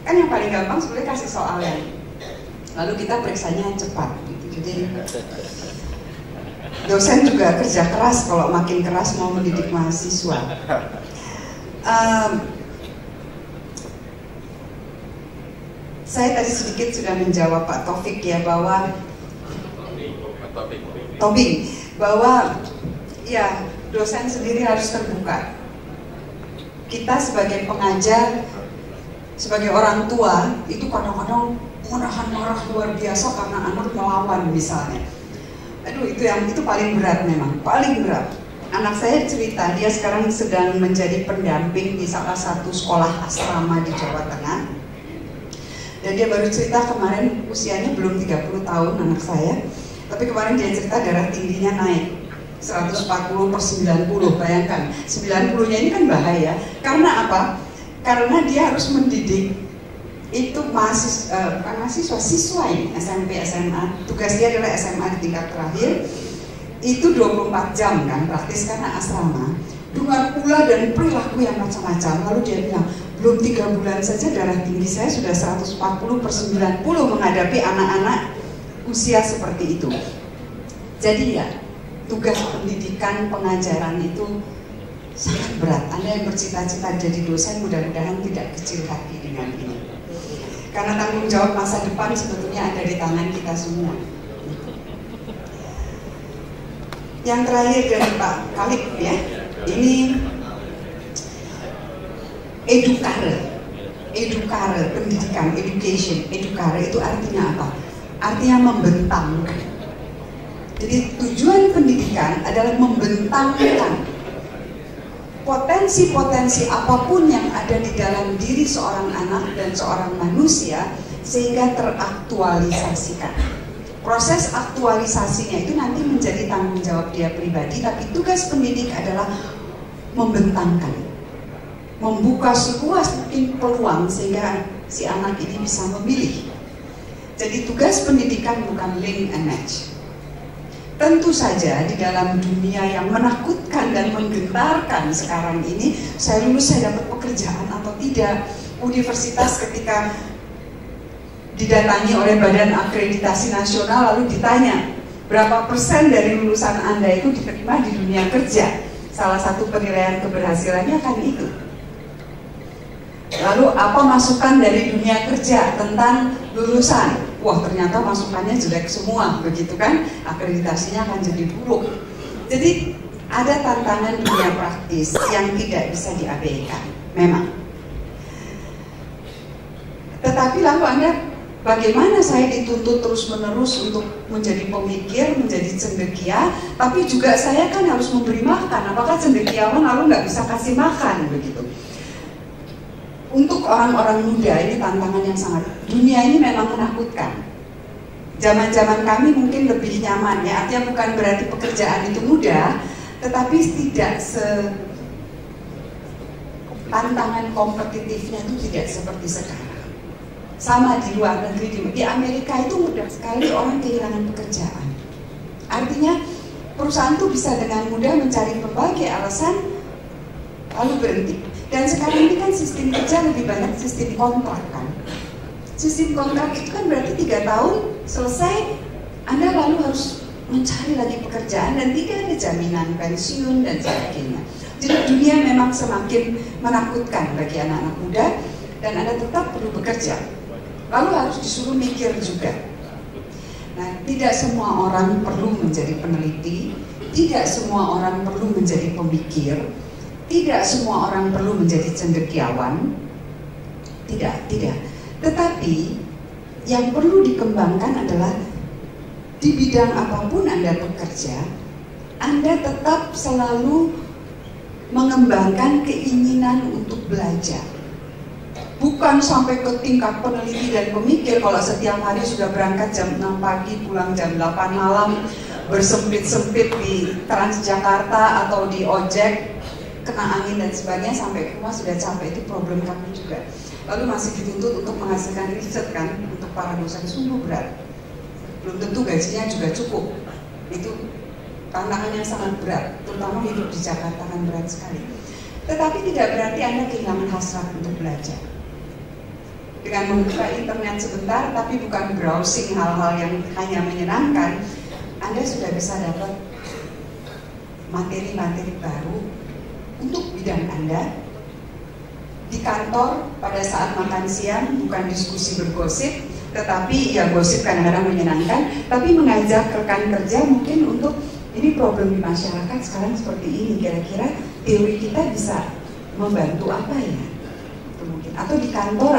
Kan yang paling gampang sebenarnya kasih soal yang, lalu kita periksanya cepat gitu. Jadi dosen juga kerja keras, kalau makin keras mau mendidik mahasiswa. Saya tadi sedikit sudah menjawab Pak Taufik ya, bahwa Tobing, bahwa ya dosen sendiri harus terbuka. Kita sebagai pengajar, sebagai orang tua, itu kadang-kadang menahan marah luar biasa karena anak melawan misalnya. Aduh, itu paling berat memang, paling berat. Anak saya cerita, dia sekarang sedang menjadi pendamping di salah satu sekolah asrama di Jawa Tengah. Dan dia baru cerita kemarin, usianya belum 30 tahun anak saya, tapi kemarin dia cerita darah tingginya naik 140/90, bayangkan 90-nya ini kan bahaya. Karena apa? Karena dia harus mendidik itu mahasiswa, siswa ini, SMP, SMA, tugas dia adalah SMA di tingkat terakhir, itu 24 jam kan, praktis karena asrama, dengan pula dan perilaku yang macam-macam. Lalu dia bilang, belum 3 bulan saja darah tinggi saya sudah 140/90 menghadapi anak-anak usia seperti itu. Jadi ya, tugas pendidikan, pengajaran itu sangat berat. Anda yang bercita-cita jadi dosen, mudah-mudahan tidak kecil hati dengan ini. Karena tanggung jawab masa depan sebetulnya ada di tangan kita semua. Yang terakhir dari Pak Khalid ya, ini edukare, pendidikan, education, edukare itu artinya apa? Artinya membentang. Jadi tujuan pendidikan adalah membentangkan potensi-potensi apapun yang ada di dalam diri seorang anak dan seorang manusia sehingga teraktualisasikan. Proses aktualisasinya itu nanti menjadi tanggung jawab dia pribadi, tapi tugas pendidik adalah membentangkan, membuka seluas mungkin peluang sehingga si anak ini bisa memilih. Jadi tugas pendidikan bukan link and match. Tentu saja di dalam dunia yang menakutkan dan menggentarkan sekarang ini, saya lulus, saya dapat pekerjaan atau tidak. Universitas ketika didatangi oleh Badan Akreditasi Nasional lalu ditanya, berapa persen dari lulusan Anda itu diterima di dunia kerja? Salah satu penilaian keberhasilannya kan itu. Lalu apa masukan dari dunia kerja tentang lulusan? Wah, ternyata masukannya jelek semua, begitu kan? Akreditasinya akan jadi buruk. Jadi ada tantangan dunia praktis yang tidak bisa diabaikan, memang. Tetapi lalu Anda, bagaimana saya dituntut terus-menerus untuk menjadi pemikir, menjadi cendekia, tapi juga saya kan harus memberi makan. Apakah cendekiawan lalu nggak bisa kasih makan, begitu? Untuk orang-orang muda ini tantangan yang sangat, dunia ini memang menakutkan. Zaman-zaman kami mungkin lebih nyaman ya, artinya bukan berarti pekerjaan itu mudah, tetapi tidak tantangan kompetitifnya itu tidak seperti sekarang. Sama di luar negeri, di Amerika itu mudah sekali orang kehilangan pekerjaan. Artinya perusahaan itu bisa dengan mudah mencari berbagai alasan lalu berhenti. Dan sekarang ini kan sistem kerja lebih banyak sistem kontrak kan. Sistem kontrak itu kan berarti 3 tahun selesai, Anda lalu harus mencari lagi pekerjaan dan tidak ada jaminan pensiun dan sebagainya. Jadi dunia memang semakin menakutkan bagi anak-anak muda dan Anda tetap perlu bekerja. Lalu harus disuruh mikir juga. Nah, tidak semua orang perlu menjadi peneliti, tidak semua orang perlu menjadi pemikir, tidak semua orang perlu menjadi cendekiawan, tidak. Tetapi yang perlu dikembangkan adalah di bidang apapun Anda bekerja, Anda tetap selalu mengembangkan keinginan untuk belajar. Bukan sampai ke tingkat peneliti dan pemikir kalau setiap hari sudah berangkat jam 6 pagi, pulang jam 8 malam, bersempit-sempit di Transjakarta atau di ojek, kena angin dan sebagainya, sampai ke rumah sudah capek, itu problem kami juga. Lalu masih dituntut untuk menghasilkan riset kan, untuk para dosen sungguh berat. Belum tentu gajinya juga cukup. Itu tantangan yang sangat berat, terutama hidup di Jakarta kan berat sekali. Tetapi tidak berarti Anda kehilangan hasrat untuk belajar. Dengan membuka internet sebentar, tapi bukan browsing hal-hal yang hanya menyenangkan, Anda sudah bisa dapat materi-materi baru untuk bidang Anda. Di kantor pada saat makan siang bukan diskusi bergosip, tetapi ya gosip kadang-kadang menyenangkan, tapi mengajak rekan kerja mungkin untuk ini problem di masyarakat sekarang seperti ini, kira-kira teori kita bisa membantu apa ya? Itu mungkin. Atau di kantor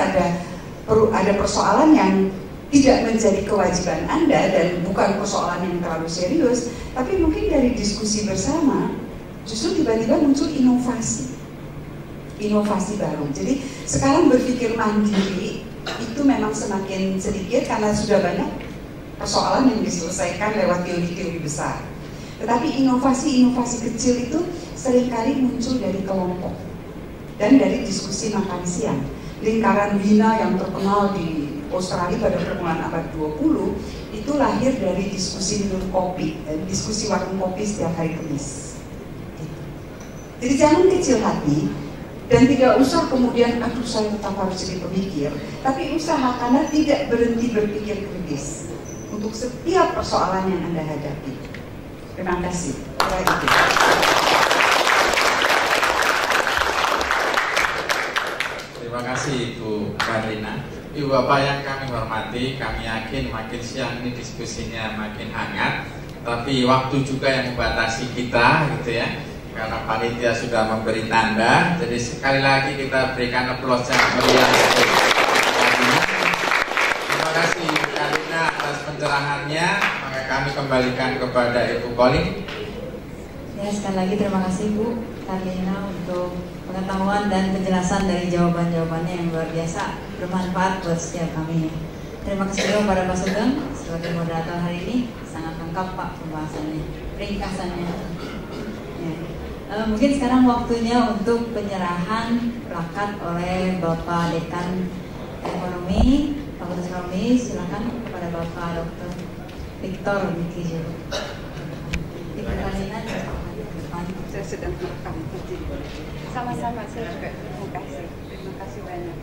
ada persoalan yang tidak menjadi kewajiban Anda dan bukan persoalan yang terlalu serius, tapi mungkin dari diskusi bersama justru tiba-tiba muncul inovasi baru. Jadi sekarang berpikir mandiri itu memang semakin sedikit karena sudah banyak persoalan yang diselesaikan lewat teori-teori besar. Tetapi inovasi-inovasi kecil itu seringkali muncul dari kelompok dan dari diskusi makan siang. Lingkaran Bina yang terkenal di Australia pada permulaan abad 20 itu lahir dari diskusi minum kopi, diskusi warung kopi setiap hari Kamis. Jadi jangan kecil hati dan tidak usah kemudian aduh saya tetap harus jadi pemikir, tapi usahakanlah tidak berhenti berpikir kritis untuk setiap persoalan yang Anda hadapi. Terima kasih. Terima kasih Ibu Karlina. Ibu Bapak yang kami hormati, kami yakin makin siang ini diskusinya makin hangat, tapi waktu juga yang membatasi kita gitu ya, karena panitia sudah memberi tanda. Jadi sekali lagi kita berikan aplaus yang meriah. Terima kasih Ibu Karlina atas pencerahannya. Maka kami kembalikan kepada Ibu Colin. Ya, sekali lagi terima kasih Bu Karlina untuk pengetahuan dan penjelasan dari jawaban-jawabannya yang luar biasa bermanfaat buat setiap kami. Terima kasih juga kepada Pak Sugeng sebagai moderator hari ini, sangat lengkap Pak pembahasannya, ringkasannya. Ya. Mungkin sekarang waktunya untuk penyerahan plakat oleh Bapak Dekan Ekonomi, Fakultas Ekonomi. Silakan kepada Bapak Dr. Victor Mikijo. Ibu Karlina, saya sedang direkam. Sama-sama, saya juga terima kasih. Terima kasih banyak.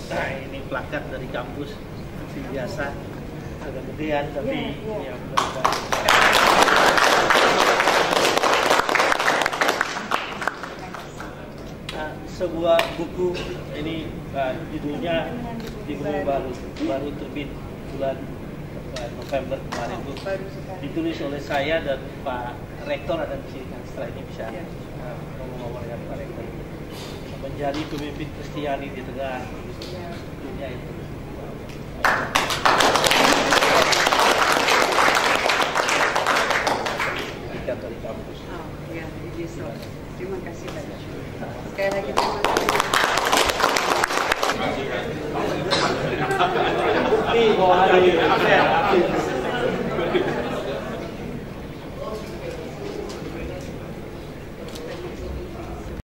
Nah, ini plakat dari kampus, seperti biasa, agak gedean tapi ya mudah-mudahan. Nah, sebuah buku ini judulnya baru terbit bulan November kemarin itu, ditulis oleh saya dan Pak Rektor ada di sini. Setelah ini bisa ngomong-ngomong dengan Pak Rektor. Menjadi pemimpin Kristiani di tengah dunia itu. Dari kampus. Oh, ya, terima kasih banyak. Sekali lagi terima kasih. Bukti bahwa hari ini